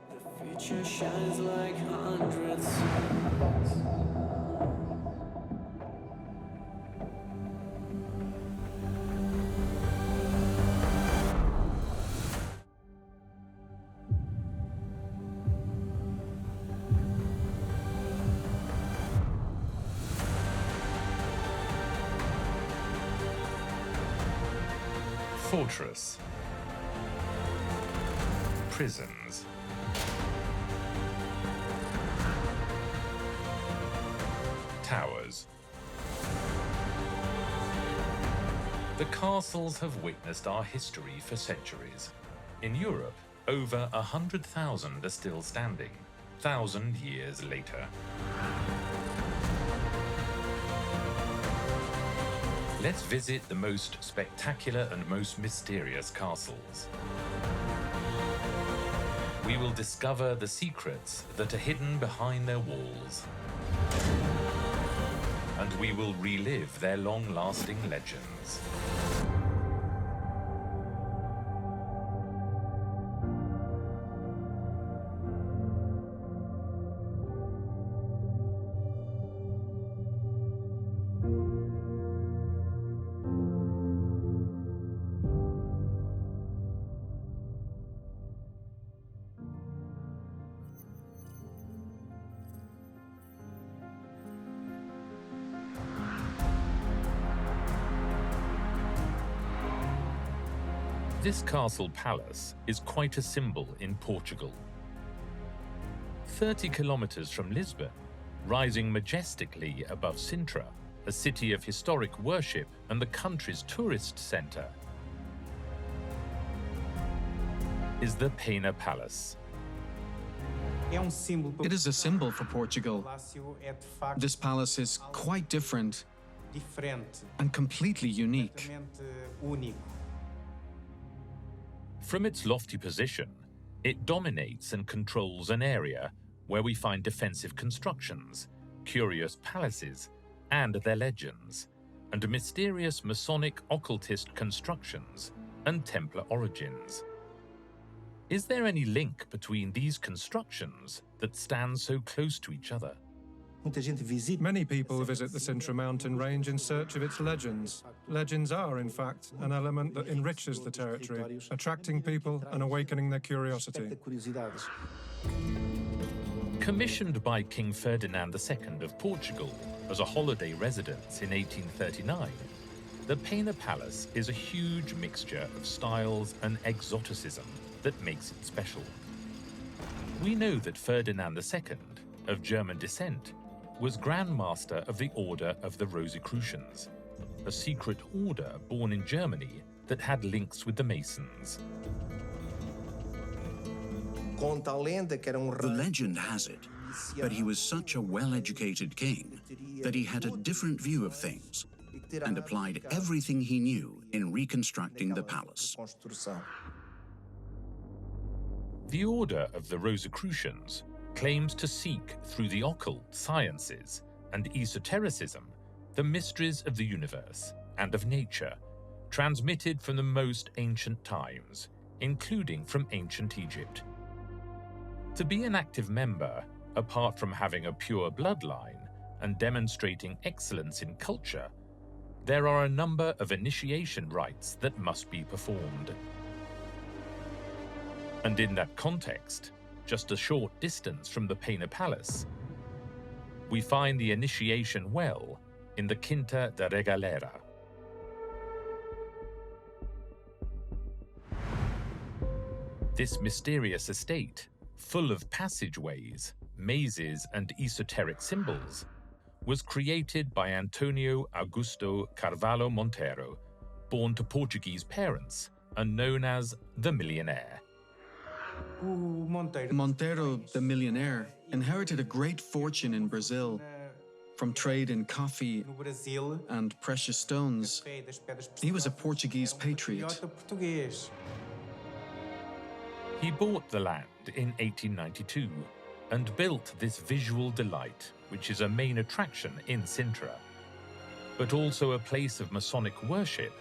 Fortress, prisons, towers. The castles have witnessed our history for centuries. In Europe, over 100,000 are still standing, 1,000 years later. Let's visit the most spectacular and most mysterious castles. We will discover the secrets that are hidden behind their walls. And we will relive their long-lasting legends. This castle palace is quite a symbol in Portugal. 30 kilometers from Lisbon, rising majestically above Sintra, a city of historic worship and the country's tourist centre, is the Pena Palace. It is a symbol for Portugal. This palace is quite different and completely unique. From its lofty position, it dominates and controls an area where we find defensive constructions, curious palaces and their legends, and mysterious Masonic occultist constructions and Templar origins. Is there any link between these constructions that stand so close to each other? Many people visit the Sintra mountain range in search of its legends. Legends are, in fact, an element that enriches the territory, attracting people and awakening their curiosity. Commissioned by King Ferdinand II of Portugal as a holiday residence in 1839, the Pena Palace is a huge mixture of styles and exoticism that makes it special. We know that Ferdinand II, of German descent, was Grand Master of the Order of the Rosicrucians, a secret order born in Germany that had links with the Masons. The legend has it that he was such a well-educated king that he had a different view of things and applied everything he knew in reconstructing the palace. The Order of the Rosicrucians claims to seek through the occult sciences and esotericism the mysteries of the universe and of nature, transmitted from the most ancient times, including from ancient Egypt. To be an active member, apart from having a pure bloodline and demonstrating excellence in culture, there are a number of initiation rites that must be performed. And in that context, just a short distance from the Pena Palace, we find the initiation well in the Quinta da Regalera. This mysterious estate, full of passageways, mazes, and esoteric symbols, was created by Antonio Augusto Carvalho Monteiro, born to Portuguese parents and known as the Millionaire. Monteiro, the millionaire, inherited a great fortune in Brazil from trade in coffee and precious stones. He was a Portuguese patriot. He bought the land in 1892 and built this visual delight, which is a main attraction in Sintra, but also a place of Masonic worship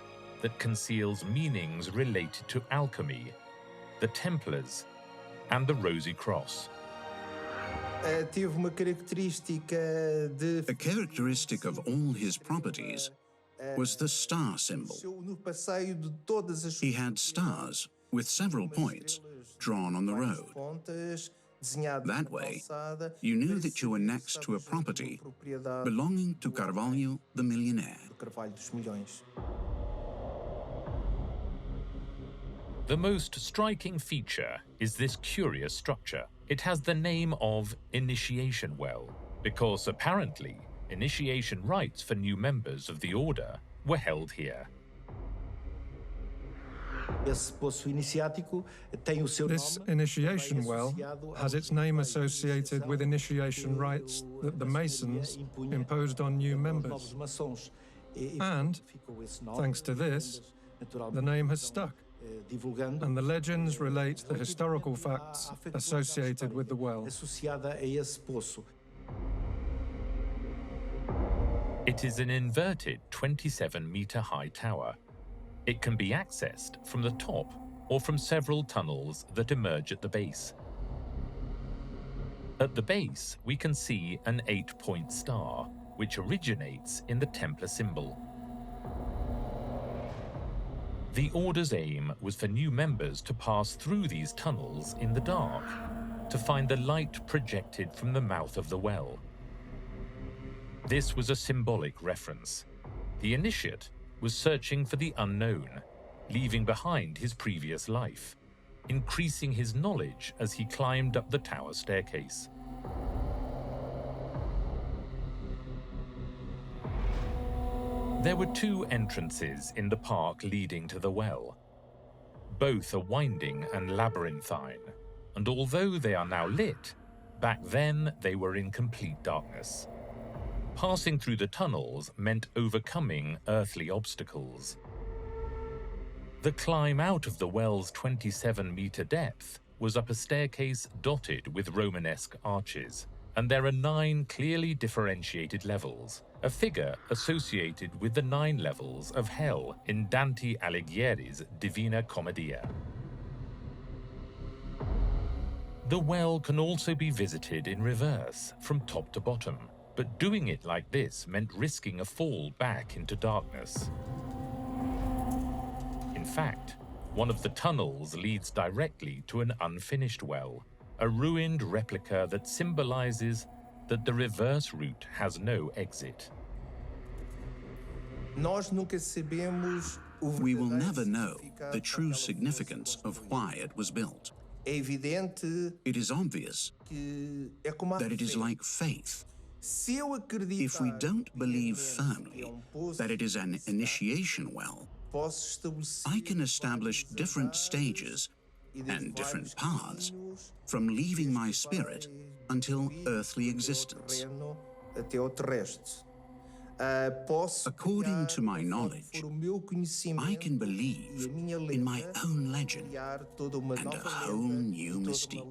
that conceals meanings related to alchemy, the Templars, and the Rosy Cross. A characteristic of all his properties was the star symbol. He had stars with several points drawn on the road. That way, you knew that you were next to a property belonging to Carvalho the Millionaire. The most striking feature is this curious structure. It has the name of Initiation Well, because apparently initiation rites for new members of the Order were held here. This initiation well has its name associated with initiation rites that the Masons imposed on new members. And, thanks to this, the name has stuck. And the legends relate the historical facts associated with the well. It is an inverted 27-meter-high tower. It can be accessed from the top or from several tunnels that emerge at the base. At the base, we can see an 8-point star, which originates in the Templar symbol. The Order's aim was for new members to pass through these tunnels in the dark, to find the light projected from the mouth of the well. This was a symbolic reference. The initiate was searching for the unknown, leaving behind his previous life, increasing his knowledge as he climbed up the tower staircase. There were 2 entrances in the park leading to the well. Both are winding and labyrinthine, and although they are now lit, back then they were in complete darkness. Passing through the tunnels meant overcoming earthly obstacles. The climb out of the well's 27-meter depth was up a staircase dotted with Romanesque arches, and there are 9 clearly differentiated levels, a figure associated with the 9 levels of hell in Dante Alighieri's Divina Commedia. The well can also be visited in reverse, from top to bottom, but doing it like this meant risking a fall back into darkness. In fact, one of the tunnels leads directly to an unfinished well, a ruined replica that symbolizes that the reverse route has no exit. We will never know the true significance of why it was built. It is obvious that it is like faith. If we don't believe firmly that it is an initiation well, I can establish different stages and different paths from leaving my spirit until earthly existence. According to my knowledge, I can believe in my own legend and a whole new mystique.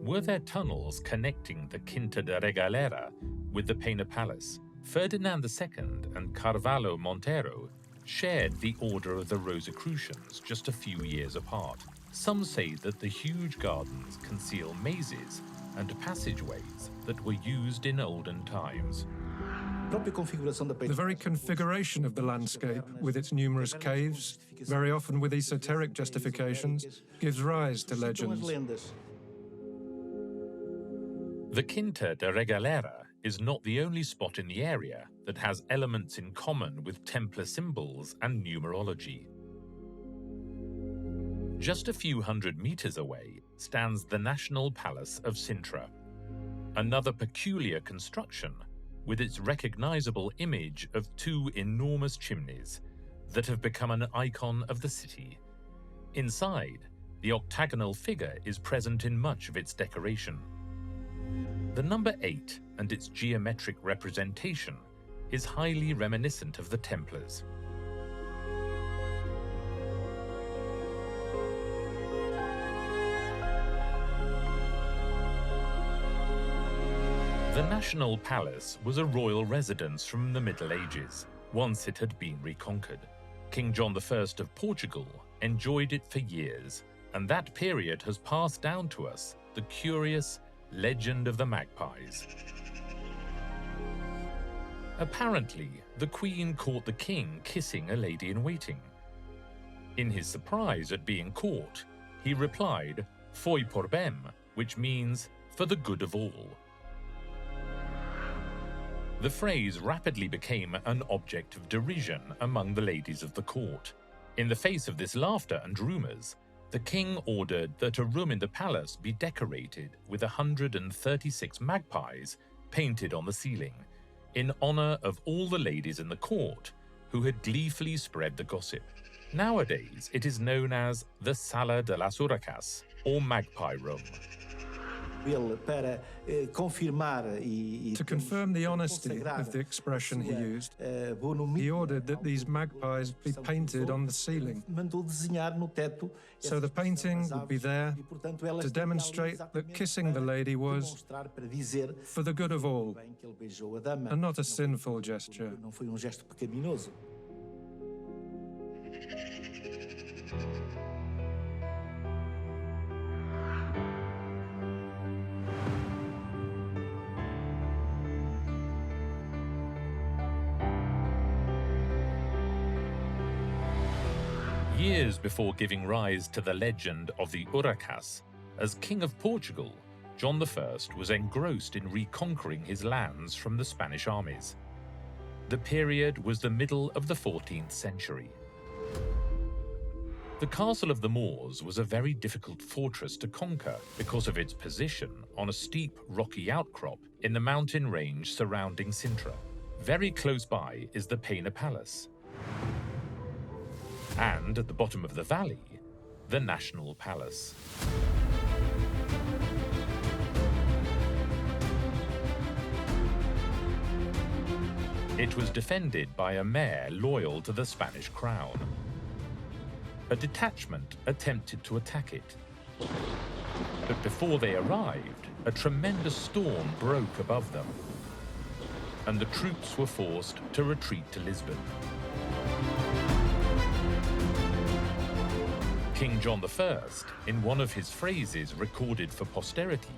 Were there tunnels connecting the Quinta de Regalera with the Pena Palace? Ferdinand II and Carvalho Monteiro shared the Order of the Rosicrucians just a few years apart. Some say that the huge gardens conceal mazes and passageways that were used in olden times. The very configuration of the landscape, with its numerous caves, very often with esoteric justifications, gives rise to legends. The Quinta de Regalera is not the only spot in the area that has elements in common with Templar symbols and numerology. Just a few hundred meters away stands the National Palace of Sintra, another peculiar construction with its recognizable image of two enormous chimneys that have become an icon of the city. Inside, the octagonal figure is present in much of its decoration. The number 8 and its geometric representation is highly reminiscent of the Templars. The National Palace was a royal residence from the Middle Ages, once it had been reconquered. King John I of Portugal enjoyed it for years, and that period has passed down to us the curious legend of the magpies. Apparently, the Queen caught the King kissing a lady-in-waiting. In his surprise at being caught, he replied, "Foi por bem," which means, "for the good of all." The phrase rapidly became an object of derision among the ladies of the court. In the face of this laughter and rumours, the king ordered that a room in the palace be decorated with 136 magpies painted on the ceiling, in honour of all the ladies in the court who had gleefully spread the gossip. Nowadays, it is known as the Sala de las Urracas, or Magpie Room. To confirm the honesty of the expression he used, he ordered that these magpies be painted on the ceiling. So the painting would be there to demonstrate that kissing the lady was for the good of all, and not a sinful gesture. Years before giving rise to the legend of the Urracas, as King of Portugal, John I was engrossed in reconquering his lands from the Spanish armies. The period was the middle of the 14th century. The Castle of the Moors was a very difficult fortress to conquer because of its position on a steep, rocky outcrop in the mountain range surrounding Sintra. Very close by is the Pena Palace. And at the bottom of the valley, the National Palace. It was defended by a mayor loyal to the Spanish crown. A detachment attempted to attack it. But before they arrived, a tremendous storm broke above them, and the troops were forced to retreat to Lisbon. King John I, in one of his phrases recorded for posterity,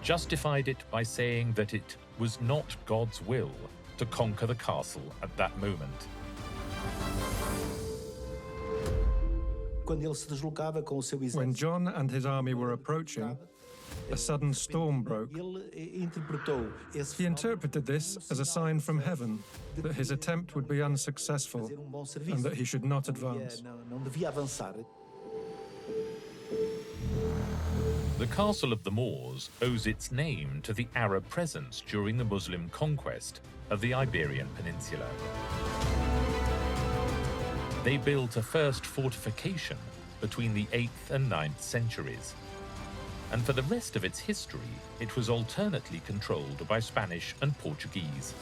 justified it by saying that it was not God's will to conquer the castle at that moment. When John and his army were approaching, a sudden storm broke. He interpreted this as a sign from heaven that his attempt would be unsuccessful and that he should not advance. The Castle of the Moors owes its name to the Arab presence during the Muslim conquest of the Iberian Peninsula. They built a first fortification between the 8th and 9th centuries. and for the rest of its history, it was alternately controlled by Spanish and Portuguese.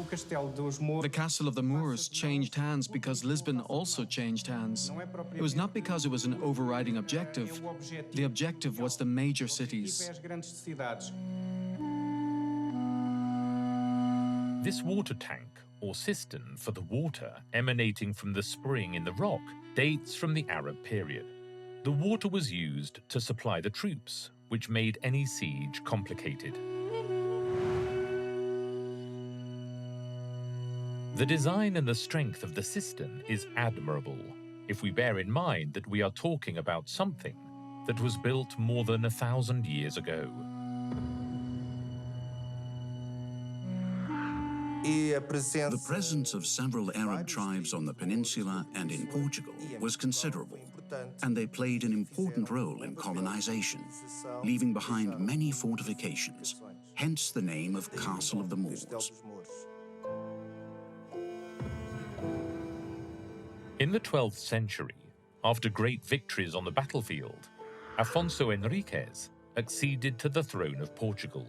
The Castle of the Moors changed hands because Lisbon also changed hands. It was not because it was an overriding objective. The objective was the major cities. This water tank, or cistern for the water emanating from the spring in the rock, dates from the Arab period. The water was used to supply the troops, which made any siege complicated. The design and the strength of the cistern is admirable, if we bear in mind that we are talking about something that was built more than 1,000 years ago. The presence of several Arab tribes on the peninsula and in Portugal was considerable, and they played an important role in colonization, leaving behind many fortifications, hence the name of Castle of the Moors. In the 12th century, after great victories on the battlefield, Afonso Henriques acceded to the throne of Portugal.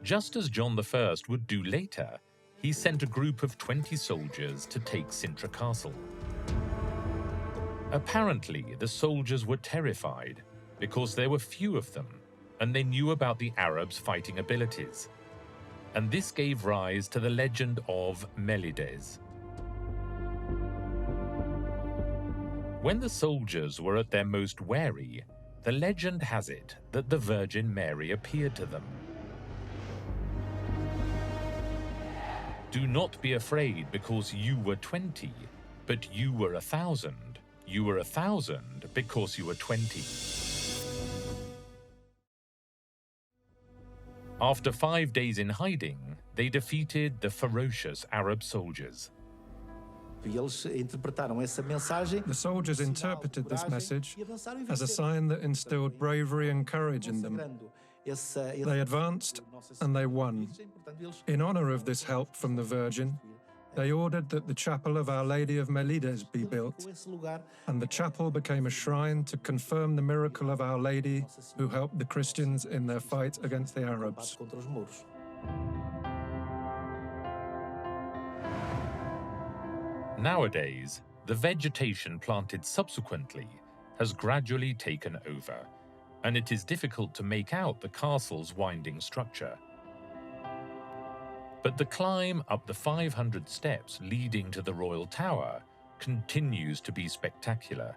Just as John I would do later, he sent a group of 20 soldiers to take Sintra Castle. Apparently, the soldiers were terrified because there were few of them, and they knew about the Arabs' fighting abilities. And this gave rise to the legend of Melides. When the soldiers were at their most wary, the legend has it that the Virgin Mary appeared to them. Do not be afraid because you were 20, but you were 1,000. You were 1,000 because you were 20. After 5 days in hiding, they defeated the ferocious Arab soldiers. The soldiers interpreted this message as a sign that instilled bravery and courage in them. They advanced and they won. In honor of this help from the Virgin, they ordered that the chapel of Our Lady of Melides be built, and the chapel became a shrine to confirm the miracle of Our Lady who helped the Christians in their fight against the Arabs. Nowadays, the vegetation planted subsequently has gradually taken over, and it is difficult to make out the castle's winding structure. But the climb up the 500 steps leading to the Royal Tower continues to be spectacular,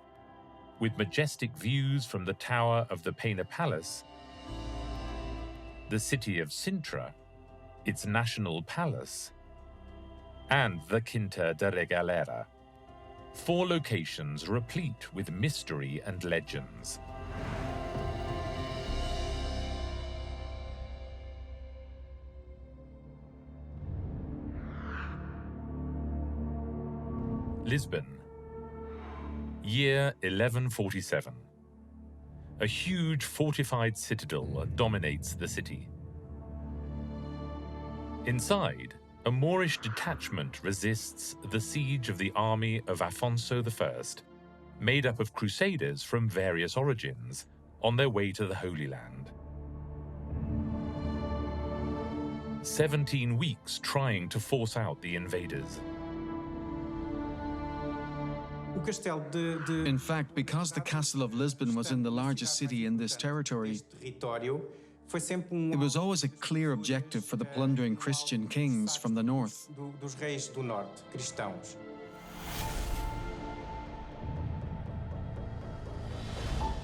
with majestic views from the tower of the Peña Palace, the city of Sintra, its national palace, and the Quinta de Regalera. 4 locations replete with mystery and legends. Lisbon, year 1147. A huge fortified citadel dominates the city. Inside, a Moorish detachment resists the siege of the army of Afonso I, made up of crusaders from various origins on their way to the Holy Land. 17 weeks trying to force out the invaders. In fact, because the Castle of Lisbon was in the largest city in this territory, it was always a clear objective for the plundering Christian kings from the north.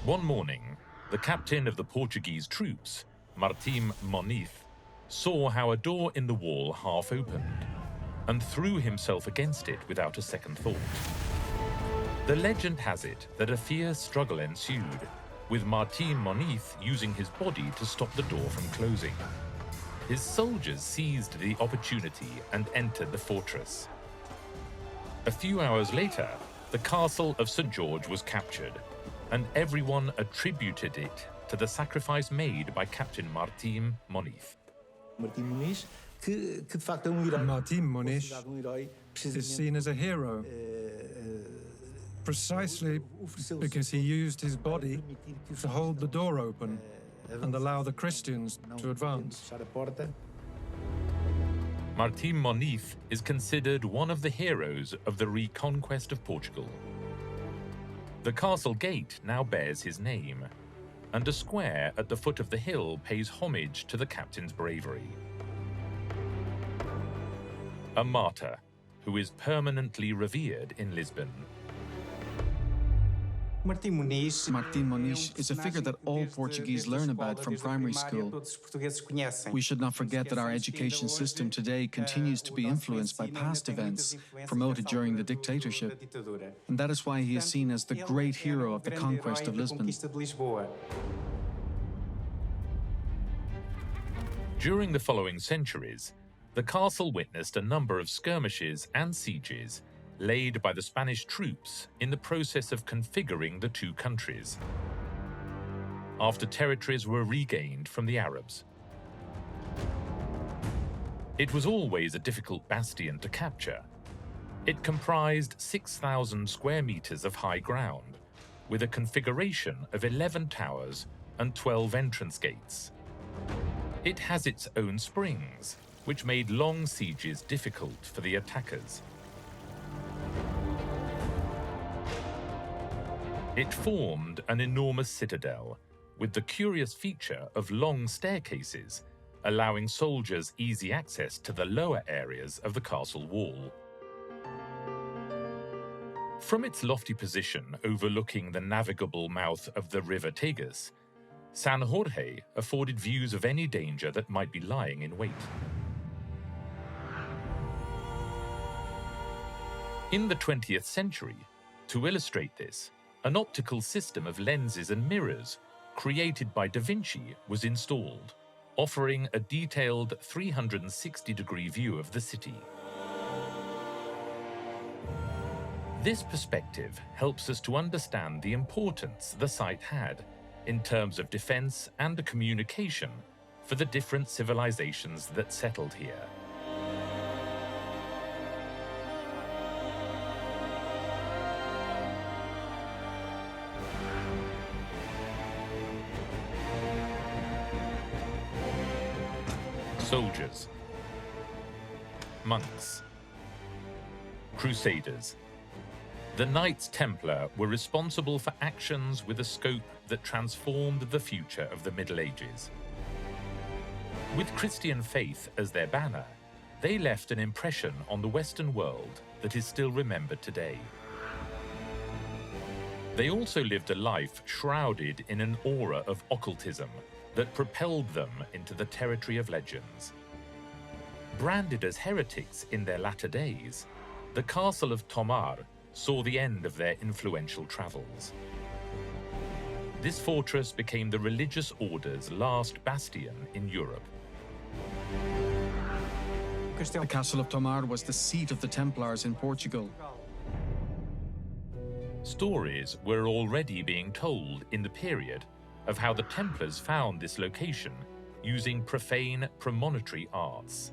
One morning, the captain of the Portuguese troops, Martim Moniz, saw how a door in the wall half opened and threw himself against it without a second thought. The legend has it that a fierce struggle ensued, with Martim Moniz using his body to stop the door from closing. His soldiers seized the opportunity and entered the fortress. A few hours later, the castle of St. George was captured, and everyone attributed it to the sacrifice made by Captain Martim Moniz. Martim Moniz is seen as a hero. precisely because he used his body to hold the door open and allow the Christians to advance. Martim Moniz is considered one of the heroes of the reconquest of Portugal. The castle gate now bears his name, and a square at the foot of the hill pays homage to the captain's bravery. A martyr who is permanently revered in Lisbon. Martim Moniz is a figure that all Portuguese learn about from primary school. We should not forget that our education system today continues to be influenced by past events promoted during the dictatorship. And that is why he is seen as the great hero of the conquest of Lisbon. During the following centuries, the castle witnessed a number of skirmishes and sieges laid by the Spanish troops in the process of configuring the two countries, after territories were regained from the Arabs. It was always a difficult bastion to capture. It comprised 6,000 square meters of high ground, with a configuration of 11 towers and 12 entrance gates. It has its own springs, which made long sieges difficult for the attackers. It formed an enormous citadel, with the curious feature of long staircases, allowing soldiers easy access to the lower areas of the castle wall. From its lofty position overlooking the navigable mouth of the river Tagus, San Jorge afforded views of any danger that might be lying in wait. In the 20th century, to illustrate this, an optical system of lenses and mirrors created by Da Vinci was installed, offering a detailed 360-degree view of the city. This perspective helps us to understand the importance the site had in terms of defense and communication for the different civilizations that settled here. Soldiers, monks, crusaders. The Knights Templar were responsible for actions with a scope that transformed the future of the Middle Ages. With Christian faith as their banner, they left an impression on the Western world that is still remembered today. They also lived a life shrouded in an aura of occultism that propelled them into the territory of legends. Branded as heretics in their latter days, the castle of Tomar saw the end of their influential travels. This fortress became the religious order's last bastion in Europe. The castle of Tomar was the seat of the Templars in Portugal. Stories were already being told in the period of how the Templars found this location using profane premonitory arts.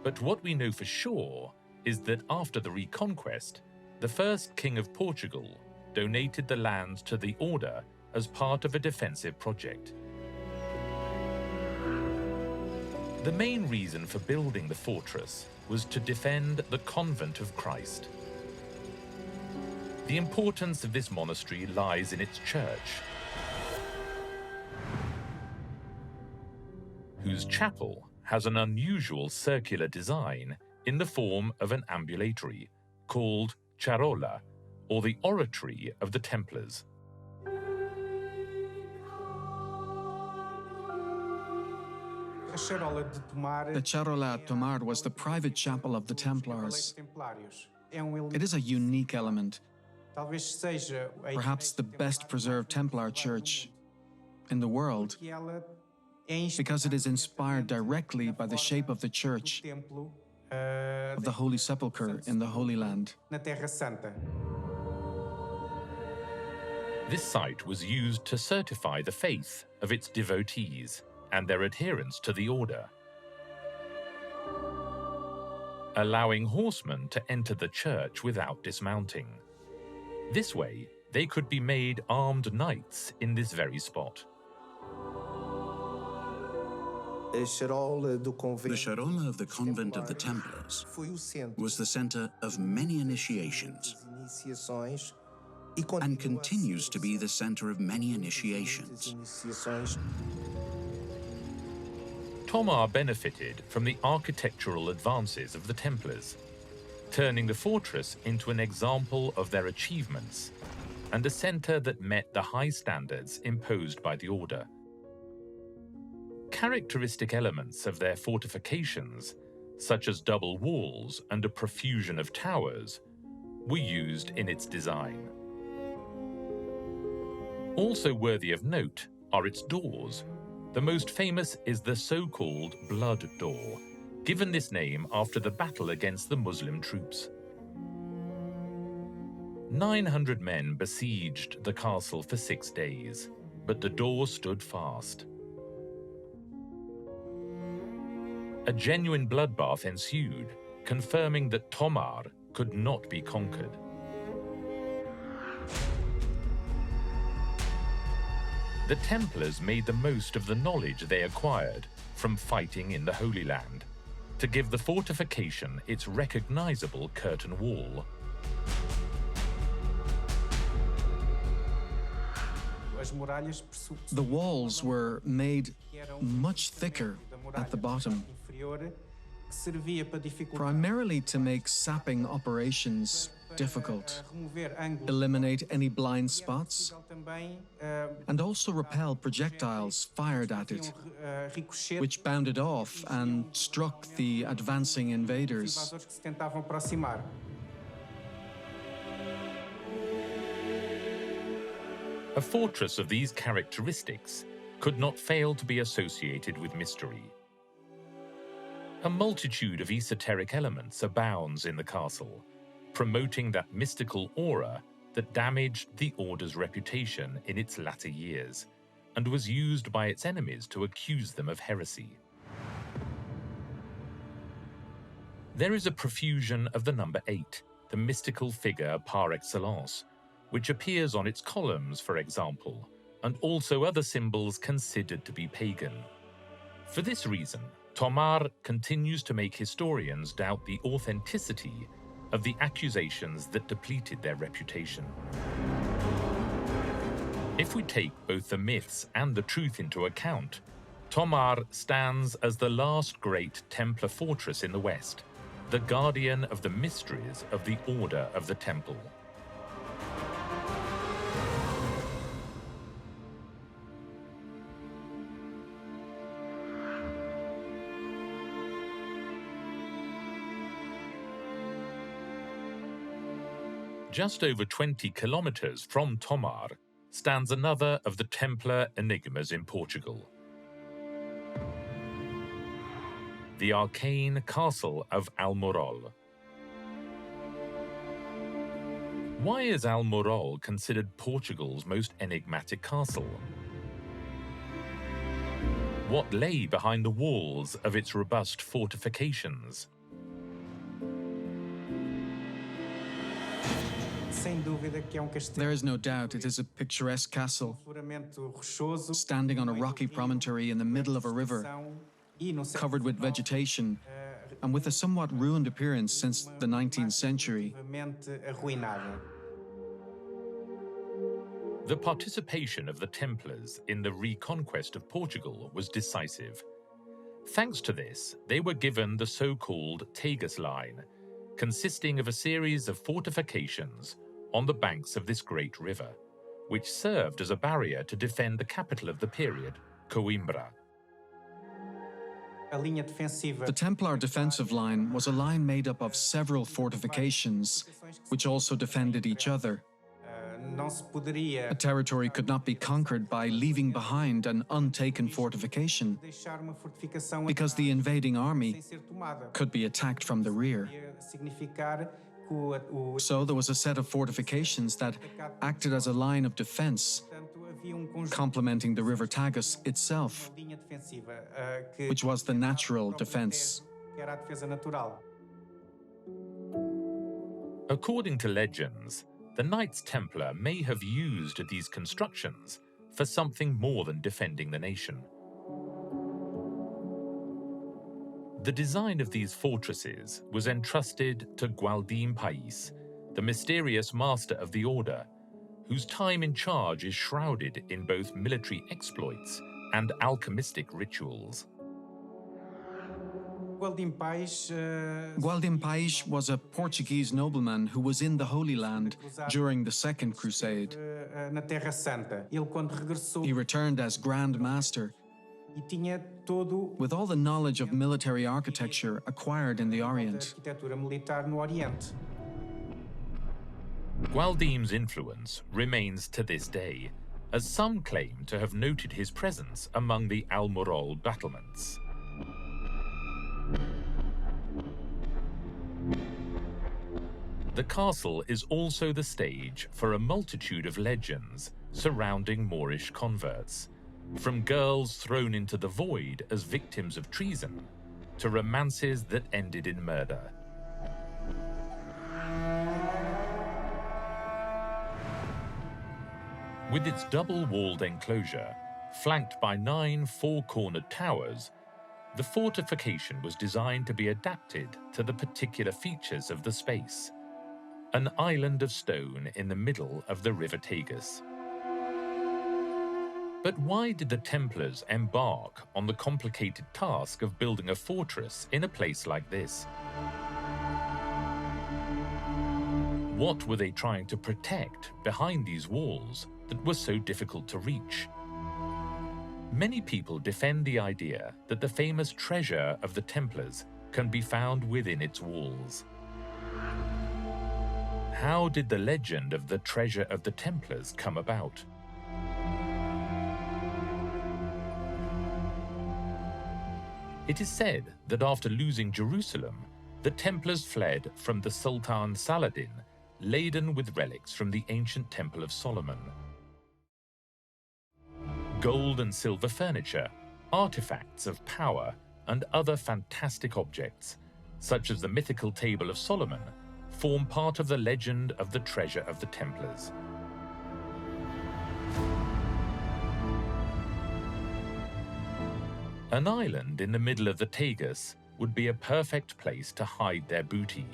But what we know for sure is that after the Reconquest, the first king of Portugal donated the lands to the order as part of a defensive project. The main reason for building the fortress was to defend the convent of Christ. The importance of this monastery lies in its church, whose chapel has an unusual circular design in the form of an ambulatory called charola, or the oratory of the Templars. The charola at Tomar was the private chapel of the Templars. It is a unique element, perhaps the best preserved Templar church in the world, because it is inspired directly by the shape of the church of the Holy Sepulchre in the Holy Land. This site was used to certify the faith of its devotees and their adherence to the order. allowing horsemen to enter the church without dismounting. This way, they could be made armed knights in this very spot. The charola of the convent of the Templars was the center of many initiations and continues to be the center of many initiations. Tomar benefited from the architectural advances of the Templars, turning the fortress into an example of their achievements and a center that met the high standards imposed by the order. Characteristic elements of their fortifications, such as double walls and a profusion of towers, were used in its design. Also worthy of note are its doors. The most famous is the so-called Blood Door, given this name after the battle against the Muslim troops. 900 men besieged the castle for 6 days, but the door stood fast. A genuine bloodbath ensued, confirming that Tomar could not be conquered. The Templars made the most of the knowledge they acquired from fighting in the Holy Land to give the fortification its recognizable curtain wall. The walls were made much thicker at the bottom, primarily to make sapping operations difficult, eliminate any blind spots, and also repel projectiles fired at it, which bounded off and struck the advancing invaders. A fortress of these characteristics could not fail to be associated with mystery. A multitude of esoteric elements abounds in the castle, promoting that mystical aura that damaged the Order's reputation in its latter years, and was used by its enemies to accuse them of heresy. There is a profusion of the number 8, the mystical figure par excellence, which appears on its columns, for example, and also other symbols considered to be pagan. For this reason, Tomar continues to make historians doubt the authenticity of the accusations that depleted their reputation. If we take both the myths and the truth into account, Tomar stands as the last great Templar fortress in the West, the guardian of the mysteries of the Order of the Temple. Just over 20 kilometers from Tomar stands another of the Templar enigmas in Portugal. The arcane castle of Almorol. Why is Almorol considered Portugal's most enigmatic castle? What lay behind the walls of its robust fortifications? There is no doubt it is a picturesque castle, standing on a rocky promontory in the middle of a river, covered with vegetation, and with a somewhat ruined appearance since the 19th century. The participation of the Templars in the reconquest of Portugal was decisive. Thanks to this, they were given the so-called Tagus Line, consisting of a series of fortifications on the banks of this great river, which served as a barrier to defend the capital of the period, Coimbra. The Templar defensive line was a line made up of several fortifications, which also defended each other. A territory could not be conquered by leaving behind an untaken fortification, because the invading army could be attacked from the rear. So there was a set of fortifications that acted as a line of defense, complementing the river Tagus itself, which was the natural defense. According to legends, the Knights Templar may have used these constructions for something more than defending the nation. The design of these fortresses was entrusted to Bodiam Castle, the mysterious master of the order, whose time in charge is shrouded in both military exploits and alchemistic rituals. Bodiam Castle was a Portuguese nobleman who was in the Holy Land during the Second Crusade. He returned as Grand Master, with all the knowledge of military architecture acquired in the Orient. Bodiam's influence remains to this day, as some claim to have noted his presence among the Almirall battlements. The castle is also the stage for a multitude of legends surrounding Moorish converts, from girls thrown into the void as victims of treason to romances that ended in murder. With its double-walled enclosure, flanked by 9 four-cornered towers, the fortification was designed to be adapted to the particular features of the space, an island of stone in the middle of the River Tagus. But why did the Templars embark on the complicated task of building a fortress in a place like this? What were they trying to protect behind these walls that were so difficult to reach? Many people defend the idea that the famous treasure of the Templars can be found within its walls. How did the legend of the treasure of the Templars come about? It is said that after losing Jerusalem, the Templars fled from the Sultan Saladin, laden with relics from the ancient Temple of Solomon. Gold and silver furniture, artifacts of power, and other fantastic objects, such as the mythical Table of Solomon, form part of the legend of the treasure of the Templars. An island in the middle of the Tagus would be a perfect place to hide their booty.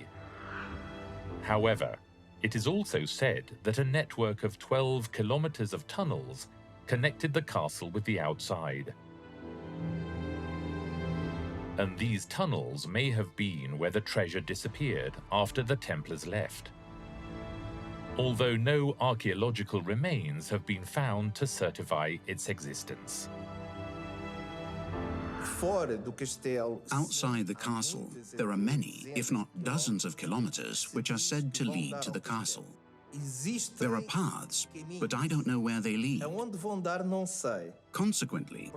However, it is also said that a network of 12 kilometers of tunnels connected the castle with the outside. And these tunnels may have been where the treasure disappeared after the Templars left, although no archaeological remains have been found to certify its existence. Outside the castle, there are many, if not dozens of kilometers, which are said to lead to the castle. There are paths, but I don't know where they lead. Consequently,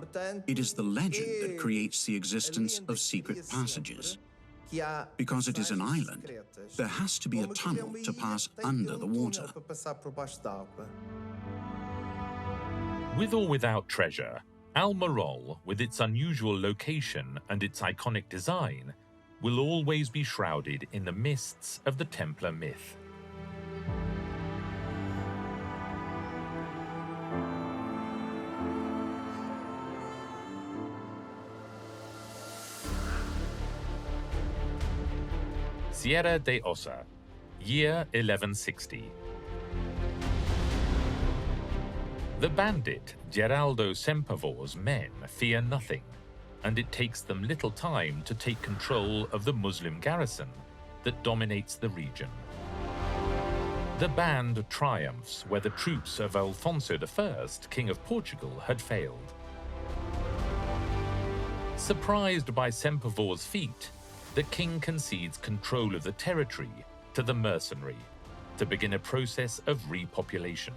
it is the legend that creates the existence of secret passages. Because it is an island, there has to be a tunnel to pass under the water. With or without treasure, Almirall, with its unusual location and its iconic design, will always be shrouded in the mists of the Templar myth. Sierra de Osa, year 1160. The bandit Geraldo Sempervor's men fear nothing, and it takes them little time to take control of the Muslim garrison that dominates the region. The band triumphs where the troops of Alfonso I, King of Portugal, had failed. Surprised by Sempervor's feat, the king concedes control of the territory to the mercenary to begin a process of repopulation.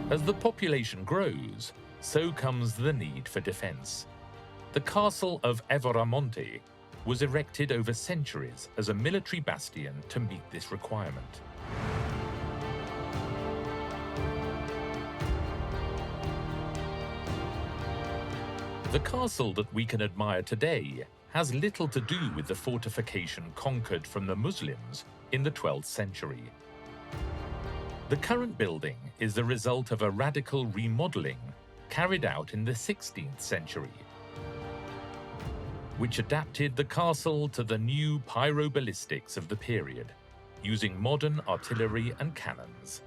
As the population grows, so comes the need for defense. The castle of Everamonte was erected over centuries as a military bastion to meet this requirement. The castle that we can admire today has little to do with the fortification conquered from the Muslims in the 12th century. The current building is the result of a radical remodeling carried out in the 16th century, which adapted the castle to the new pyroballistics of the period, using modern artillery and cannons.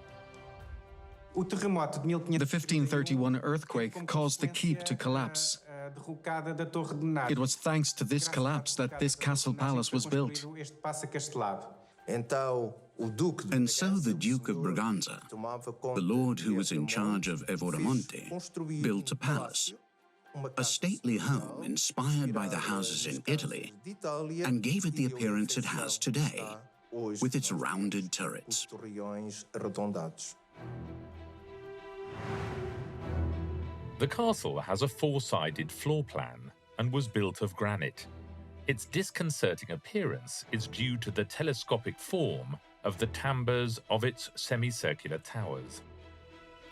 The 1531 earthquake caused the keep to collapse. It was thanks to this collapse that this castle palace was built. And so the Duke of Braganza, the lord who was in charge of Evora-Monte, built a palace, a stately home inspired by the houses in Italy, and gave it the appearance it has today, with its rounded turrets. The castle has a four-sided floor plan and was built of granite. Its disconcerting appearance is due to the telescopic form of the timbers of its semicircular towers.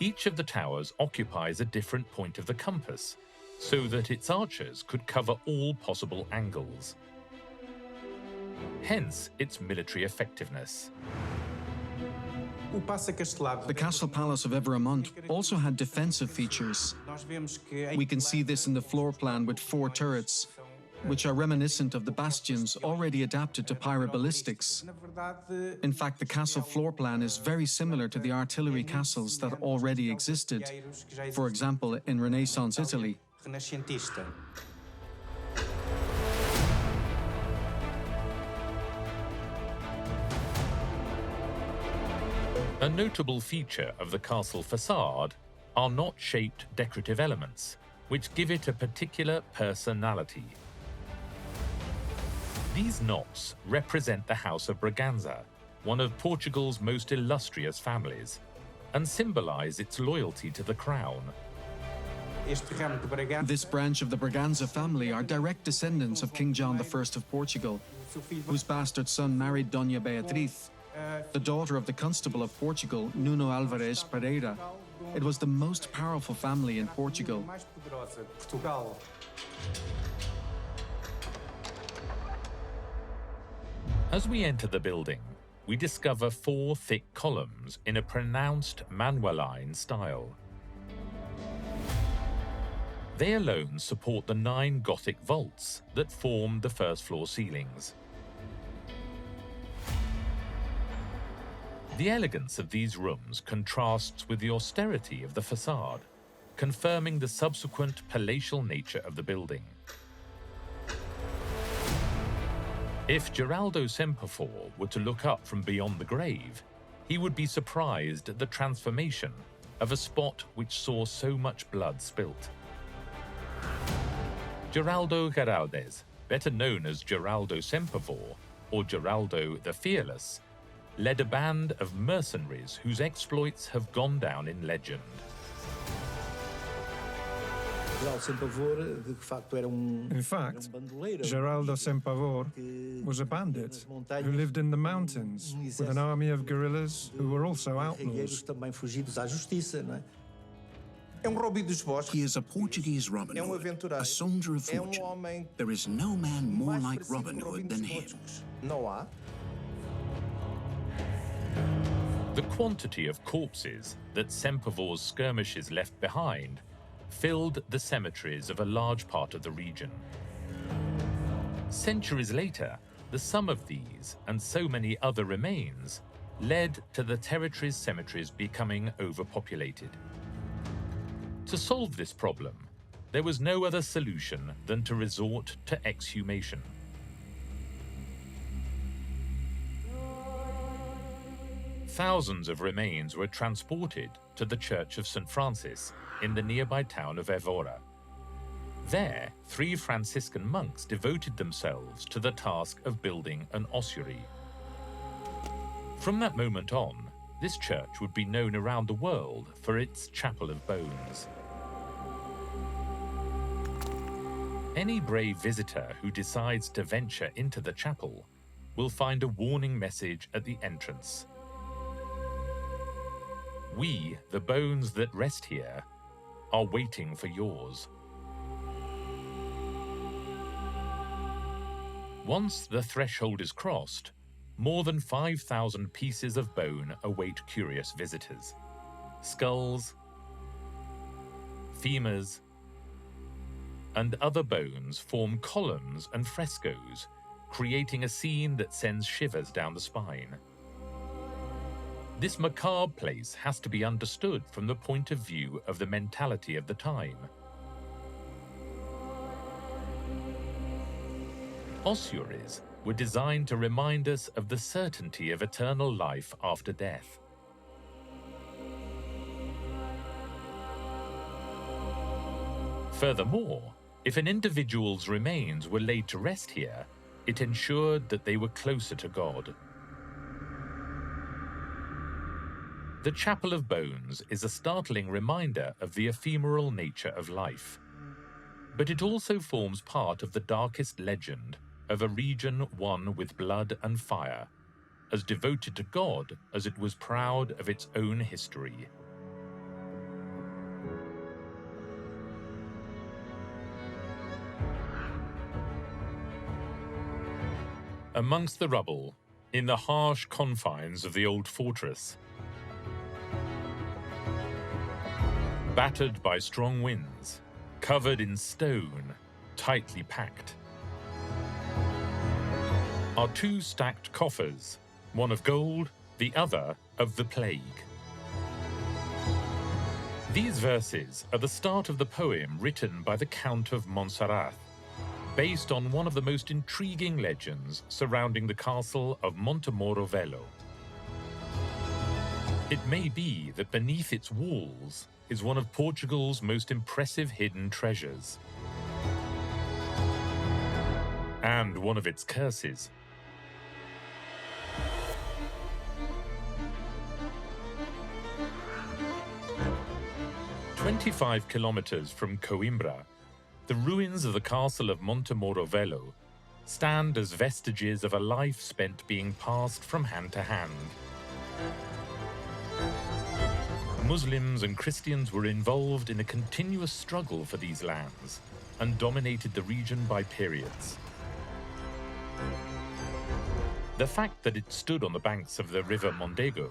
Each of the towers occupies a different point of the compass, so that its archers could cover all possible angles. Hence its military effectiveness. The castle palace of Evora-Monte also had defensive features. We can see this in the floor plan with 4 turrets, which are reminiscent of the bastions already adapted to pyroballistics. In fact, the castle floor plan is very similar to the artillery castles that already existed, for example, in Renaissance Italy. A notable feature of the castle facade are knot-shaped decorative elements, which give it a particular personality. These knots represent the House of Braganza, one of Portugal's most illustrious families, and symbolize its loyalty to the crown. This branch of the Braganza family are direct descendants of King John I of Portugal, whose bastard son married Dona Beatriz, the daughter of the Constable of Portugal, Nuno Álvares Pereira. It was the most powerful family in Portugal. As we enter the building, we discover 4 thick columns in a pronounced Manueline style. They alone support the 9 Gothic vaults that form the first-floor ceilings. The elegance of these rooms contrasts with the austerity of the facade, confirming the subsequent palatial nature of the building. If Geraldo Semperfor were to look up from beyond the grave, he would be surprised at the transformation of a spot which saw so much blood spilt. Geraldo Geraldes, better known as Geraldo Semperfor or Geraldo the Fearless, led a band of mercenaries whose exploits have gone down in legend. In fact, Geraldo Semperfor was a bandit who lived in the mountains with an army of guerrillas who were also outlaws. He is a Portuguese Robin Hood, a soldier of fortune. There is no man more like Robin Hood than him. The quantity of corpses that Semperfor's skirmishes left behind filled the cemeteries of a large part of the region. Centuries later, the sum of these and so many other remains led to the territory's cemeteries becoming overpopulated. To solve this problem, there was no other solution than to resort to exhumation. Thousands of remains were transported to the Church of St. Francis in the nearby town of Evora. There, 3 Franciscan monks devoted themselves to the task of building an ossuary. From that moment on, this church would be known around the world for its Chapel of Bones. Any brave visitor who decides to venture into the chapel will find a warning message at the entrance. We, the bones that rest here, are waiting for yours. Once the threshold is crossed, more than 5,000 pieces of bone await curious visitors. Skulls, femurs, and other bones form columns and frescoes, creating a scene that sends shivers down the spine. This macabre place has to be understood from the point of view of the mentality of the time. Ossuaries were designed to remind us of the certainty of eternal life after death. Furthermore, if an individual's remains were laid to rest here, it ensured that they were closer to God. The Chapel of Bones is a startling reminder of the ephemeral nature of life, but it also forms part of the darkest legend of a region one with blood and fire, as devoted to God as it was proud of its own history. Amongst the rubble, in the harsh confines of the old fortress, battered by strong winds, covered in stone, tightly packed, are two stacked coffers, one of gold, the other of the plague. These verses are the start of the poem written by the Count of Montserrat, based on one of the most intriguing legends surrounding the castle of Montemoro Velho. It may be that beneath its walls is one of Portugal's most impressive hidden treasures, and one of its curses. "25 kilometers from Coimbra, the ruins of the castle of Montemoro Velho stand as vestiges of a life spent being passed from hand to hand. Muslims and Christians were involved in a continuous struggle for these lands and dominated the region by periods. The fact that it stood on the banks of the river Mondego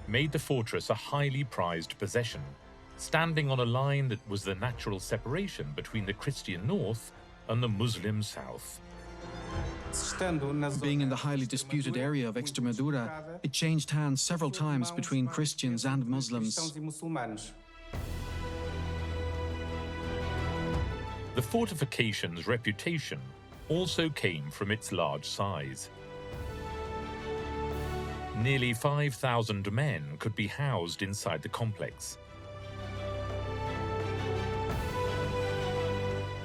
made the fortress a highly prized possession, standing on a line that was the natural separation between the Christian north and the Muslim south. Being in the highly disputed area of Extremadura, it changed hands several times between Christians and Muslims. The fortifications' reputation also came from its large size. Nearly 5,000 men could be housed inside the complex.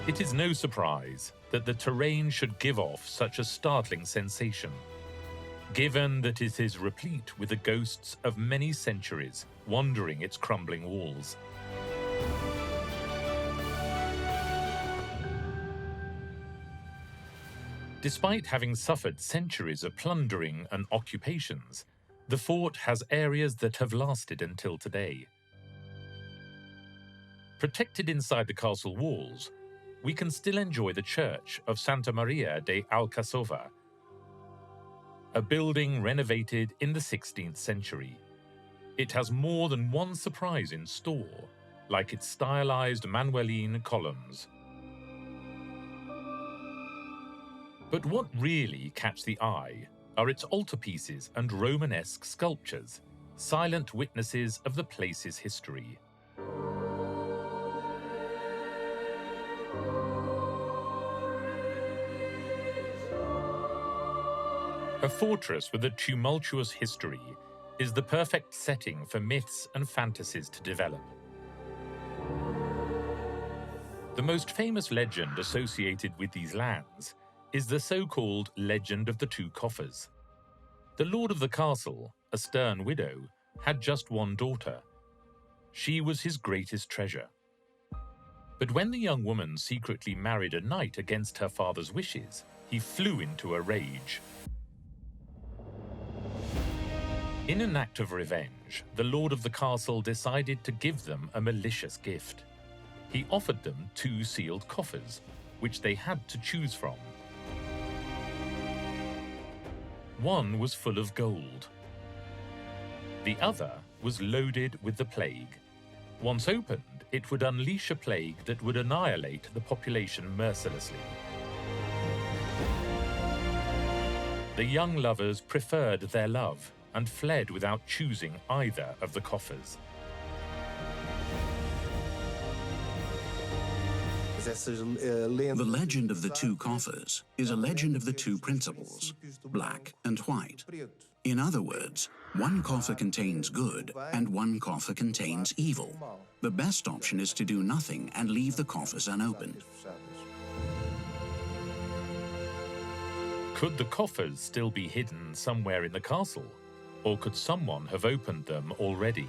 It is no surprise that the terrain should give off such a startling sensation, given that it is replete with the ghosts of many centuries wandering its crumbling walls. Despite having suffered centuries of plundering and occupations, the fort has areas that have lasted until today. Protected inside the castle walls, we can still enjoy the church of Santa Maria de Alcazova, a building renovated in the 16th century. It has more than one surprise in store, like its stylized Manueline columns. But what really catch the eye are its altarpieces and Romanesque sculptures, silent witnesses of the place's history. A fortress with a tumultuous history is the perfect setting for myths and fantasies to develop. The most famous legend associated with these lands is the so-called Legend of the Two Coffers. The lord of the castle, a stern widow, had just one daughter. She was his greatest treasure. But when the young woman secretly married a knight against her father's wishes, he flew into a rage. In an act of revenge, the lord of the castle decided to give them a malicious gift. He offered them 2 sealed coffers, which they had to choose from. One was full of gold. The other was loaded with the plague. Once opened, it would unleash a plague that would annihilate the population mercilessly. The young lovers preferred their love and fled without choosing either of the coffers. The legend of the two coffers is a legend of the two principles, black and white. In other words, one coffer contains good and one coffer contains evil. The best option is to do nothing and leave the coffers unopened. Could the coffers still be hidden somewhere in the castle? Or could someone have opened them already?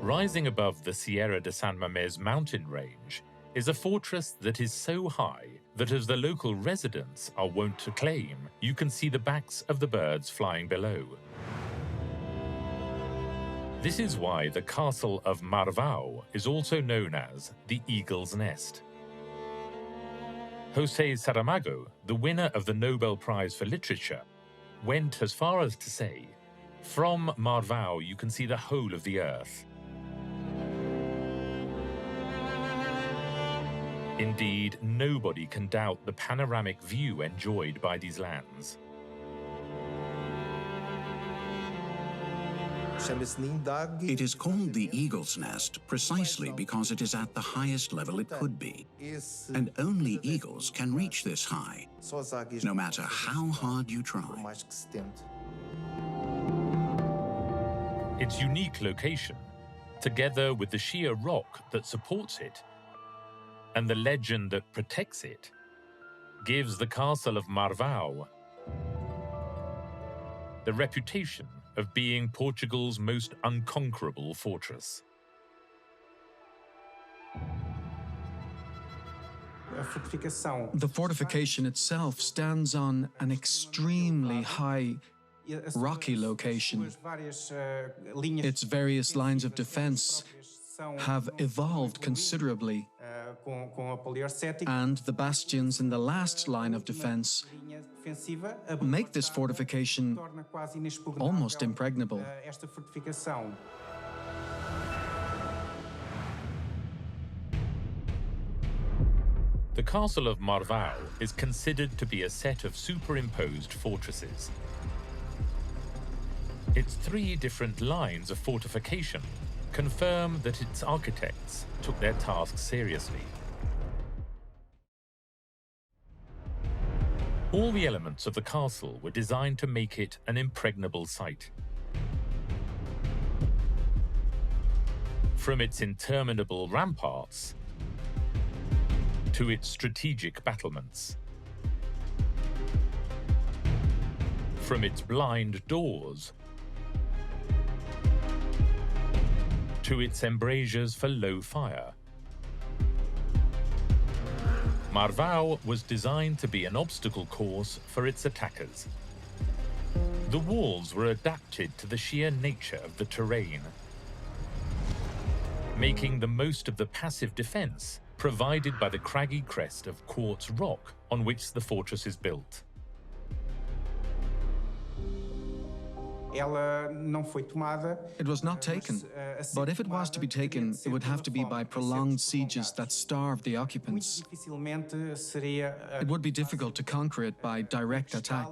Rising above the Sierra de San Mamés mountain range is a fortress that is so high that, as the local residents are wont to claim, you can see the backs of the birds flying below. This is why the castle of Marvao is also known as the Eagle's Nest. José Saramago, the winner of the Nobel Prize for Literature, went as far as to say, "From Marvao you can see the whole of the earth." Indeed, nobody can doubt the panoramic view enjoyed by these lands. It is called the Eagle's Nest precisely because it is at the highest level it could be. And only eagles can reach this high, no matter how hard you try. Its unique location, together with the sheer rock that supports it, and the legend that protects it, gives the castle of Marvao the reputation of being Portugal's most unconquerable fortress. The fortification itself stands on an extremely high rocky location. Its various lines of defense have evolved considerably, and the bastions in the last line of defense make this fortification almost impregnable. The castle of Marvao is considered to be a set of superimposed fortresses. Its three different lines of fortification confirm that its architects took their task seriously. All the elements of the castle were designed to make it an impregnable site. From its interminable ramparts to its strategic battlements. From its blind doors to its embrasures for low fire. Marvao was designed to be an obstacle course for its attackers. The walls were adapted to the sheer nature of the terrain, making the most of the passive defense provided by the craggy crest of quartz rock on which the fortress is built. It was not taken, but if it was to be taken, it would have to be by prolonged sieges that starved the occupants. It would be difficult to conquer it by direct attack.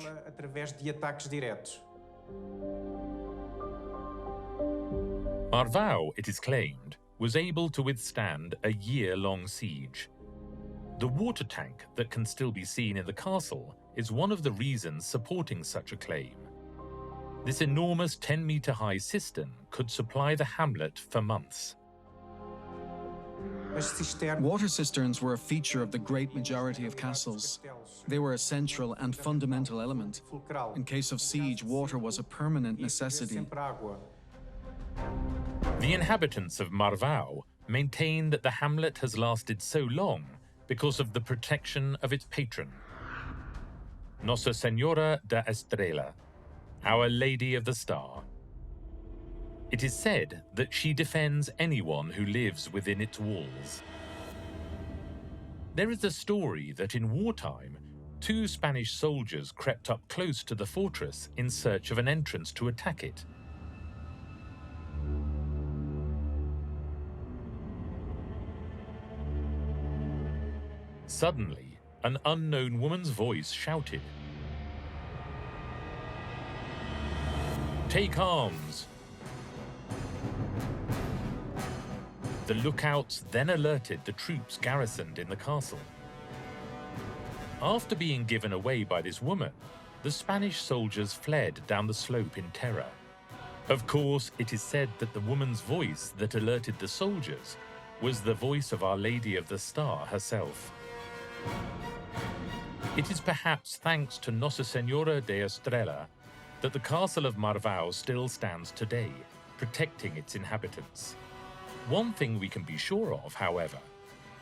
Marvao, it is claimed, was able to withstand a year-long siege. The water tank that can still be seen in the castle is one of the reasons supporting such a claim. This enormous 10-meter-high cistern could supply the hamlet for months. Water cisterns were a feature of the great majority of castles. They were a central and fundamental element. In case of siege, water was a permanent necessity. The inhabitants of Marvao maintain that the hamlet has lasted so long because of the protection of its patron, Nossa Senhora da Estrela, Our Lady of the Star. It is said that she defends anyone who lives within its walls. There is a story that in wartime, 2 Spanish soldiers crept up close to the fortress in search of an entrance to attack it. Suddenly, an unknown woman's voice shouted, "Take arms!" The lookouts then alerted the troops garrisoned in the castle. After being given away by this woman, the Spanish soldiers fled down the slope in terror. Of course, it is said that the woman's voice that alerted the soldiers was the voice of Our Lady of the Star herself. It is perhaps thanks to Nossa Senhora de Estrela that the castle of Marvão still stands today, protecting its inhabitants. One thing we can be sure of, however,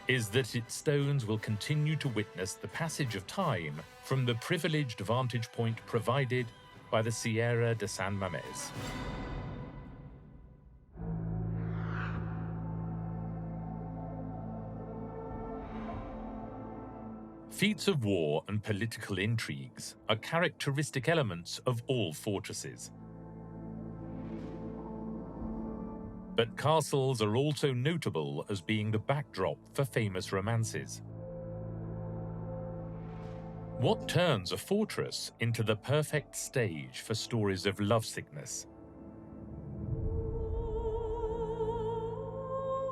is that its stones will continue to witness the passage of time from the privileged vantage point provided by the Sierra de San Mamés. Feats of war and political intrigues are characteristic elements of all fortresses. But castles are also notable as being the backdrop for famous romances. What turns a fortress into the perfect stage for stories of lovesickness?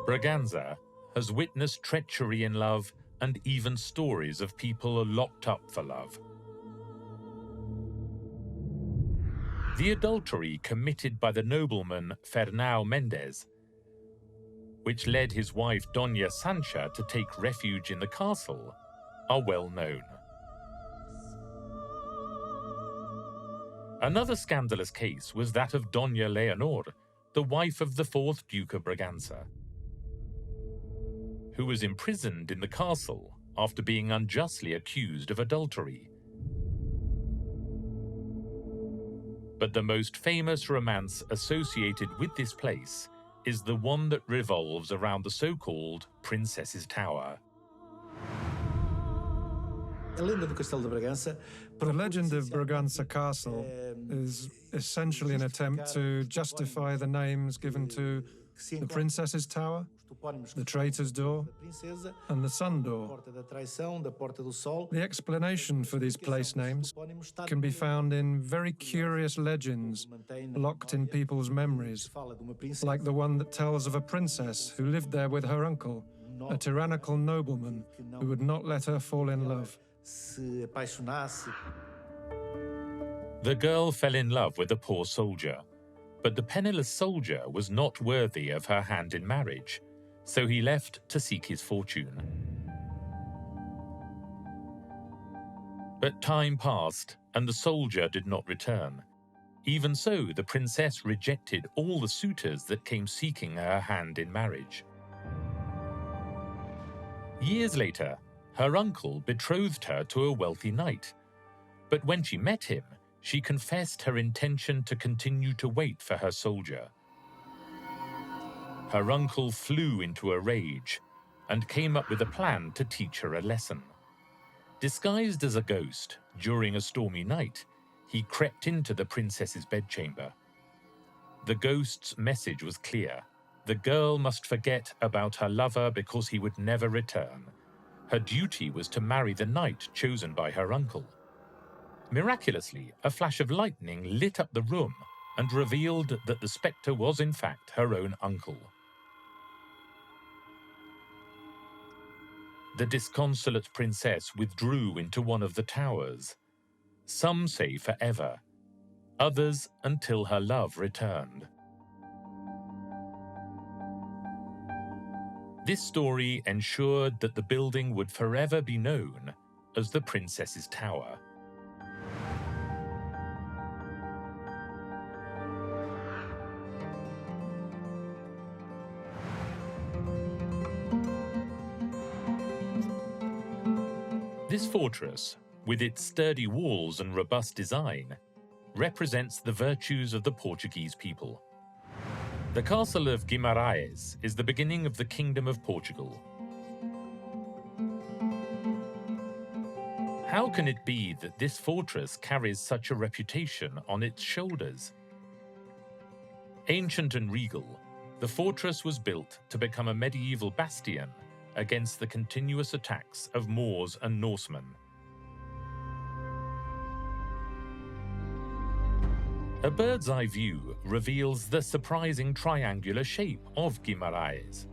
Braganza has witnessed treachery in love and even stories of people locked up for love. The adultery committed by the nobleman Fernão Mendes, which led his wife Dona Sancha to take refuge in the castle, are well known. Another scandalous case was that of Dona Leonor, the wife of the 4th Duke of Braganza, who was imprisoned in the castle after being unjustly accused of adultery. But the most famous romance associated with this place is the one that revolves around the so-called Princess's Tower. The legend of Bragança Castle is essentially an attempt to justify the names given to the Princess's Tower, the Traitor's Door, and the Sun Door. The explanation for these place names can be found in very curious legends locked in people's memories, like the one that tells of a princess who lived there with her uncle, a tyrannical nobleman who would not let her fall in love. The girl fell in love with a poor soldier, but the penniless soldier was not worthy of her hand in marriage, so he left to seek his fortune. But time passed, and the soldier did not return. Even so, the princess rejected all the suitors that came seeking her hand in marriage. Years later, her uncle betrothed her to a wealthy knight, but when she met him, she confessed her intention to continue to wait for her soldier. Her uncle flew into a rage and came up with a plan to teach her a lesson. Disguised as a ghost, during a stormy night, he crept into the princess's bedchamber. The ghost's message was clear. The girl must forget about her lover because he would never return. Her duty was to marry the knight chosen by her uncle. Miraculously, a flash of lightning lit up the room and revealed that the spectre was in fact her own uncle. The disconsolate princess withdrew into one of the towers. Some say forever, others until her love returned. This story ensured that the building would forever be known as the Princess's Tower. This fortress, with its sturdy walls and robust design, represents the virtues of the Portuguese people. The castle of Guimarães is the beginning of the Kingdom of Portugal. How can it be that this fortress carries such a reputation on its shoulders? Ancient and regal, the fortress was built to become a medieval bastion against the continuous attacks of Moors and Norsemen. A bird's-eye view reveals the surprising triangular shape of Guimarães.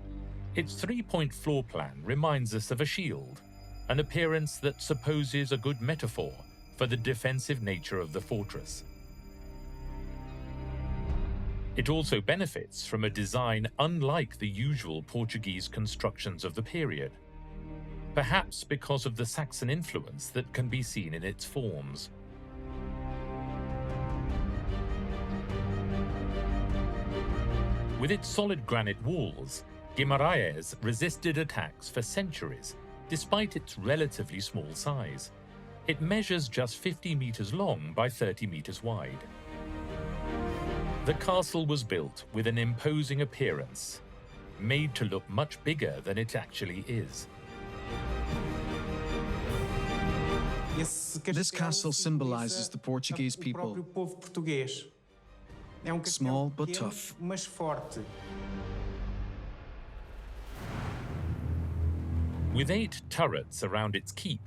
Its three-point floor plan reminds us of a shield, an appearance that supposes a good metaphor for the defensive nature of the fortress. It also benefits from a design unlike the usual Portuguese constructions of the period, perhaps because of the Saxon influence that can be seen in its forms. With its solid granite walls, Guimarães resisted attacks for centuries, despite its relatively small size. It measures just 50 meters long by 30 meters wide. The castle was built with an imposing appearance, made to look much bigger than it actually is. This castle symbolizes the Portuguese people. Small but tough. With 8 turrets around its keep,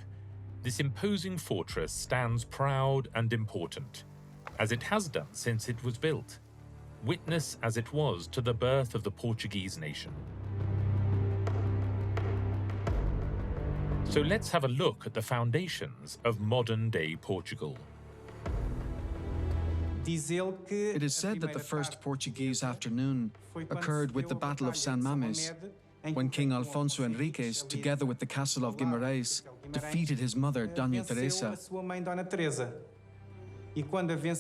this imposing fortress stands proud and important, as it has done since it was built, witness as it was to the birth of the Portuguese nation. So let's have a look at the foundations of modern-day Portugal. It is said that the first Portuguese afternoon occurred with the Battle of San Mames, when King Alfonso Henriques, together with the castle of Guimarães, defeated his mother, Dona Teresa.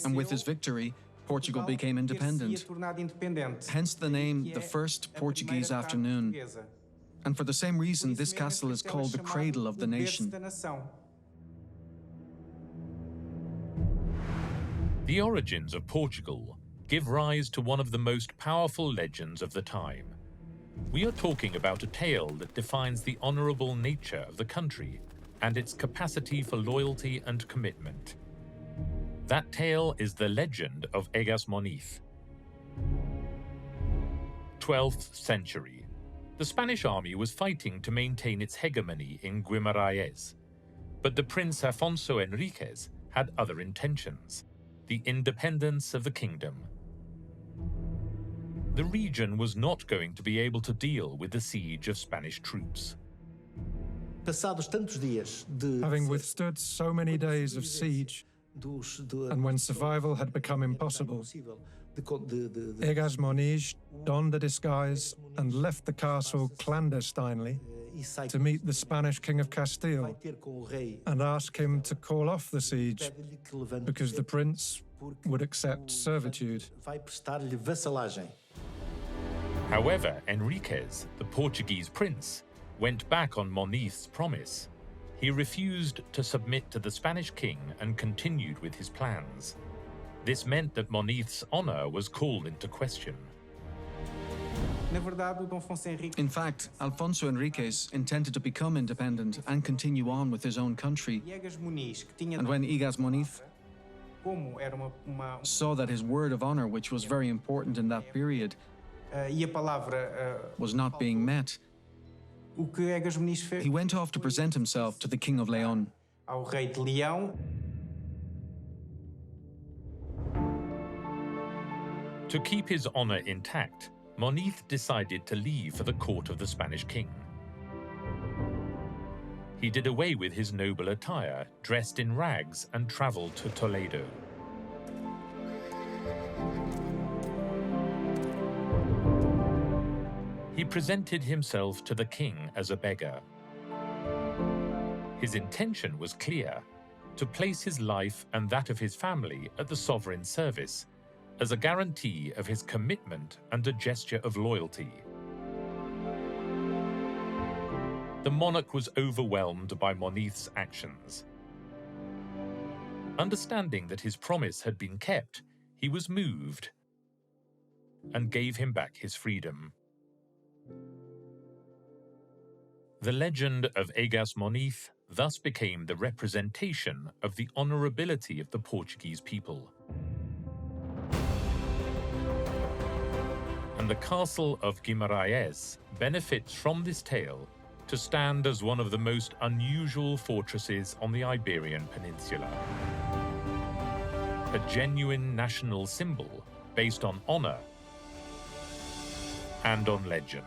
And with his victory, Portugal became independent. Hence the name the First Portuguese Afternoon. And for the same reason, this castle is called the cradle of the nation. The origins of Portugal give rise to one of the most powerful legends of the time. We are talking about a tale that defines the honorable nature of the country and its capacity for loyalty and commitment. That tale is the legend of Egas Moniz. 12th century. The Spanish army was fighting to maintain its hegemony in Guimarães, but the Prince Afonso Henriques had other intentions: the independence of the kingdom. The region was not going to be able to deal with the siege of Spanish troops. Having withstood so many days of siege, and when survival had become impossible, Egas Moniz donned a disguise and left the castle clandestinely to meet the Spanish King of Castile and ask him to call off the siege because the prince would accept servitude. However, Henriques, the Portuguese prince, went back on Moniz's promise. He refused to submit to the Spanish king and continued with his plans. This meant that Moniz's honor was called into question. In fact, Alfonso Henriques intended to become independent and continue on with his own country. And when Egas Moniz saw that his word of honor, which was very important in that period, was not being met, he went off to present himself to the King of Leon. To keep his honor intact, Moniz decided to leave for the court of the Spanish king. He did away with his noble attire, dressed in rags, and traveled to Toledo. He presented himself to the king as a beggar. His intention was clear: to place his life and that of his family at the sovereign's service, as a guarantee of his commitment and a gesture of loyalty. The monarch was overwhelmed by Moniz's actions. Understanding that his promise had been kept, he was moved. and gave him back his freedom. The legend of Egas Moniz thus became the representation of the honorability of the Portuguese people. And the castle of Guimarães benefits from this tale to stand as one of the most unusual fortresses on the Iberian Peninsula. A genuine national symbol based on honor and on legend.